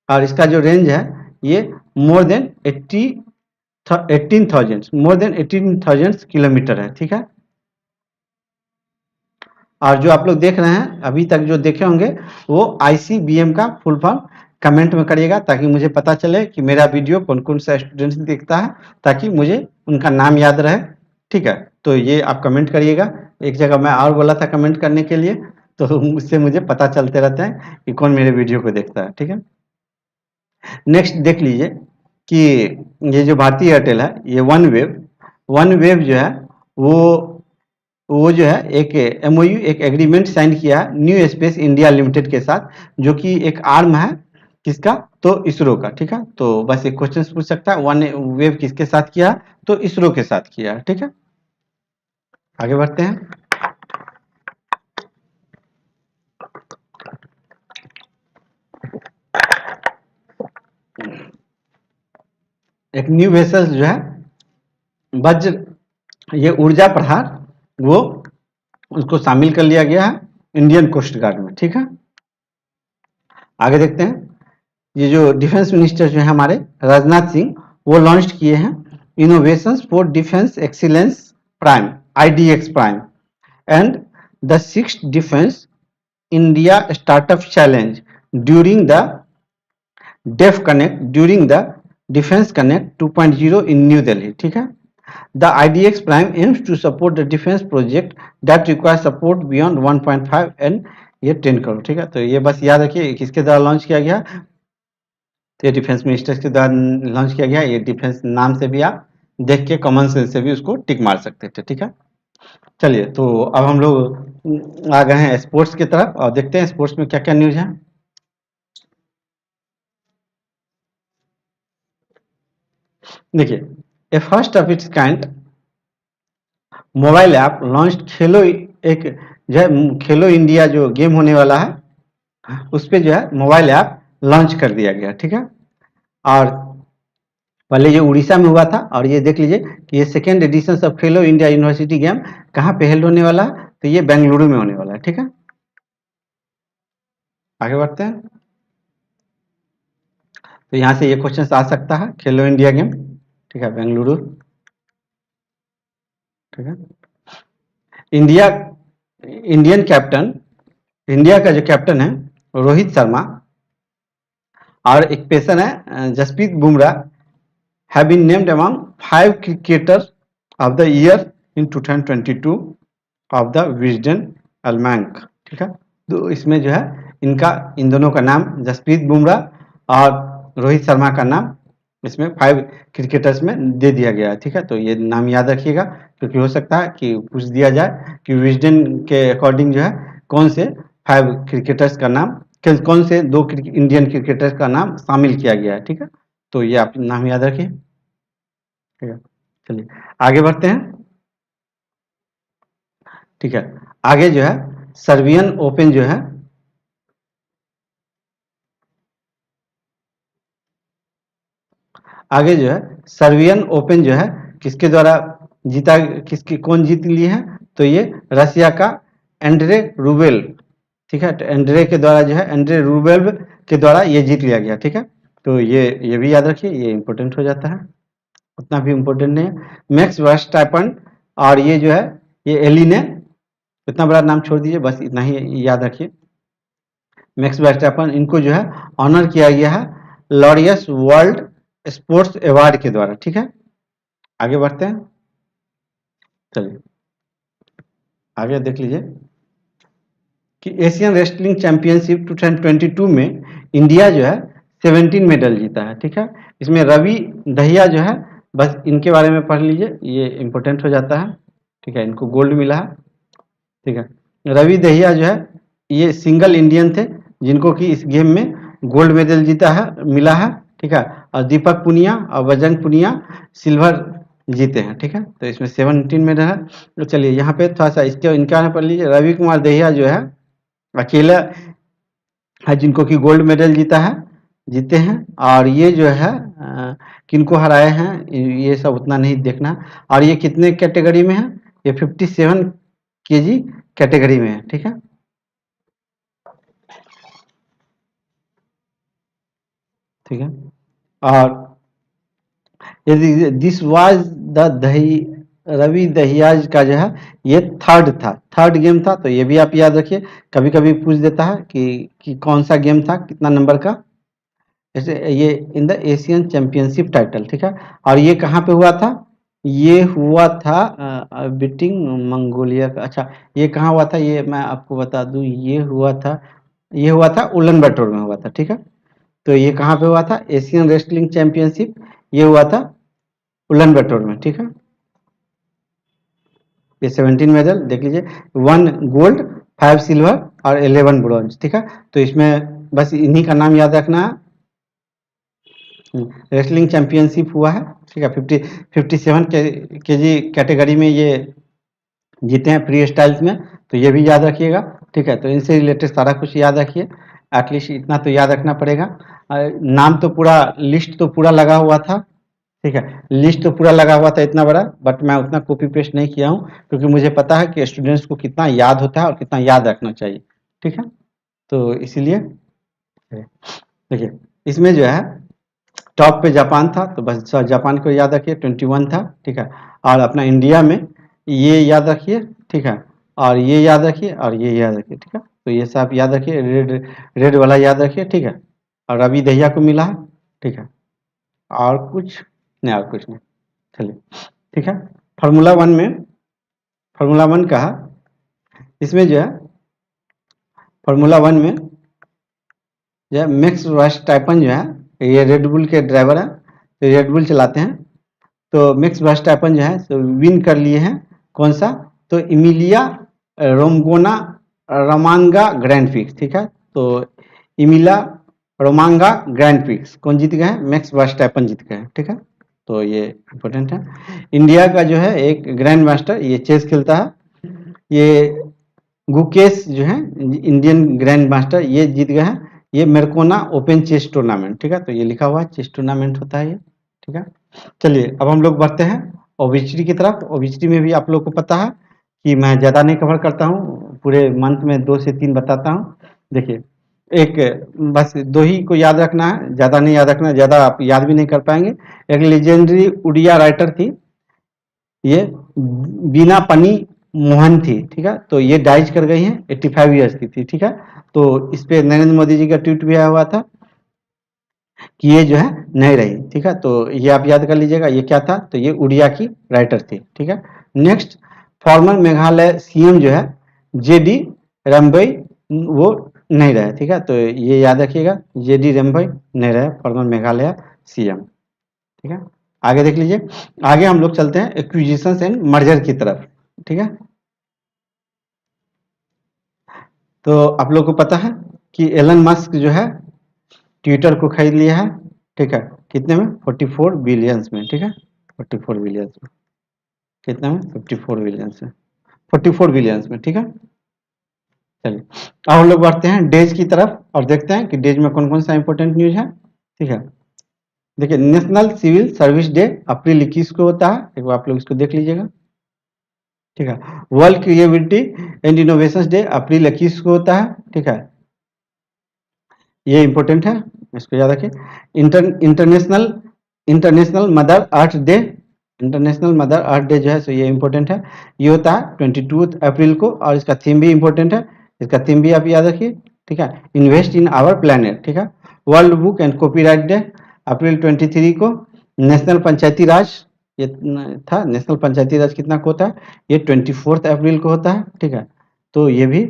और इसका जो रेंज है ये मोर देन 18,000 किलोमीटर है, ठीक है। और जो आप लोग देख रहे हैं अभी तक जो देखे होंगे वो ICBM का फुल फॉर्म कमेंट में करिएगा ताकि मुझे पता चले कि मेरा वीडियो कौन कौन सा स्टूडेंट्स देखता है, ताकि मुझे उनका नाम याद रहे, ठीक है। तो ये आप कमेंट करिएगा। एक जगह मैं और बोला था कमेंट करने के लिए, तो उससे मुझे पता चलते रहता है कि कौन मेरे वीडियो को देखता है, ठीक है। नेक्स्ट देख लीजिए कि ये जो भारतीय एयरटेल है ये वन वेव जो है वो जो है एक MOU एक एग्रीमेंट साइन किया है न्यू स्पेस इंडिया लिमिटेड के साथ, जो कि एक आर्म है किसका? तो इसरो का, ठीक है। तो बस एक क्वेश्चन पूछ सकता है वन वेव किसके साथ किया? तो इसरो के साथ किया है, ठीक है। आगे बढ़ते हैं। एक न्यू वेसल जो है वज्र ये ऊर्जा प्रहार वो उसको शामिल कर लिया गया है इंडियन कोस्ट गार्ड में, ठीक है। आगे देखते हैं। ये जो डिफेंस मिनिस्टर जो है हमारे राजनाथ सिंह वो लॉन्च किए हैं innovations for defence excellence prime IDX prime and the 6th defence India startup challenge during the defence connect 2.0 in new Delhi, ठीक है। The IDX Prime aims to support the defense project that requires support beyond 1.5 and ये 10 करोड़, ठीक है। तो ये बस याद रखिए किसके द्वारा लॉन्च किया गया, तो ये डिफेंस मिनिस्टर के द्वारा लॉन्च किया गया। ये डिफेंस नाम से भी आप देख के कॉमन सेंस से भी उसको टिक मार सकते थे, ठीक है। चलिए तो अब हम लोग आ गए हैं स्पोर्ट्स की तरफ और देखते हैं स्पोर्ट्स में क्या क्या न्यूज है। देखिए a first of its kind mobile app launch Khelo India जो गेम होने वाला है उस पे जो है मोबाइल ऐप लॉन्च कर दिया गया, ठीक है। और पहले ये उड़ीसा में हुआ था और ये देख लीजिए कि ये second edition of Khelo India university game कहाँ पे हेल्ड होने वाला है, तो ये बेंगलुरु में होने वाला है, ठीक है। आगे बढ़ते हैं। तो यहाँ से ये क्वेश्चन आ सकता है खेलो इंडिया गेम, ठीक है, बेंगलुरु, ठीक है। इंडिया का जो कैप्टन है रोहित शर्मा और एक पेसर है Jasprit Bumrah have been named among 5 cricketers of the year in 2022 of the Wisden Almanc, ठीक है। तो इसमें जो है इन दोनों का नाम जसप्रीत बुमराह और रोहित शर्मा का नाम इसमें 5 क्रिकेटर्स में दे दिया गया है, ठीक है। तो ये नाम याद रखिएगा क्योंकि हो सकता है कि पूछ दिया जाए कि विजडन के अकॉर्डिंग जो है कौन से 5 क्रिकेटर्स का नाम कौन से 2 इंडियन क्रिकेटर्स का नाम शामिल किया गया है, ठीक है। तो ये आप नाम याद रखिए, ठीक है। चलिए आगे बढ़ते हैं, ठीक है। आगे जो है सर्बियन ओपन जो है सर्बियन ओपन जो है किसके द्वारा जीता, कौन जीत लिए हैं, तो ये रसिया का एंड्रे रूबेल, ठीक है। तो एंड्रे के द्वारा जो है एंड्रे रूबेल के द्वारा ये जीत लिया गया, ठीक है। तो ये भी याद रखिए, ये इंपॉर्टेंट हो जाता है, उतना भी इम्पोर्टेंट नहीं है। मैक्स वर्स्टैपन और ये जो है ये एली ने, इतना बड़ा नाम छोड़ दीजिए, बस इतना ही याद रखिए। मैक्स वर्स्टैपन इनको जो है ऑनर किया गया है लॉरियस वर्ल्ड स्पोर्ट्स अवार्ड के द्वारा, ठीक है। आगे बढ़ते हैं। चलिए आगे देख लीजिए कि एशियन रेसलिंग चैंपियनशिप 2022 में इंडिया जो है 17 मेडल जीता है, ठीक है। इसमें रवि दहिया जो है, बस इनके बारे में पढ़ लीजिए, ये इंपॉर्टेंट हो जाता है, ठीक है। इनको गोल्ड मिला है, ठीक है। रवि दहिया जो है ये सिंगल इंडियन थे जिनको कि इस गेम में गोल्ड मेडल मिला है, ठीक है। और दीपक पुनिया और बजरंग पुनिया सिल्वर जीते हैं, ठीक है। तो इसमें 17 मेडल है। तो चलिए यहाँ पे थोड़ा सा इसके इनके बारे में पढ़ लीजिए। रवि कुमार दहिया जो है अकेला है जिनको कि गोल्ड मेडल जीता है जीते हैं। और ये जो है किनको हराए हैं ये सब उतना नहीं देखना। और ये कितने कैटेगरी में है, ये 57 केजी कैटेगरी में है, ठीक है। ठीक है, और यदि दिस वाज द दही रवि दहियाज का जो है ये थर्ड था, थर्ड गेम था, तो ये भी आप याद रखिए। कभी कभी पूछ देता है कि कौन सा गेम था, कितना नंबर का। जैसे ये in the Asian championship title, ठीक है। और ये कहाँ पे हुआ था, ये हुआ था बीटिंग मंगोलिया का। अच्छा, ये कहाँ हुआ था, ये मैं आपको बता दूं, ये हुआ था उलन बटोर में हुआ था, ठीक है। तो ये कहाँ पे हुआ था, एशियन रेसलिंग चैंपियनशिप, ये हुआ था उलन बटोर में, ठीक है। ये 17 मेडल देख लीजिए, 1 गोल्ड, 5 सिल्वर और 11 ब्रॉन्ज, ठीक है। तो इसमें बस इन्हीं का नाम याद रखना है। रेसलिंग चैंपियनशिप हुआ है, ठीक है। 57 के जी कैटेगरी में ये जीते हैं फ्री स्टाइल्स में, तो ये भी याद रखिएगा, ठीक है। तो इनसे रिलेटेड सारा कुछ याद रखिए, एटलीस्ट इतना तो याद रखना पड़ेगा। नाम तो पूरा, लिस्ट तो पूरा लगा हुआ था, ठीक है। लिस्ट तो पूरा लगा हुआ था इतना बड़ा, बट मैं उतना कॉपी पेस्ट नहीं किया हूँ, क्योंकि मुझे पता है कि स्टूडेंट्स को कितना याद होता है और कितना याद रखना चाहिए, ठीक है। तो इसीलिए देखिए, इसमें जो है टॉप पे जापान था, तो बस जापान को याद रखिए, 21 था, ठीक है। और अपना इंडिया में ये याद रखिए, ठीक है। और ये याद रखिए और ये याद रखिए, ठीक है। तो ये सब याद रखिए, रेड रेड वाला याद रखिए, ठीक है। और रवि दहिया को मिला है, ठीक है। और कुछ नहीं, और कुछ नहीं, चलिए, ठीक है। फार्मूला वन में, फार्मूला वन का इसमें जो है, फार्मूला वन में जो है मैक्स वर्स्टैपन जो है, ये रेडबुल के ड्राइवर हैं, तो रेडबुल चलाते हैं। तो मैक्स वर्स्टैपन जो है तो विन कर लिए हैं, कौन सा, तो इमिलिया रोमगोना रोमांगा ग्रैंड फिक्स, ठीक है। तो इमिला रोमांगा ग्रैंड फिक्स कौन जीत गए हैं, मैक्स वर्स्टैपन जीत गए हैं, ठीक है। तो ये इंपॉर्टेंट है। इंडिया का जो है एक ग्रैंड मास्टर, ये चेस खेलता है, ये गुकेश जो है इंडियन ग्रैंड मास्टर, ये जीत गए हैं, ये मेरकोना ओपन चेस टूर्नामेंट, ठीक है। तो ये लिखा हुआ है चेस टूर्नामेंट होता है ये, ठीक है। चलिए अब हम लोग बढ़ते हैं ओबिचरी की तरफ। ओबिचरी में भी आप लोग को पता है कि मैं ज़्यादा नहीं कवर करता हूँ, पूरे मंथ में 2 से 3 बताता हूँ। देखिए, एक बस 2 ही को याद रखना है, ज़्यादा नहीं याद रखना, ज़्यादा आप याद भी नहीं कर पाएंगे। एक लेजेंडरी उड़िया राइटर थी, ये बीना पनी मोहन थी, ठीक है। तो ये डाइज कर गई हैं, 85 ईयर्स की थी, ठीक है। तो इस पे नरेंद्र मोदी जी का ट्वीट भी आया हुआ था कि ये जो है नहीं रही, ठीक है। तो ये आप याद कर लीजिएगा, ये क्या था, तो ये उड़िया की राइटर थी, ठीक है। नेक्स्ट, फॉर्मर मेघालय सीएम जो है जेडी रंबई, वो नहीं रहे, ठीक है। तो ये याद रखिएगा, जेडी रंबई नहीं रहे फॉर्मर मेघालय सीएम, ठीक है। आगे देख लीजिए, आगे हम लोग चलते हैं एक्विजिशन एंड मर्जर की तरफ, ठीक है। तो आप लोग को पता है कि एलन मस्क जो है ट्विटर को खरीद लिया है, ठीक है। कितने में, 44 बिलियंस में, ठीक है। 44 बिलियंस में, कितने में, 54 बिलियंस में, 44 बिलियंस में, ठीक है। चलिए अब हम लोग बढ़ते हैं डेज की तरफ और देखते हैं कि डेज में कौन कौन सा इंपॉर्टेंट न्यूज है, ठीक है। देखिए, national civil service day April 21 को होता है, एक बार आप लोग इसको देख लीजिएगा, ठीक है। World creativity and innovation day April 21 को होता है, ठीक है। ये इंपॉर्टेंट है, इसको याद रखें। International international mother earth day, international mother earth day जो है सो ये इंपॉर्टेंट है, ये होता है 22 अप्रैल को, और इसका थीम भी इंपॉर्टेंट है, इसका थीम भी आप याद रखिए, ठीक है। इन्वेस्ट इन आवर प्लेनेट, ठीक है। World book and copyright day April 23 को। नेशनल पंचायती राज, ये था नेशनल पंचायती राज कितना को होता है, ये 24 अप्रैल को होता है, ठीक है। तो ये भी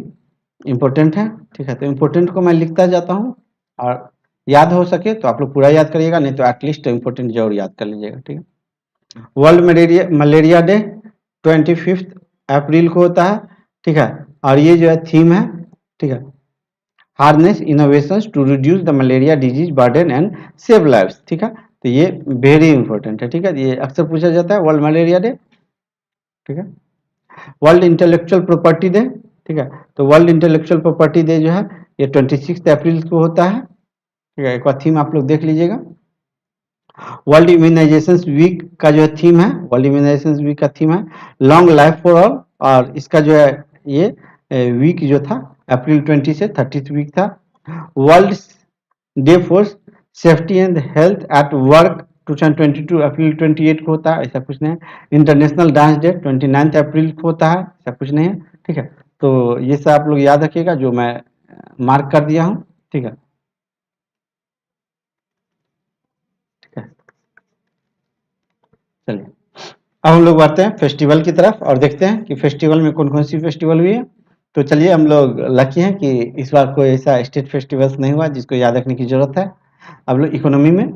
इम्पोर्टेंट है, ठीक है। तो इम्पोर्टेंट को मैं लिखता जाता हूँ, और याद हो सके तो आप लोग पूरा याद करिएगा, नहीं तो एटलीस्ट इम्पोर्टेंट जरूर याद कर लीजिएगा, ठीक है। वर्ल्ड मलेरिया मलेरिया डे 25 अप्रैल को होता है, ठीक है। और ये जो है थीम है, ठीक है, harness innovations to reduce the malaria disease burden and save lives, ठीक है। तो ये वेरी इंपॉर्टेंट है, ठीक है। ये अक्सर पूछा जाता है वर्ल्ड मलेरिया डे, ठीक है। वर्ल्ड इंटेलेक्चुअल प्रॉपर्टी डे, ठीक है। तो वर्ल्ड इंटेलेक्चुअल प्रॉपर्टी डे जो है ये 26 अप्रैल को होता है, ठीक है, एक बार थीम आप लोग देख लीजिएगा। वर्ल्ड इम्यूनाइजेशन वीक का जो थीम है, वर्ल्ड इम्यूनाइजेशन वीक का थीम है लॉन्ग लाइफ फॉर ऑल, और इसका जो है ये वीक जो था अप्रैल 20 से 30 वीक था। World day for safety and health at work 2022 अप्रैल 28 को होता है, ऐसा कुछ नहीं है। इंटरनेशनल डांस डे 29 अप्रैल को होता है, ऐसा कुछ नहीं है। ठीक है, तो ये सब आप लोग याद रखिएगा जो मैं मार्क कर दिया हूँ। ठीक है, चलिए अब हम लोग बढ़ते हैं फेस्टिवल की तरफ और देखते हैं कि फेस्टिवल में कौन कौन सी फेस्टिवल हुई है। तो चलिए, हम लोग लकी हैं कि इस बार कोई ऐसा स्टेट फेस्टिवल्स नहीं हुआ जिसको याद रखने की जरूरत है। अब लोग इकोनॉमी में,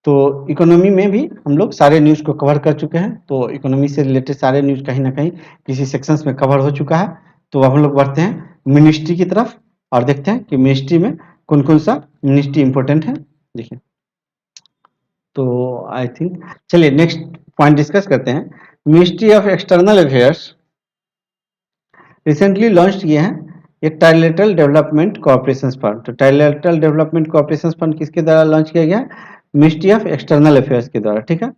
तो इकोनॉमी में भी हम लोग सारे न्यूज़ को कवर कर चुके हैं, तो इकोनॉमी से रिलेटेड सारे न्यूज़ कहीं ना कहीं किसी सेक्शंस में कवर हो चुका है। तो अब हम लोग बढ़ते हैं मिनिस्ट्री की तरफ और देखते हैं कि मिनिस्ट्री में कौन कौन सा मिनिस्ट्री इंपॉर्टेंट है। देखिए, तो आई थिंक चलिए नेक्स्ट पॉइंट डिस्कस करते हैं। Ministry of external affairs recently launch किए हैं एक ट्राइलेटरल डेवलपमेंट कोऑपरेशन फंड। तो ट्राइलेटरल डेवलपमेंट कोऑपरेशन फंड किसके द्वारा लॉन्च किया गया? मिनिस्ट्री ऑफ एक्सटर्नल अफेयर्स के द्वारा। ठीक है,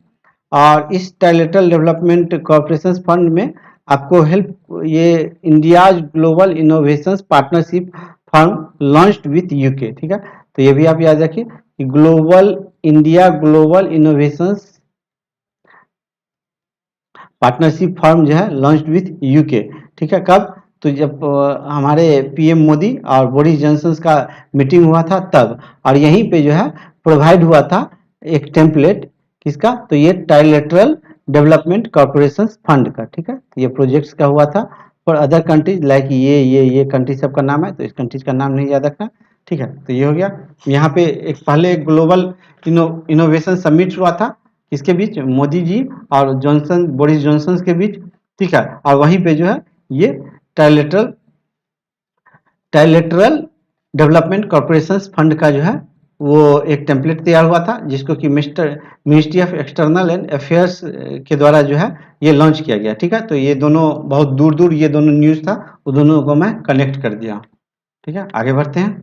और इस ट्राइलेटरल डेवलपमेंट कोऑपरेशन फंड में आपको हेल्प ये India's global innovation partnership fund launched with UK. ठीक है, तो ये भी आप याद रखिए कि ग्लोबल इनोवेशन पार्टनरशिप फर्म जो है लॉन्च विथ यूके। ठीक है, कब? तो जब हमारे पीएम मोदी और बोरिस जॉनसन का मीटिंग हुआ था तब, और यहीं पे जो है प्रोवाइड हुआ था एक टेम्पलेट किसका? तो ये ट्राइलेटरल डेवलपमेंट कॉर्पोरेशन फंड का। ठीक है, तो ये प्रोजेक्ट्स का हुआ था फॉर अदर कंट्रीज लाइक ये कंट्री सबका नाम है, तो इस कंट्रीज का नाम नहीं याद रखना। ठीक है, तो ये हो गया। यहाँ पे एक पहले एक ग्लोबल इनोवेशन समिट हुआ था, किसके बीच? मोदी जी और जॉनसन, बोरिस जॉनसन के बीच। ठीक है, और वहीं पे जो है ये ट्राइलेटरल डेवलपमेंट कॉर्पोरेशन फंड का जो है वो एक टेम्पलेट तैयार हुआ था, जिसको कि ministry of external and affairs के द्वारा जो है ये लॉन्च किया गया। ठीक है, तो ये दोनों बहुत दूर दूर ये दोनों न्यूज़ था, वो दोनों को मैं कनेक्ट कर दिया। ठीक है, आगे बढ़ते हैं।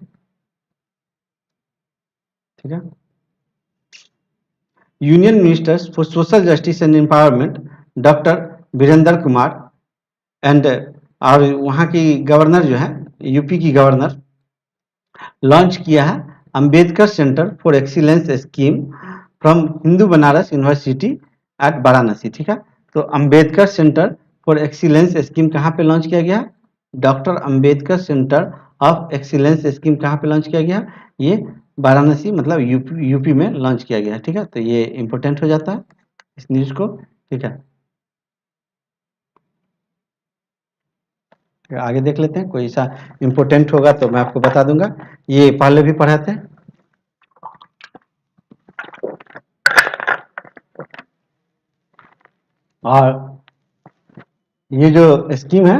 ठीक है, union ministers for social justice and empowerment doctor Virendra Kumar and और वहाँ की गवर्नर जो है, यूपी की गवर्नर, लॉन्च किया है Ambedkar centre for excellence scheme from Hindu Banaras University at Varanasi. ठीक है, तो Ambedkar centre for excellence scheme कहाँ पे लॉन्च किया गया? Doctor Ambedkar centre of excellence scheme कहाँ पे लॉन्च किया गया? ये वाराणसी मतलब यूपी में लॉन्च किया गया। ठीक है, तो ये इंपॉर्टेंट हो जाता है इस न्यूज़ को। ठीक है, आगे देख लेते हैं, कोई ऐसा इंपॉर्टेंट होगा तो मैं आपको बता दूंगा। ये पहले भी पढ़े थे। और ये जो स्कीम है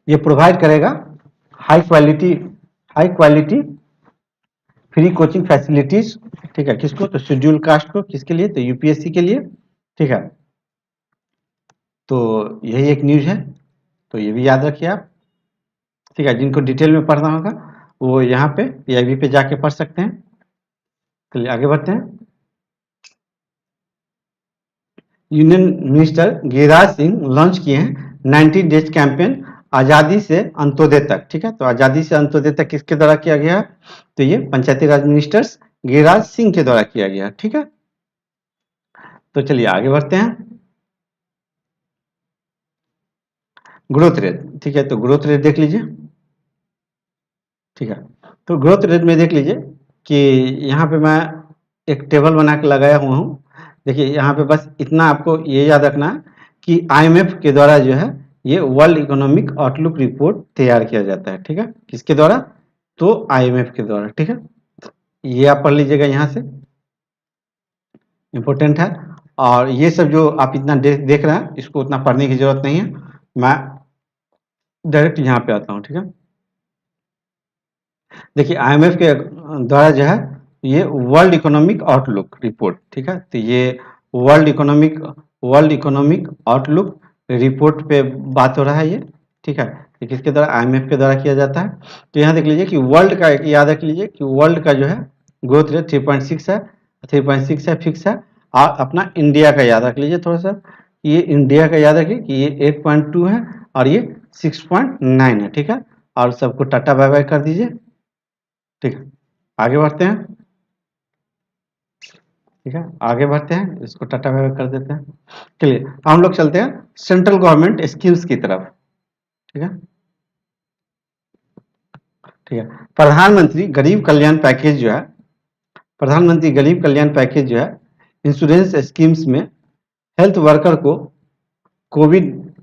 ये प्रोवाइड करेगा high quality free coaching facilities. ठीक है, किसको? तो शेड्यूल कास्ट को। किसके लिए? तो यूपीएससी के लिए। ठीक है, तो यही एक न्यूज़ है, तो ये भी याद रखिए आप। ठीक है, जिनको डिटेल में पढ़ना होगा वो यहाँ पे पीआईबी पे जाके पढ़ सकते हैं। चलिए आगे बढ़ते हैं। Union minister Giriraj Singh launch किए हैं 90 डेज कैंपेन आज़ादी से अंत्योदय तक। ठीक है, तो आज़ादी से अंत्योदय तक किसके द्वारा किया गया? तो ये पंचायती राज मिनिस्टर्स गिरिराज सिंह के द्वारा किया गया। ठीक है, तो चलिए आगे बढ़ते हैं। Growth rate. ठीक है, तो ग्रोथ रेट देख लीजिए। ठीक है, तो ग्रोथ रेट में देख लीजिए कि यहाँ पे मैं एक टेबल बना के लगाया हुआ हूँ। देखिए, यहाँ पे बस इतना आपको ये याद रखना है कि आईएमएफ के द्वारा जो है ये वर्ल्ड इकोनॉमिक आउटलुक रिपोर्ट तैयार किया जाता है। ठीक है, किसके द्वारा? तो आईएमएफ के द्वारा। ठीक है, ये आप पढ़ लीजिएगा, यहाँ से इम्पोर्टेंट है। और ये सब जो आप इतना देख रहे हैं इसको उतना पढ़ने की जरूरत नहीं है, मैं डायरेक्ट यहाँ पे आता हूँ। ठीक है, देखिए आईएमएफ के द्वारा जो है ये वर्ल्ड इकोनॉमिक आउटलुक रिपोर्ट। ठीक है, तो ये वर्ल्ड इकोनॉमिक आउटलुक रिपोर्ट पे बात हो रहा है ये। ठीक है, ये किसके द्वारा, IMF के द्वारा किया जाता है। तो यहाँ देख लीजिए कि वर्ल्ड का याद रख लीजिए कि वर्ल्ड का जो है ग्रोथ रेट 3.6 है, 3.6 है फिक्स है। और अपना इंडिया का याद रख लीजिए थोड़ा सा, ये इंडिया का याद रखिए कि ये 8.2 है और ये 6.9 है, ठीक है। और सबको टाटा बाय बाय कर दीजिए, ठीक है। आगे बढ़ते हैं, ठीक है, आगे बढ़ते हैं, इसको टाटा बाय बाय कर देते हैं। चलिए हम लोग चलते हैं सेंट्रल गवर्नमेंट स्कीम्स की तरफ, ठीक है, ठीक है। प्रधानमंत्री गरीब कल्याण पैकेज जो है, प्रधानमंत्री गरीब कल्याण पैकेज जो है इंश्योरेंस स्कीम्स में हेल्थ वर्कर को कोविड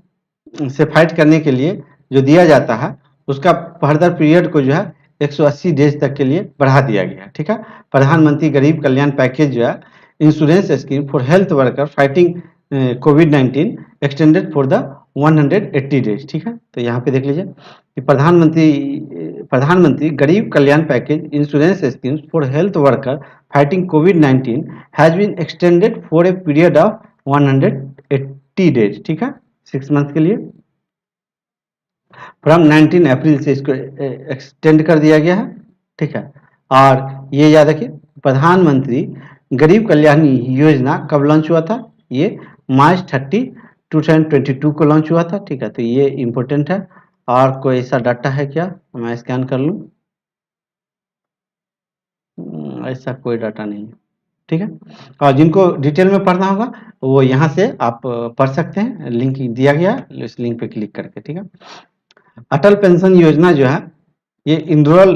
से फाइट करने के लिए जो दिया जाता है उसका फर्दर पीरियड को जो है 180 डेज तक के लिए बढ़ा दिया गया है, ठीक है। प्रधानमंत्री गरीब कल्याण पैकेज जो है insurance scheme for health worker fighting covid extended for the 180 days, ठीक है। तो यहाँ पे देख लीजिए कि Pradhan Mantri Garib Kalyan package insurance scheme for health worker fighting कोविड-19 has been extended for a period of 180 days, ठीक है, 6 मंथ के लिए। फ्रॉम 19 अप्रैल से इसको एक्सटेंड कर दिया गया है, ठीक है। और ये याद रखिए प्रधानमंत्री गरीब कल्याण योजना कब लॉन्च हुआ था, ये मार्च 30 2022 को लॉन्च हुआ था, ठीक है। तो ये इम्पोर्टेंट है। और कोई ऐसा डाटा है क्या, मैं स्कैन कर लूँ, ऐसा कोई डाटा नहीं है, ठीक है। और जिनको डिटेल में पढ़ना होगा वो यहाँ से आप पढ़ सकते हैं, लिंक दिया गया है, इस लिंक पे क्लिक करके, ठीक है। अटल पेंशन योजना जो है ये इनरोल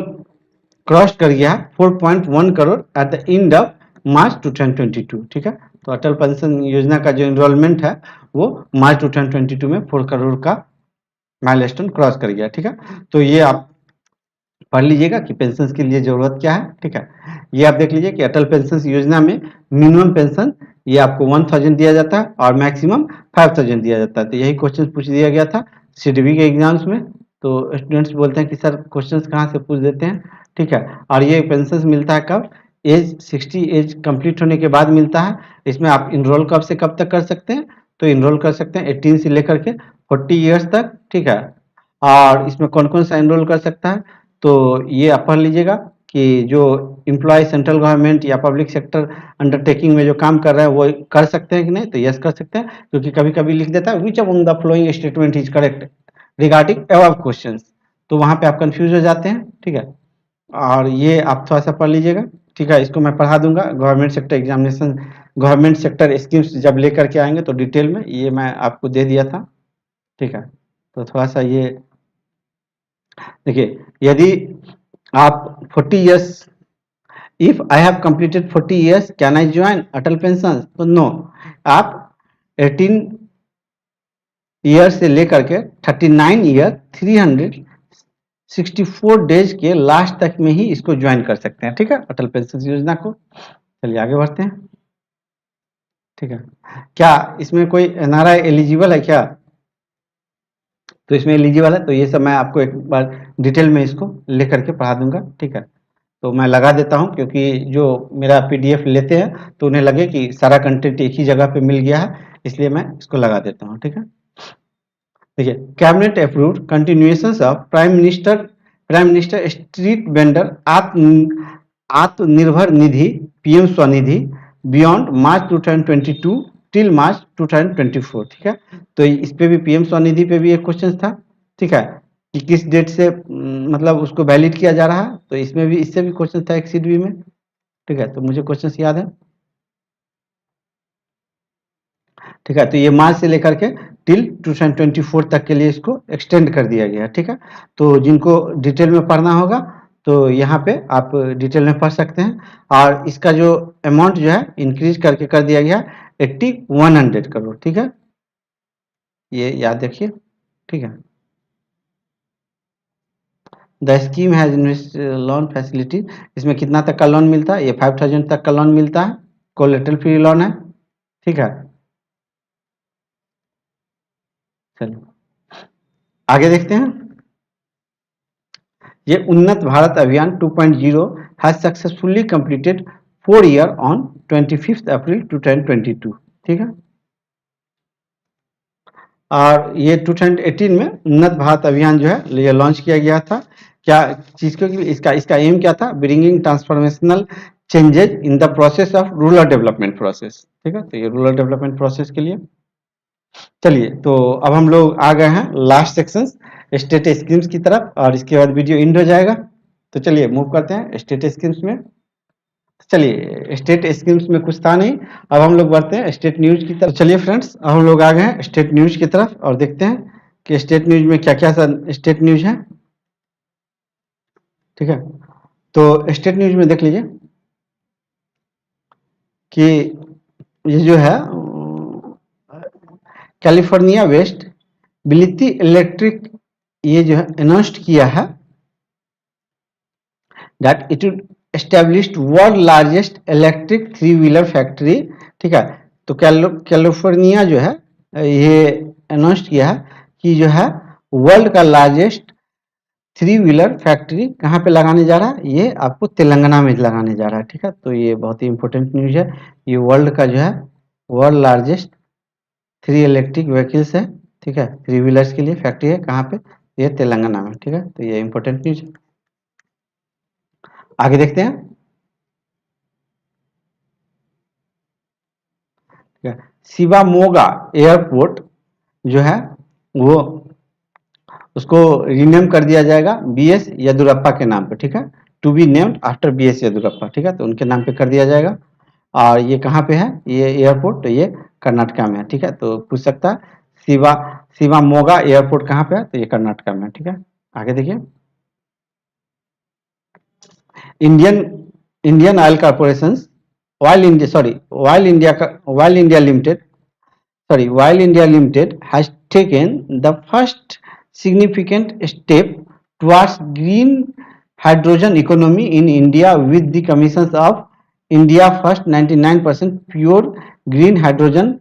क्रॉस कर गया है 4.1 crore at the end of March 2022, ठीक है। तो अटल पेंशन योजना का जो इनरोलमेंट है वो मार्च 2022 में 4 करोड़ का माइलस्टोन क्रॉस कर गया, ठीक है। तो ये आप पढ़ लीजिएगा कि पेंशन के लिए जरूरत क्या है, ठीक है। ये आप देख लीजिए कि अटल पेंशन योजना में मिनिमम पेंशन ये आपको 1000 दिया जाता है और मैक्सिमम 5000 दिया जाता है। तो यही क्वेश्चन पूछ दिया गया था CDB के एग्जाम्स में। तो स्टूडेंट्स बोलते हैं कि सर क्वेश्चंस कहाँ से पूछ देते हैं, ठीक है। और ये पेंशन मिलता है कब, एज 60 एज कंप्लीट होने के बाद मिलता है। इसमें आप इनरोल कब से कब तक कर सकते हैं, तो इनरोल कर सकते हैं 18 से लेकर के 40 ईयर्स तक, ठीक है। और इसमें कौन कौन सा इनरोल कर सकता है, तो ये आप पढ़ लीजिएगा कि जो एम्प्लॉय सेंट्रल गवर्नमेंट या पब्लिक सेक्टर अंडरटेकिंग में जो काम कर रहे हैं वो कर सकते हैं कि नहीं, तो यस कर सकते हैं, क्योंकि कभी कभी लिख देता है which among the following statement is correct regarding above questions, तो वहां पे आप कंफ्यूज हो जाते हैं, ठीक है। और ये आप थोड़ा सा पढ़ लीजिएगा, ठीक है। इसको मैं पढ़ा दूंगा, government sector examination government sector schemes जब लेकर के आएंगे तो डिटेल में ये मैं आपको दे दिया था, ठीक है। तो थोड़ा सा ये देखिए, यदि आप 40 years, if I have completed 40 years can I join Atal pension, तो नो, आप 18 ईयर से लेकर के 39 ईयर 364 डेज के लास्ट तक में ही इसको ज्वाइन कर सकते हैं, ठीक है, अटल पेंशन योजना को। चलिए आगे बढ़ते हैं, ठीक है। क्या इसमें कोई NRI एलिजिबल है क्या, तो इसमें एलिजिबल है, तो ये सब मैं आपको एक बार डिटेल में इसको लेकर के पढ़ा दूंगा, ठीक है। तो मैं लगा देता हूं, क्योंकि जो मेरा PDF लेते हैं तो उन्हें लगे कि सारा कंटेंट एक ही जगह पे मिल गया है, इसलिए मैं इसको लगा देता हूं, ठीक है। देखिए, cabinet approved continuation of prime minister street vendor Atmanirbhar Nidhi PM Svanidhi beyond March 2022 till March 2024, ठीक है। तो इस पे भी PM स्वनिधि पे भी एक क्वेश्चन था, ठीक है, कि किस डेट से मतलब उसको वैलिड किया जा रहा है, तो इसमें भी इससे भी क्वेश्चन था एक CDB में, ठीक है। तो मुझे क्वेश्चन याद है, ठीक है। तो ये मार्च से लेकर के टिल 2024 तक के लिए इसको एक्सटेंड कर दिया गया है, ठीक है। तो जिनको डिटेल में पढ़ना होगा तो यहाँ पे आप डिटेल में पढ़ सकते हैं। और इसका जो अमाउंट जो है इंक्रीज करके कर दिया गया 8100 करोड़, ठीक है, ये याद रखिए, ठीक है। The scheme has loan facility, इसमें कितना तक का लोन मिलता है, ये 5000 तक का लोन मिलता है, कोलेटरल फ्री लोन है, ठीक है। चलिए आगे देखते हैं। ये उन्नत भारत अभियान 2.0 has successfully completed 4 year on 25 अप्रैल 2022, ठीक है। और ये 2018 में उन्नत भारत अभियान जो है ये लॉन्च किया गया था। क्या चीज के लिए? इसका एम क्या था? Bringing transformational changes in the process of rural development process. ठीक है, तो ये रूरल डेवलपमेंट प्रोसेस के लिए। चलिए, तो अब हम लोग आ गए हैं लास्ट सेक्शन स्टेट स्कीम्स की तरफ, और इसके बाद वीडियो एंड हो जाएगा। तो चलिए मूव करते हैं स्टेट स्कीम्स में। चलिए, स्टेट स्कीम्स में कुछ था नहीं, अब हम लोग बढ़ते हैं स्टेट न्यूज की तरफ। चलिए फ्रेंड्स, अब हम लोग आ गए हैं स्टेट न्यूज की तरफ और देखते हैं कि स्टेट न्यूज में क्या क्या स्टेट न्यूज है। ठीक है, तो स्टेट न्यूज में देख लीजिए कि ये जो है कैलिफोर्निया वेस्ट बिलिटी इलेक्ट्रिक ये जो है अनाउंस्ड किया है that it would established world largest electric three wheeler factory. ठीक है, तो कैलिफोर्निया जो है ये अनाउंस किया है कि जो है वर्ल्ड का लार्जेस्ट थ्री व्हीलर फैक्ट्री कहाँ पे लगाने जा रहा है? ये आपको तेलंगाना में लगाने जा रहा है। ठीक है, तो ये बहुत ही इंपॉर्टेंट न्यूज है। ये वर्ल्ड का जो है world largest three electric vehicles है। ठीक है, थ्री व्हीलर्स के लिए फैक्ट्री है। कहाँ पे? ये तेलंगाना में। ठीक है, तो ये इंपॉर्टेंट न्यूज है। आगे देखते हैं। शिवामोगा एयरपोर्ट जो है वो उसको रीनेम कर दिया जाएगा बीएस येदुरप्पा के नाम पे। ठीक है, to be named after BS Yediyurappa. ठीक है, तो उनके नाम पे कर दिया जाएगा। और ये कहाँ पे है ये एयरपोर्ट? तो ये कर्नाटका में है। ठीक है, तो पूछ सकता है शिवामोगा एयरपोर्ट कहाँ पे है? तो ये कर्नाटका में है। ठीक है, आगे देखिए। Indian Indian oil corporation oil India limited While India Limited has taken the first significant step towards green hydrogen economy in India with the commissions of India first 99% pure green hydrogen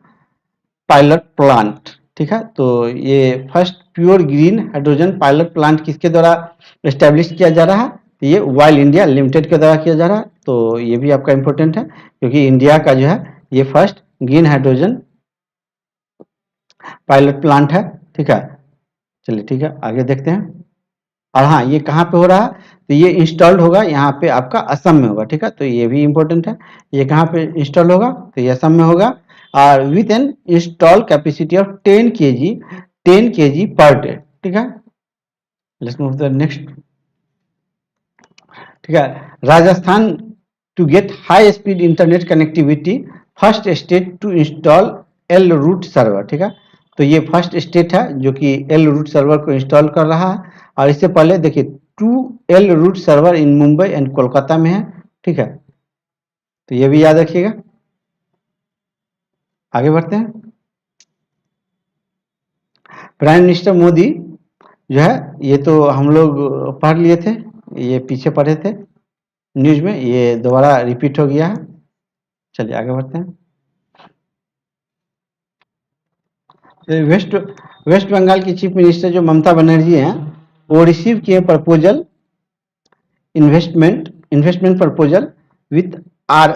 pilot plant। ठीक है, तो ये first pure green hydrogen pilot plant किसके द्वारा establish किया जा रहा है? तो ये ऑयल इंडिया लिमिटेड के द्वारा किया जा रहा है। तो ये भी आपका इंपॉर्टेंट है क्योंकि इंडिया का जो है ये first green hydrogen pilot plant है। ठीक है, चलिए ठीक है, आगे देखते हैं। और हाँ, ये कहाँ पे हो रहा है? तो ये इंस्टॉल्ड होगा यहाँ पे आपका असम में होगा। ठीक है, तो ये भी इंपॉर्टेंट है। ये कहाँ पे इंस्टॉल होगा? तो ये असम में होगा। और with an install capacity of 10 kg per day. ठीक है, लेट्स मूव द नेक्स्ट। ठीक है, Rajasthan to get high speed internet connectivity first state to install L root server. ठीक है, तो ये फर्स्ट स्टेट है जो कि एल रूट सर्वर को इंस्टॉल कर रहा है। और इससे पहले देखिए 2 root server in Mumbai and Kolkata में है। ठीक है, तो ये भी याद रखिएगा। आगे बढ़ते हैं। प्राइम मिनिस्टर मोदी जो है ये तो हम लोग पढ़ लिए थे, ये पीछे पढ़े थे न्यूज में, ये दोबारा रिपीट हो गया है। चलिए आगे बढ़ते हैं। वेस्ट वेस्ट बंगाल की चीफ मिनिस्टर जो ममता बनर्जी हैं वो रिसीव किए proposal investment proposal with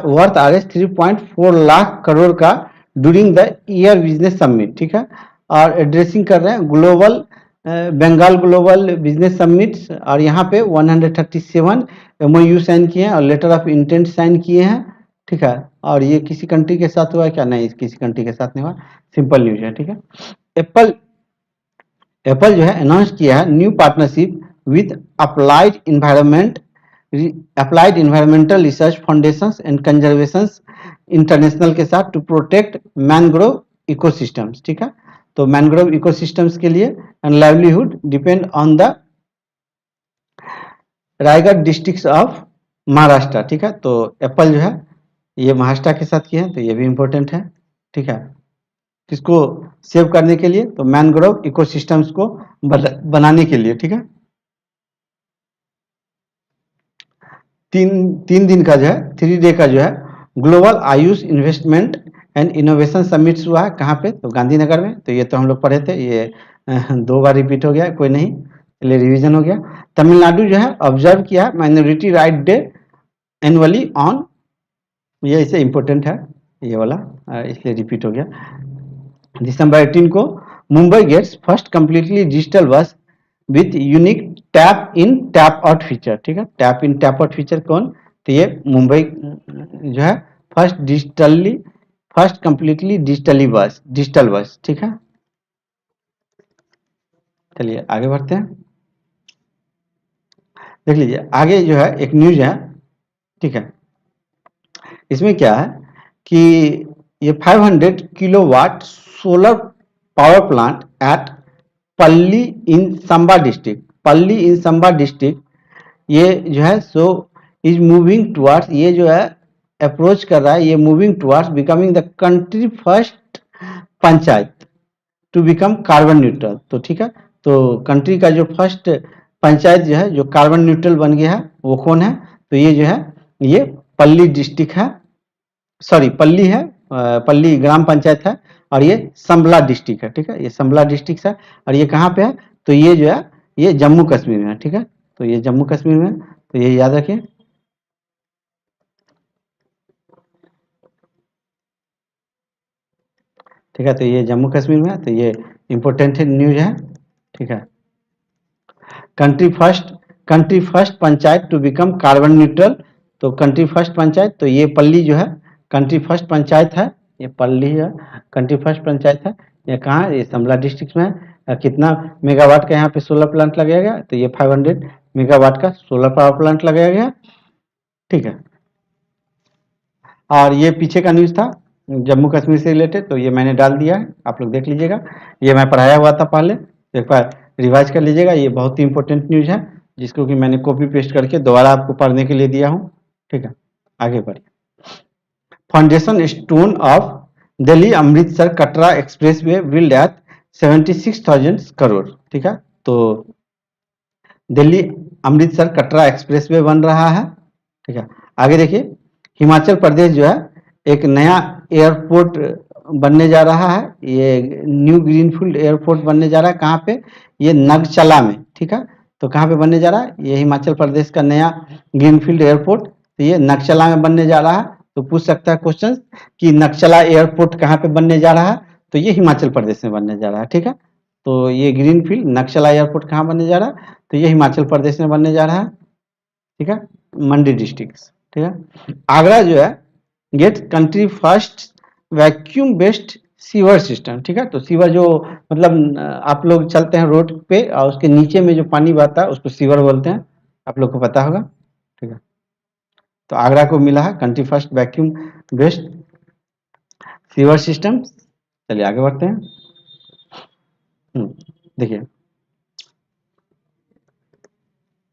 worth RS 3.4 lakh crore का during the year business summit. ठीक है, और एड्रेसिंग कर रहे हैं global Bengal global business summit. और यहाँ पे 137 MOU साइन किए हैं और लेटर ऑफ इंटेंट साइन किए हैं। ठीक है, और ये किसी कंट्री के साथ हुआ है क्या? नहीं, किसी कंट्री के साथ नहीं हुआ, सिंपल न्यूज है। ठीक है, एप्पल एप्पल जो है अनाउंस किया है new partnership with applied environmental research foundations and conservation international के साथ टू प्रोटेक्ट मैनग्रोव इकोसिस्टम्स। ठीक है, तो मैनग्रोव इकोसिस्टम्स के लिए and livelihood depend on the Raigarh district of Maharashtra. ठीक है, तो एप्पल जो है ये महाराष्ट्र के साथ किया है, तो ये भी इंपॉर्टेंट है। ठीक है, किसको सेव करने के लिए? तो मैनग्रोव इकोसिस्टम्स को बनाने के लिए। ठीक है, तीन दिन का जो है 3 डे का जो है global Ayush investment and innovation summit हुआ है। कहाँ पे? तो गांधीनगर में। तो ये तो हम लोग पढ़े थे, ये 2 बार रिपीट हो गया, कोई नहीं, चलिए रिवीजन हो गया। तमिलनाडु जो है ऑब्जर्व किया minority right day annually on, ये इसे इंपॉर्टेंट है ये वाला, इसलिए रिपीट हो गया। दिसंबर 18 को Mumbai gets first completely digital bus with unique tap in tap out feature. ठीक है, tap in tap out feature कौन, तो ये मुंबई जो है फर्स्ट कंप्लीटली डिजिटल बस। ठीक है, चलिए आगे बढ़ते हैं। देख लीजिए आगे जो है एक न्यूज है। ठीक है, इसमें क्या है कि ये 500 kilowatt solar power plant at पल्ली इन संबा डिस्ट्रिक्ट ये जो है सो इज मूविंग टुवर्ड्स, ये जो है अप्रोच कर रहा है, ये moving towards becoming the country first panchayat to become carbon neutral. तो ठीक है, तो कंट्री का जो फर्स्ट पंचायत जो है जो कार्बन न्यूट्रल बन गया है वो कौन है, तो ये जो है ये पल्ली डिस्ट्रिक्ट है, सॉरी पल्ली है, पल्ली ग्राम पंचायत है, और ये संबला डिस्ट्रिक्ट है। ठीक है, ये संबला डिस्ट्रिक्ट है, और ये कहाँ पे है, तो ये जो है ये जम्मू कश्मीर में है। ठीक है, तो ये जम्मू कश्मीर में, तो ये याद रखिए। ठीक है, तो ये जम्मू कश्मीर में है, तो ये इंपॉर्टेंट न्यूज है। ठीक है, country first panchayat to become carbon neutral, तो कंट्री फर्स्ट पंचायत, तो ये पल्ली जो है कंट्री फर्स्ट पंचायत है, ये पल्ली है कंट्री फर्स्ट पंचायत है। ये कहाँ है, ये संबला डिस्ट्रिक्ट में है। कितना मेगावाट का यहाँ पे सोलर प्लांट लगाया गया, तो ये 500 मेगावाट का सोलर पावर प्लांट लगाया गया। ठीक है, और ये पीछे का न्यूज था जम्मू कश्मीर से रिलेटेड, तो ये मैंने डाल दिया है, आप लोग देख लीजिएगा। ये मैं पढ़ाया हुआ था पहले, एक बार रिवाइज कर लीजिएगा। ये बहुत ही इंपॉर्टेंट न्यूज है जिसको कि मैंने कॉपी पेस्ट करके दोबारा आपको पढ़ने के लिए दिया हूँ। ठीक है, आगे बढ़िए। Foundation stone of Delhi Amritsar Katra express way build eight 76,000 crore. ठीक है, तो दिल्ली अमृतसर कटरा एक्सप्रेस वे बन रहा है। ठीक है, आगे देखिए, हिमाचल प्रदेश जो है एक नया एयरपोर्ट बनने जा रहा है, ये न्यू ग्रीनफील्ड एयरपोर्ट बनने जा रहा है। कहाँ पे, ये नगचला में। ठीक है, तो कहाँ पे बनने जा रहा है, ये हिमाचल प्रदेश का नया ग्रीनफील्ड एयरपोर्ट, तो ये नगचला में बनने जा रहा है। तो पूछ सकता है क्वेश्चन कि नगचला एयरपोर्ट कहाँ पे बनने जा रहा है, तो ये हिमाचल प्रदेश में बनने जा रहा है। ठीक है, तो ये ग्रीनफील्ड नगचला एयरपोर्ट कहाँ बनने जा रहा है, तो ये हिमाचल प्रदेश में बनने जा रहा है। ठीक है, मंडी डिस्ट्रिक्ट। ठीक है, आगरा जो है get country first vacuum based sewer system. ठीक है, तो सीवर जो मतलब आप लोग चलते हैं रोड पे और उसके नीचे में जो पानी बहता है उसको सीवर बोलते हैं, आप लोग को पता होगा। ठीक है, तो आगरा को मिला है country first vacuum based sewer system. चलिए आगे बढ़ते हैं। देखिए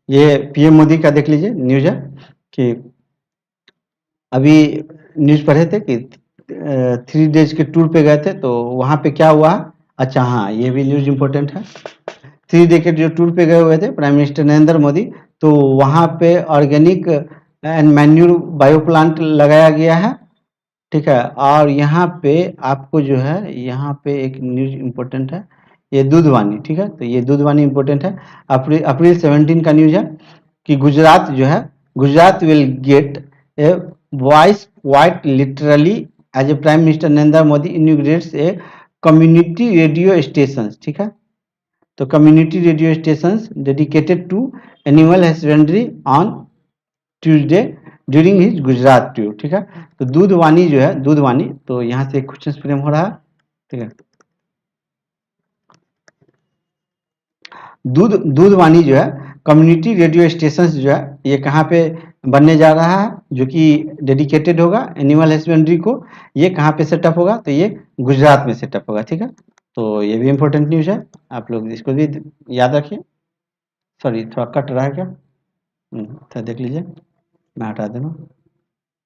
ये पीएम मोदी का देख लीजिए न्यूज है कि अभी न्यूज पढ़े थे कि 3 डेज के टूर पे गए थे, तो वहां पे क्या हुआ। अच्छा हाँ, ये भी न्यूज इंपॉर्टेंट है। 3 डे के जो टूर पे गए हुए थे प्राइम मिनिस्टर नरेंद्र मोदी, तो वहां पे organic and manure bio plant लगाया गया है। ठीक है, और यहाँ पे आपको जो है यहाँ पे एक न्यूज इंपॉर्टेंट है, ये दूधवानी। ठीक है, तो ये दूधवानी इंपॉर्टेंट है। अप्रैल 17 का न्यूज है कि गुजरात जो है, Gujarat will get a voice quite literally as a prime minister Narendra Modi inaugurates a community radio station. ठीक है, तो community radio station dedicated to animal husbandry on Tuesday during his Gujarat tour. ठीक है, तो दूधवानी जो है, दूधवानी, तो यहाँ से क्वेश्चन फ्रेम हो रहा है। ठीक है, दूधवानी जो है कम्युनिटी रेडियो स्टेशन जो है ये कहाँ पे बनने जा रहा है, जो कि डेडिकेटेड होगा एनिमल हस्बेंड्री को। ये कहाँ पे सेटअप होगा, तो ये गुजरात में सेटअप होगा। ठीक है, तो ये भी इंपॉर्टेंट न्यूज है, आप लोग इसको भी याद रखिए। सॉरी थोड़ा कट रहा है क्या, थोड़ा देख लीजिए, मैं हटा देना।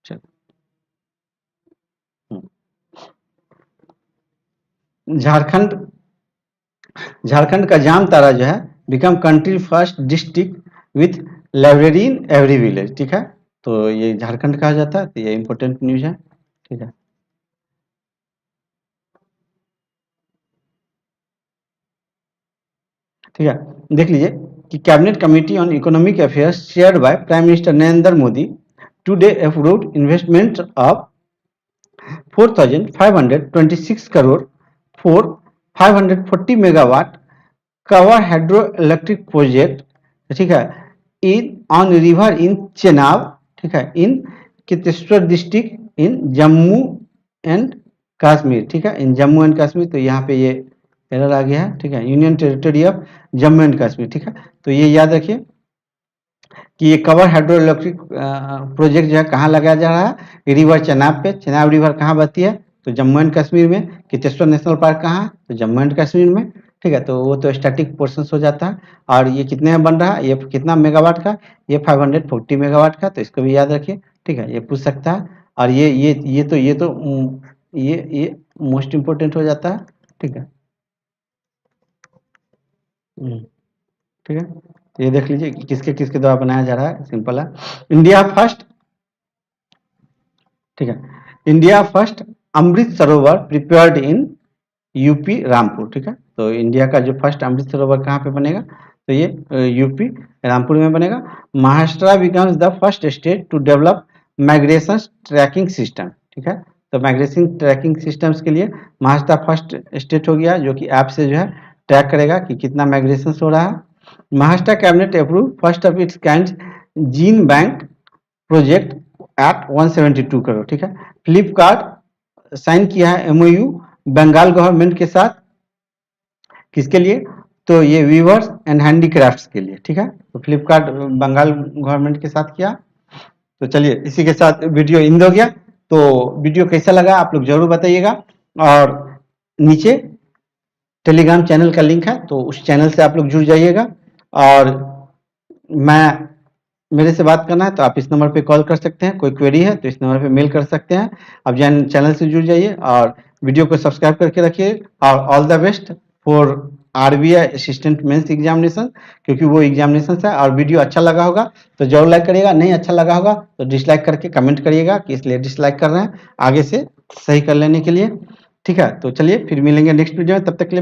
चलो, झारखंड झारखंड का जामताड़ा जो है become country first district with library in every village. ठीक है, तो ये झारखंड कहा जाता है, तो ये इंपॉर्टेंट न्यूज है। ठीक है, ठीक है, देख लीजिए कि cabinet committee on economic affairs chaired by prime minister Narendra Modi today approved investment of 4,526 crore for 540 megawatt Kwar hydro electric project, ठीक है, in on river in Chenab, ठीक है, in Kishtwar district in Jammu and Kashmir, ठीक है, इन जम्मू एंड कश्मीर। तो यहाँ पे ये एरर आ गया है, ठीक है, union territory of Jammu and Kashmir, ठीक है। तो ये याद रखिए कि ये कवर हाइड्रो इलेक्ट्रिक प्रोजेक्ट जो है कहाँ लगाया जा रहा है, रिवर चेनाब पे। चेनाब रिवर कहाँ बहती है, तो जम्मू एंड कश्मीर में। कितेश्वर नेशनल पार्क कहाँ है, तो जम्मू एंड कश्मीर में, ठीक है। तो वो तो स्टैटिक पोर्शन हो जाता है। और ये कितने में बन रहा है, ये कितना मेगावाट का, ये 540 मेगावाट का। तो इसको भी याद रखिए, ठीक है, ये पूछ सकता है। और ये मोस्ट इम्पोर्टेंट हो जाता है, ठीक है। ठीक है, तो ये देख लीजिए कि किसके किसके द्वारा बनाया जा रहा है, सिंपल है। इंडिया फर्स्ट, ठीक है, India first Amrit Sarovar prepared in UP Rampur, ठीक है। तो इंडिया का जो फर्स्ट अमृत सरोवर कहाँ पे बनेगा, तो ये यूपी रामपुर में बनेगा। Maharashtra becomes the first state to develop migration tracking system, ठीक है। तो माइग्रेशन ट्रैकिंग सिस्टम्स के लिए महाराष्ट्र फर्स्ट स्टेट हो गया, जो कि ऐप से जो है ट्रैक करेगा कि कितना माइग्रेशन हो रहा है। Maharashtra cabinet approve first of its kind gene bank project at 172 crore, ठीक है। फ्लिपकार्ट साइन किया है एमओयू बंगाल गवर्नमेंट के साथ, किसके लिए, तो ये वीवर्स एंड हैंडीक्राफ्ट्स के लिए, ठीक है। तो फ्लिपकार्ट बंगाल गवर्नमेंट के साथ किया। तो चलिए इसी के साथ वीडियो इंद हो गया। तो वीडियो कैसा लगा आप लोग जरूर बताइएगा। और नीचे टेलीग्राम चैनल का लिंक है, तो उस चैनल से आप लोग जुड़ जाइएगा। और मेरे से बात करना है तो आप इस नंबर पे कॉल कर सकते हैं, कोई क्वेरी है तो इस नंबर पे मेल कर सकते हैं। आप चैनल से जुड़ जाइए और वीडियो को सब्सक्राइब करके रखिए। और all the best for RBI assistant mains examination, क्योंकि वो एग्जामिनेशन है। और वीडियो अच्छा लगा होगा तो जरूर लाइक करिएगा, नहीं अच्छा लगा होगा तो डिसलाइक करके कमेंट करिएगा कि इसलिए डिसलाइक कर रहे हैं, आगे से सही कर लेने के लिए, ठीक है। तो चलिए फिर मिलेंगे नेक्स्ट वीडियो में, तब तक के लिए